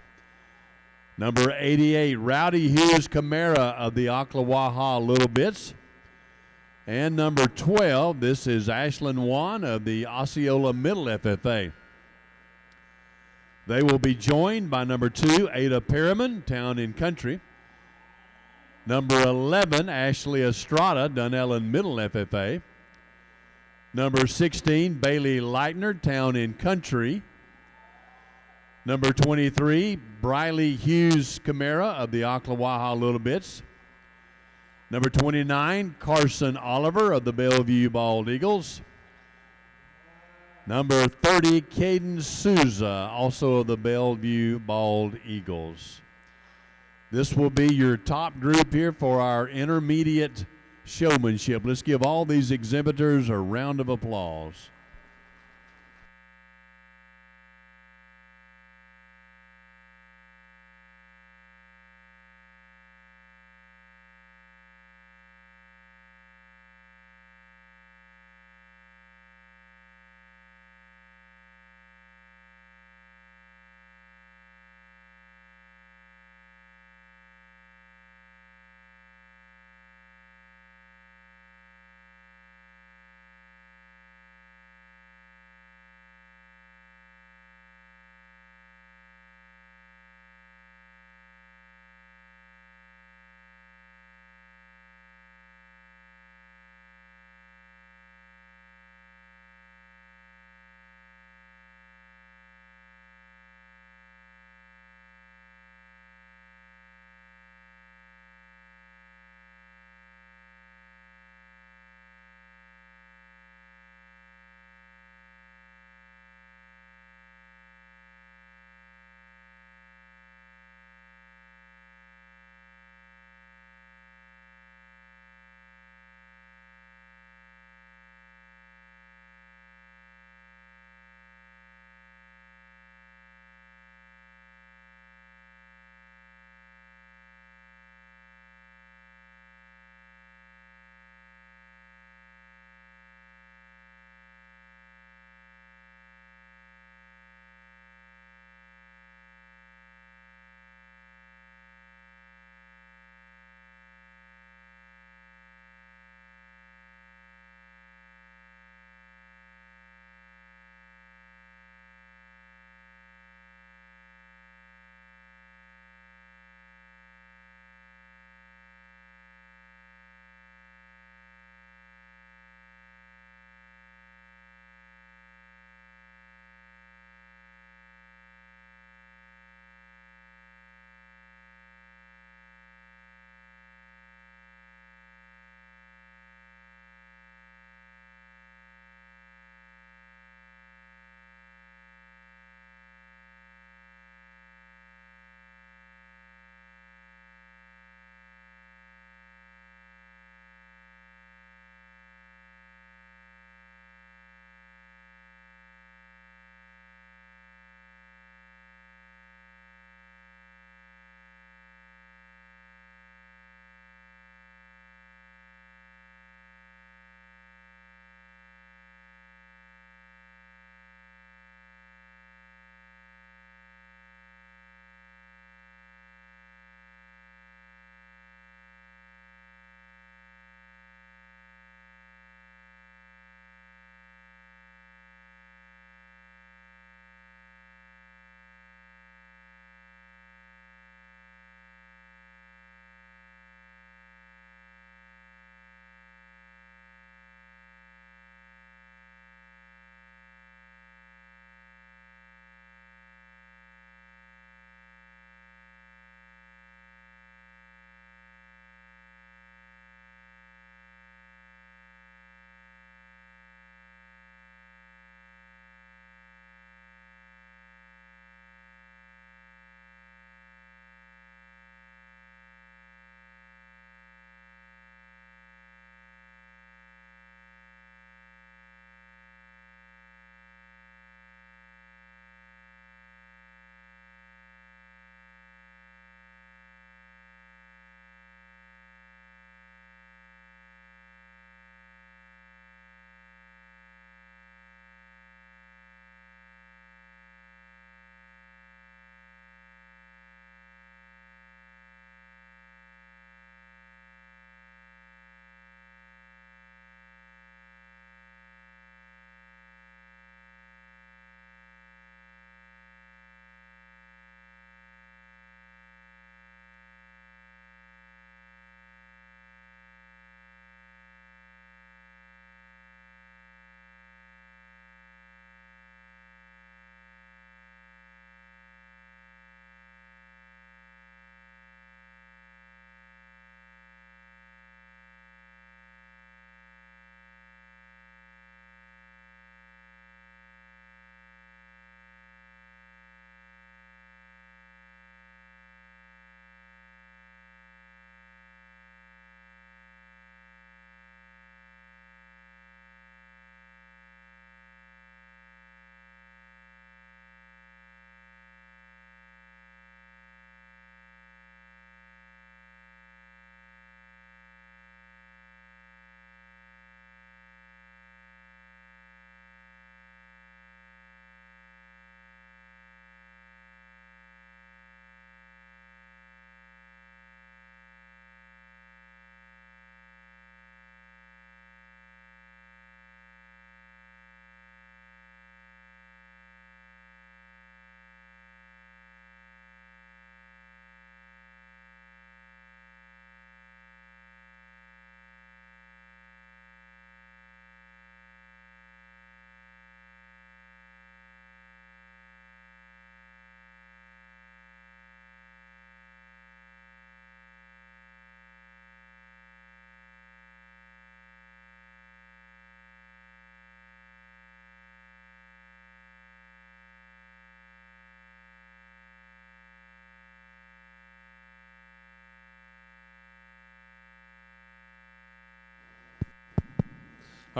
Number 88, Rowdy Hughes Camara of the Ocklawaha Little Bits. And number 12, this is Ashlyn Wan of the Osceola Middle FFA. They will be joined by number 2, Ada Perriman, Town and Country. Number 11, Ashley Estrada, Dunellen Middle FFA. Number 16, Bailey Leitner, Town and Country. Number 23, Briley Hughes Camara of the Ocklawaha Little Bits. Number 29, Carson Oliver of the Bellevue Bald Eagles. Number 30, Caden Souza, also of the Bellevue Bald Eagles. This will be your top group here for our intermediate showmanship. Let's give all these exhibitors a round of applause.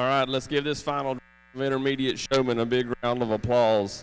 All right, let's give this final intermediate showman a big round of applause.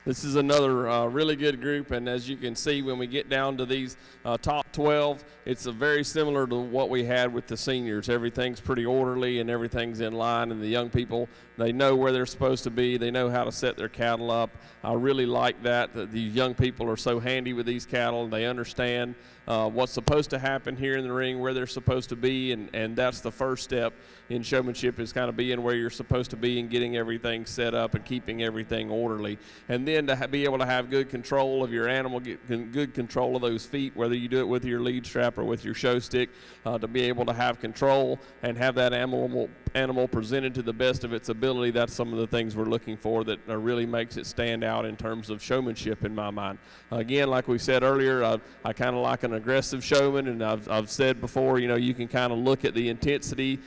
This is another really good group, and as you can see, when we get down to these top 12, it's very similar to what we had with the seniors. Everything's pretty orderly and everything's in line, and the young people, they know where they're supposed to be. They know how to set their cattle up. I really like that these young people are so handy with these cattle. They understand what's supposed to happen here in the ring, where they're supposed to be, and that's the first step in showmanship, is kind of being where you're supposed to be and getting everything set up and keeping everything orderly. And then to be able to have good control of your animal, get good control of those feet, whether you do it with your lead strap or with your show stick, to be able to have control and have that animal presented to the best of its ability. That's some of the things we're looking for that really makes it stand out in terms of showmanship in my mind. Again, like we said earlier, I kind of like an aggressive showman, and I've said before, you can kind of look at the intensity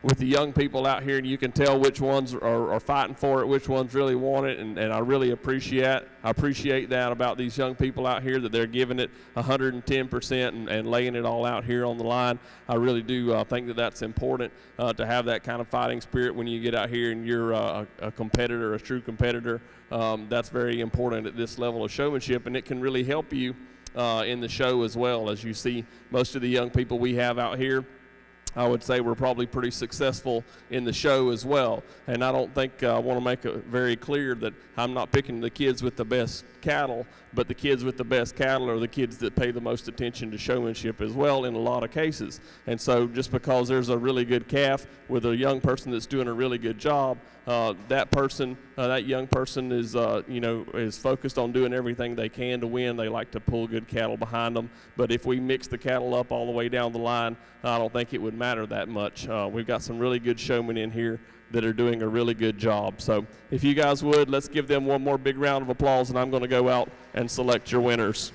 with the young people out here, and you can tell which ones are fighting for it, which ones really want it, and I really appreciate that about these young people out here, that they're giving it 110% and laying it all out here on the line. I really do think that that's important to have that kind of fighting spirit when you get out here and you're a competitor, a true competitor. That's very important at this level of showmanship, and it can really help you in the show as well. As you see, most of the young people we have out here, I would say we're probably pretty successful in the show as well. And I don't think I want to make it very clear that I'm not picking the kids with the best cattle, but the kids with the best cattle are the kids that pay the most attention to showmanship as well in a lot of cases. And so just because there's a really good calf with a young person that's doing a really good job, that young person is, is focused on doing everything they can to win. They like to pull good cattle behind them. But if we mix the cattle up all the way down the line, I don't think it would matter that much. We've got some really good showmen in here that are doing a really good job. So if you guys would, let's give them one more big round of applause, and I'm going to go out and select your winners.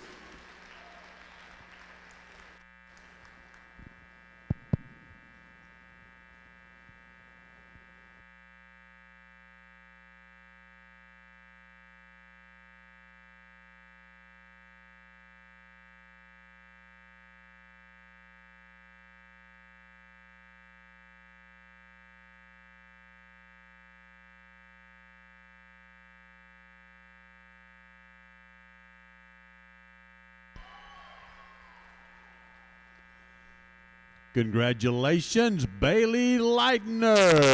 Congratulations, Bailey Leitner.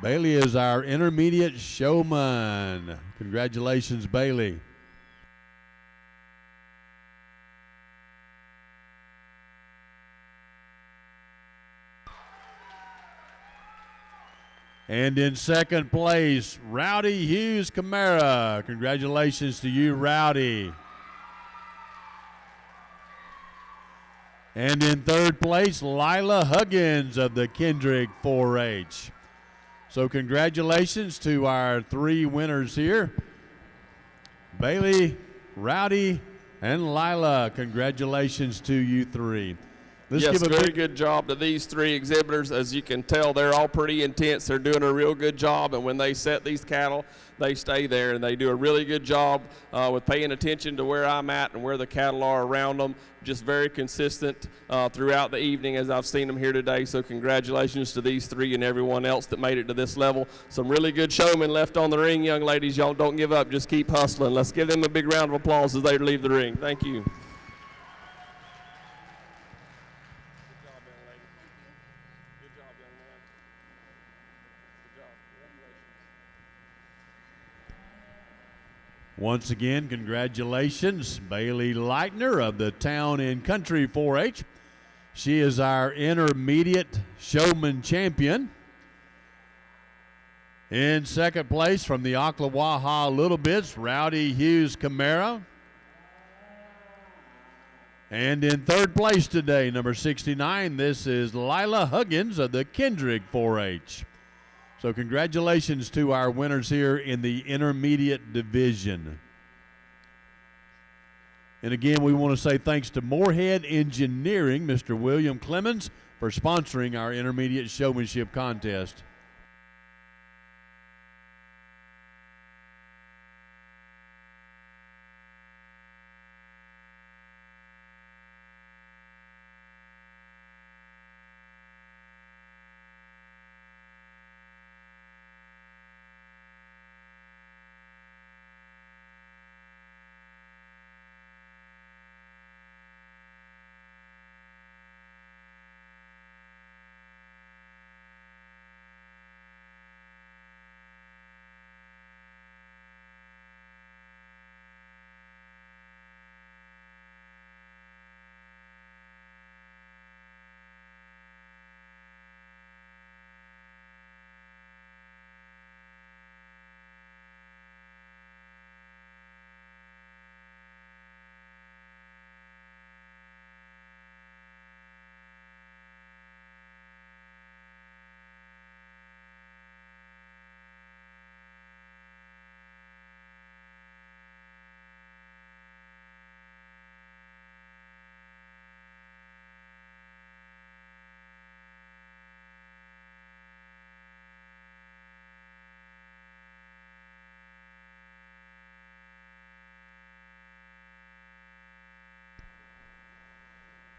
Bailey is our intermediate showman. Congratulations, Bailey. And in second place, Rowdy Hughes Camara. Congratulations to you, Rowdy. And in third place, Lila Huggins of the Kendrick 4-H. So congratulations to our three winners here. Bailey, Rowdy, and Lila. Congratulations to you three. Yes, very good job to these three exhibitors. As you can tell, they're all pretty intense. They're doing a real good job, and when they set these cattle, they stay there, and they do a really good job with paying attention to where I'm at and where the cattle are around them. Just very consistent throughout the evening as I've seen them here today. So congratulations to these three and everyone else that made it to this level. Some really good showmen left on the ring, young ladies. Y'all don't give up. Just keep hustling. Let's give them a big round of applause as they leave the ring. Thank you. Once again, congratulations, Bailey Leitner of the Town and Country 4-H. She is our intermediate showman champion. In second place from the Ocklawaha Little Bits, Rowdy Hughes Camara. And in third place today, number 69, this is Lila Huggins of the Kendrick 4-H. So congratulations to our winners here in the intermediate division. And again, we want to say thanks to Moorhead Engineering, Mr. William Clemens, for sponsoring our intermediate showmanship contest.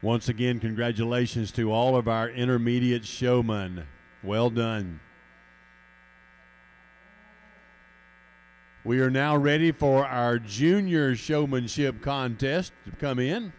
Once again, congratulations to all of our intermediate showmen. Well done. We are now ready for our junior showmanship contest to come in.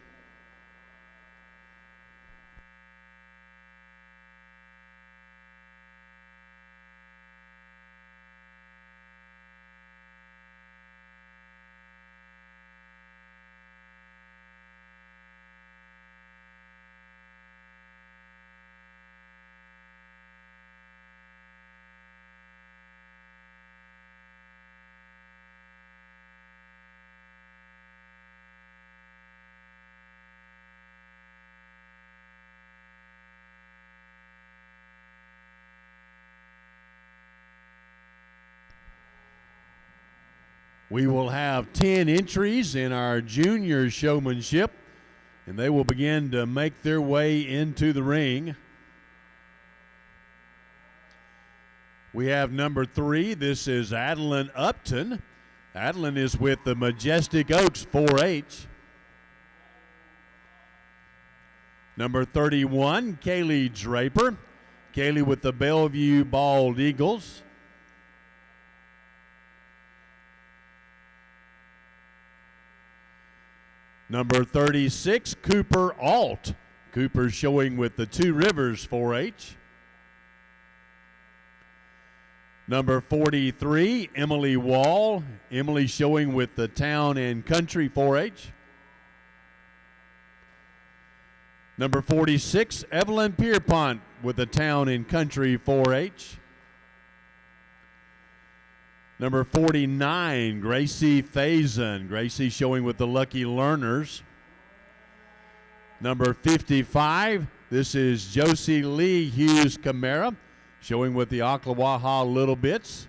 We will have 10 entries in our junior showmanship, and they will begin to make their way into the ring. We have number 3. This is Adeline Upton. Adeline is with the Majestic Oaks 4-H. Number 31, Kaylee Draper. Kaylee with the Bellevue Bald Eagles. Number 36, Cooper Alt. Cooper showing with the Two Rivers 4-H. Number 43, Emily Wall. Emily showing with the Town and Country 4-H. Number 46, Evelyn Pierpont with the Town and Country 4-H. Number 49, Gracie Faison. Gracie showing with the Lucky Learners. Number 55, this is Josie Lee Hughes Camara, showing with the Ocklawaha Little Bits.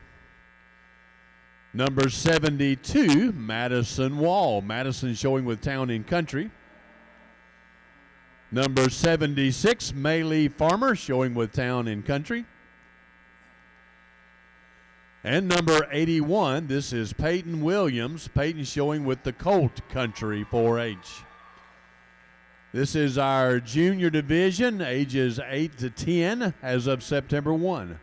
Number 72, Madison Wall. Madison showing with Town and Country. Number 76, Maylee Farmer, showing with Town and Country. And number 81, this is Peyton Williams. Peyton showing with the Colt Country 4-H. This is our junior division, ages 8 to 10, as of September 1.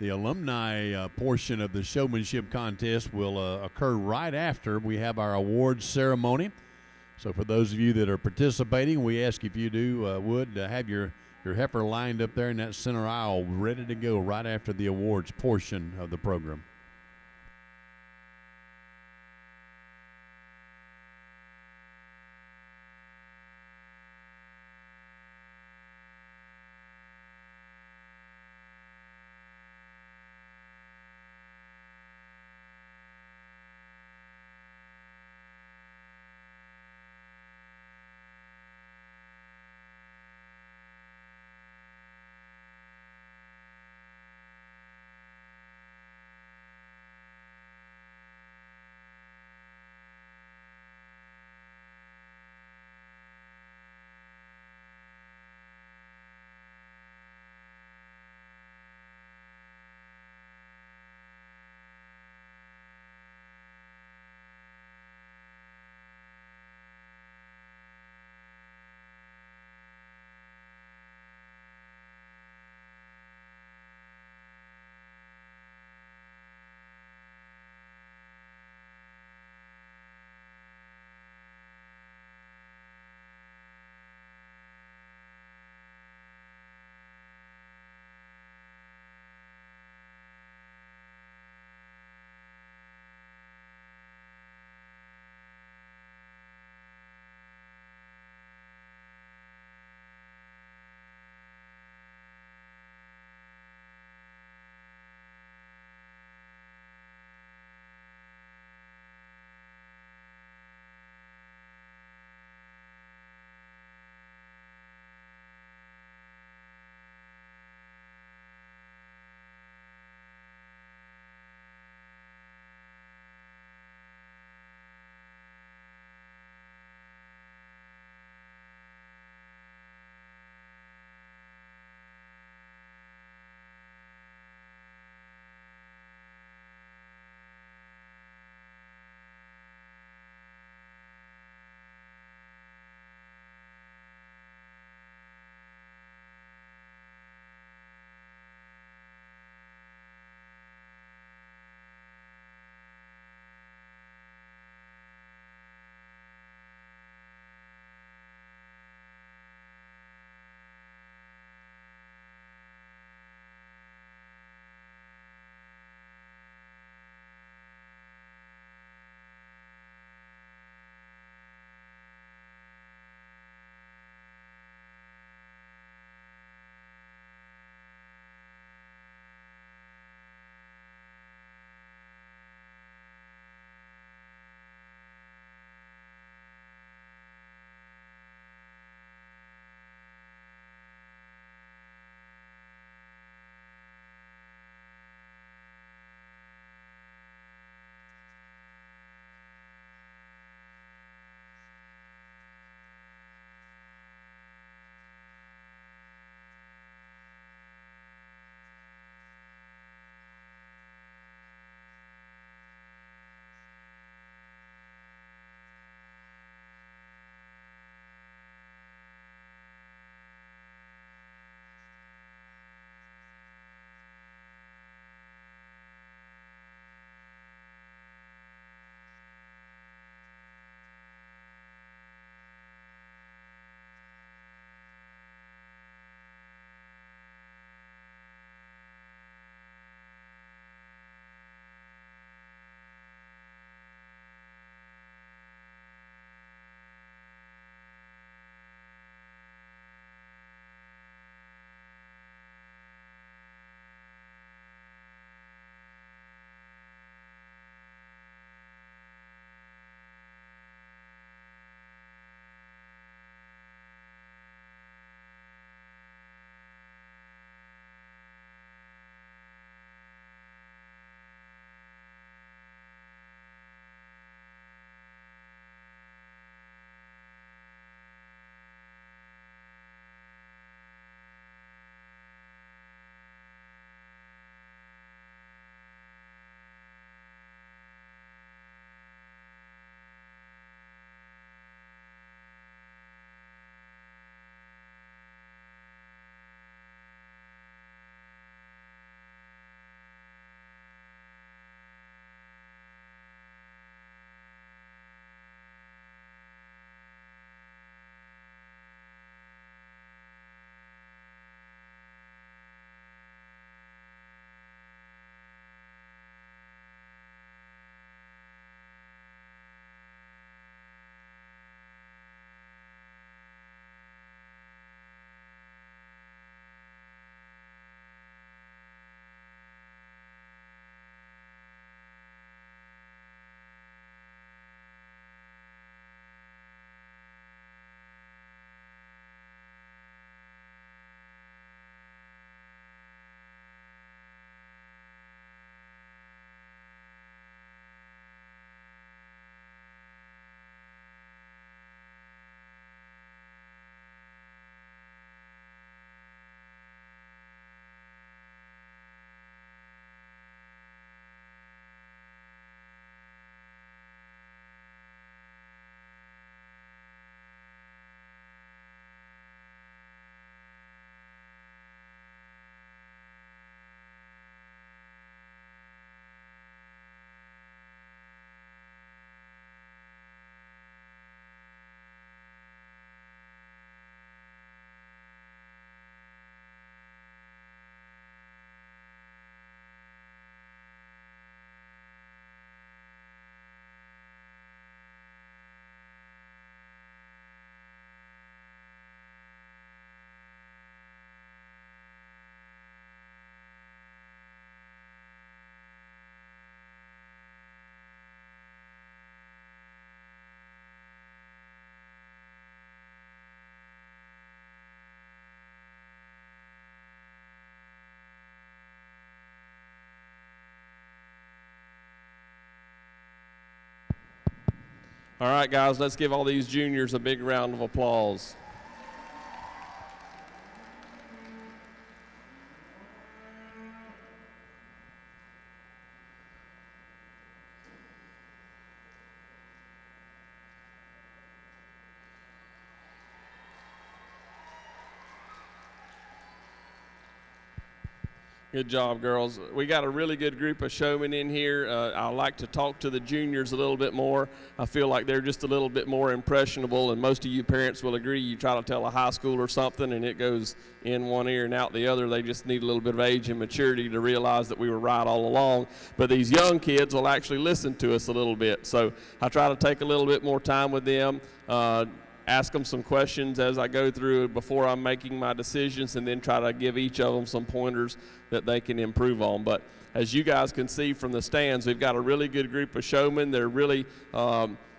The alumni portion of the showmanship contest will occur right after we have our awards ceremony. So for those of you that are participating, we ask if you would have your heifer lined up there in that center aisle ready to go right after the awards portion of the program. All right, guys, let's give all these juniors a big round of applause. Good job, girls. We got a really good group of showmen in here. I like to talk to the juniors a little bit more. I feel like they're just a little bit more impressionable, and most of you parents will agree. You try to tell a high schooler something, and it goes in one ear and out the other. They just need a little bit of age and maturity to realize that we were right all along. But these young kids will actually listen to us a little bit. So I try to take a little bit more time with them. Ask them some questions as I go through before I'm making my decisions, and then try to give each of them some pointers that they can improve on. But as you guys can see from the stands, we've got a really good group of showmen. They're really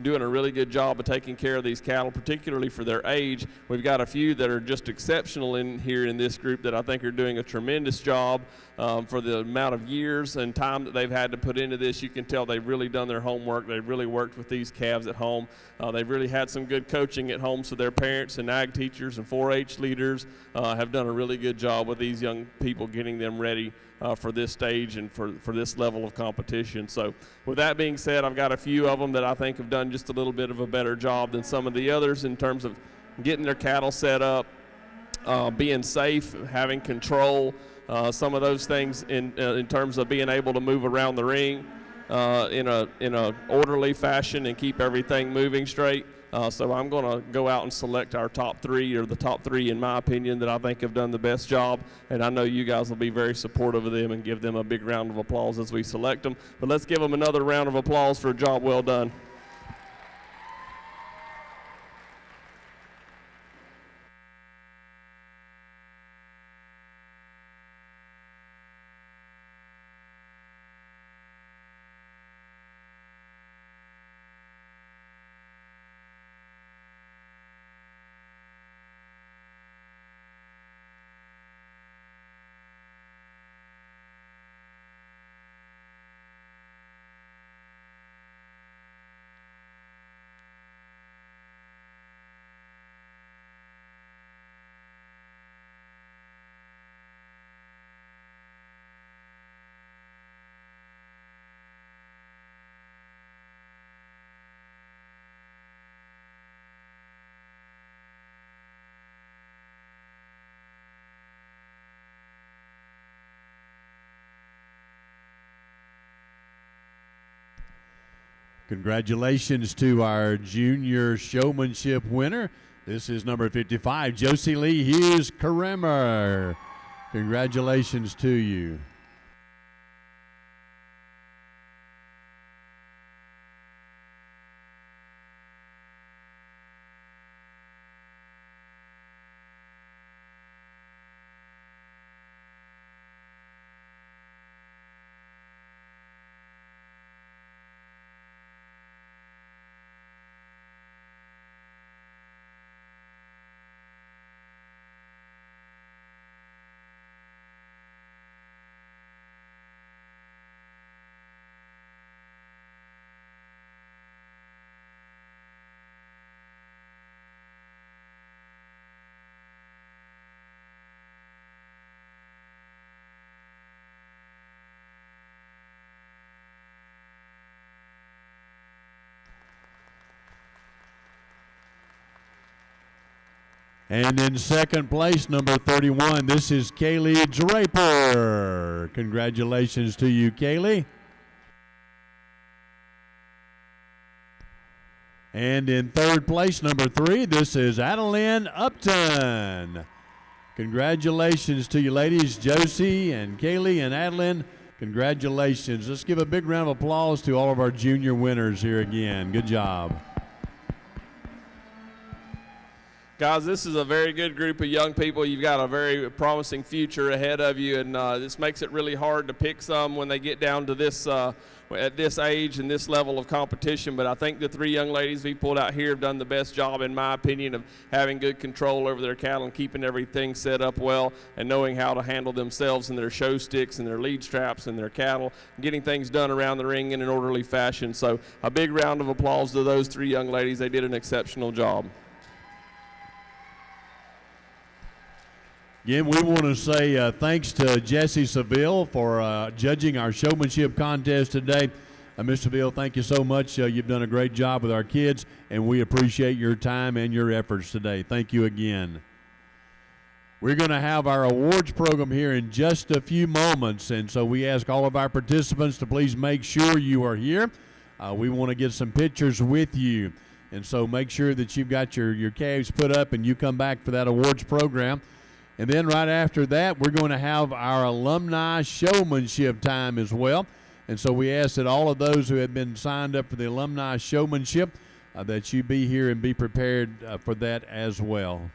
doing a really good job of taking care of these cattle, particularly for their age. We've got a few that are just exceptional in here in this group that I think are doing a tremendous job for the amount of years and time that they've had to put into this. You can tell they've really done their homework. They've really worked with these calves at home. They've really had some good coaching at home, so their parents and ag teachers and 4-H leaders have done a really good job with these young people, getting them ready for this stage and for this level of competition. So with that being said, I've got a few of them that I think have done just a little bit of a better job than some of the others in terms of getting their cattle set up, being safe, having control, some of those things in terms of being able to move around the ring in a orderly fashion and keep everything moving straight. So I'm going to go out and select our top three, or the top three in my opinion, that I think have done the best job. And I know you guys will be very supportive of them and give them a big round of applause as we select them. But let's give them another round of applause for a job well done. Congratulations to our junior showmanship winner. This is number 55, Josie Lee Hughes Karemer. Congratulations to you. And in second place, number 31, this is Kaylee Draper. Congratulations to you, Kaylee. And in third place, number 3, this is Adeline Upton. Congratulations to you, ladies, Josie and Kaylee and Adeline. Congratulations. Let's give a big round of applause to all of our junior winners here again. Good job. Guys, this is a very good group of young people. You've got a very promising future ahead of you, and this makes it really hard to pick some when they get down to this at this age and this level of competition. But I think the 3 young ladies we pulled out here have done the best job, in my opinion, of having good control over their cattle and keeping everything set up well and knowing how to handle themselves and their show sticks and their lead straps and their cattle, and getting things done around the ring in an orderly fashion. So a big round of applause to those 3 young ladies. They did an exceptional job. Again, we want to say thanks to Jesse Seville for judging our showmanship contest today. Mr. Seville, thank you so much. You've done a great job with our kids, and we appreciate your time and your efforts today. Thank you again. We're going to have our awards program here in just a few moments, and so we ask all of our participants to please make sure you are here. We want to get some pictures with you, and so make sure that you've got your calves put up and you come back for that awards program. And then right after that, we're going to have our alumni showmanship time as well. And so we ask that all of those who have been signed up for the alumni showmanship, that you be here and be prepared for that as well.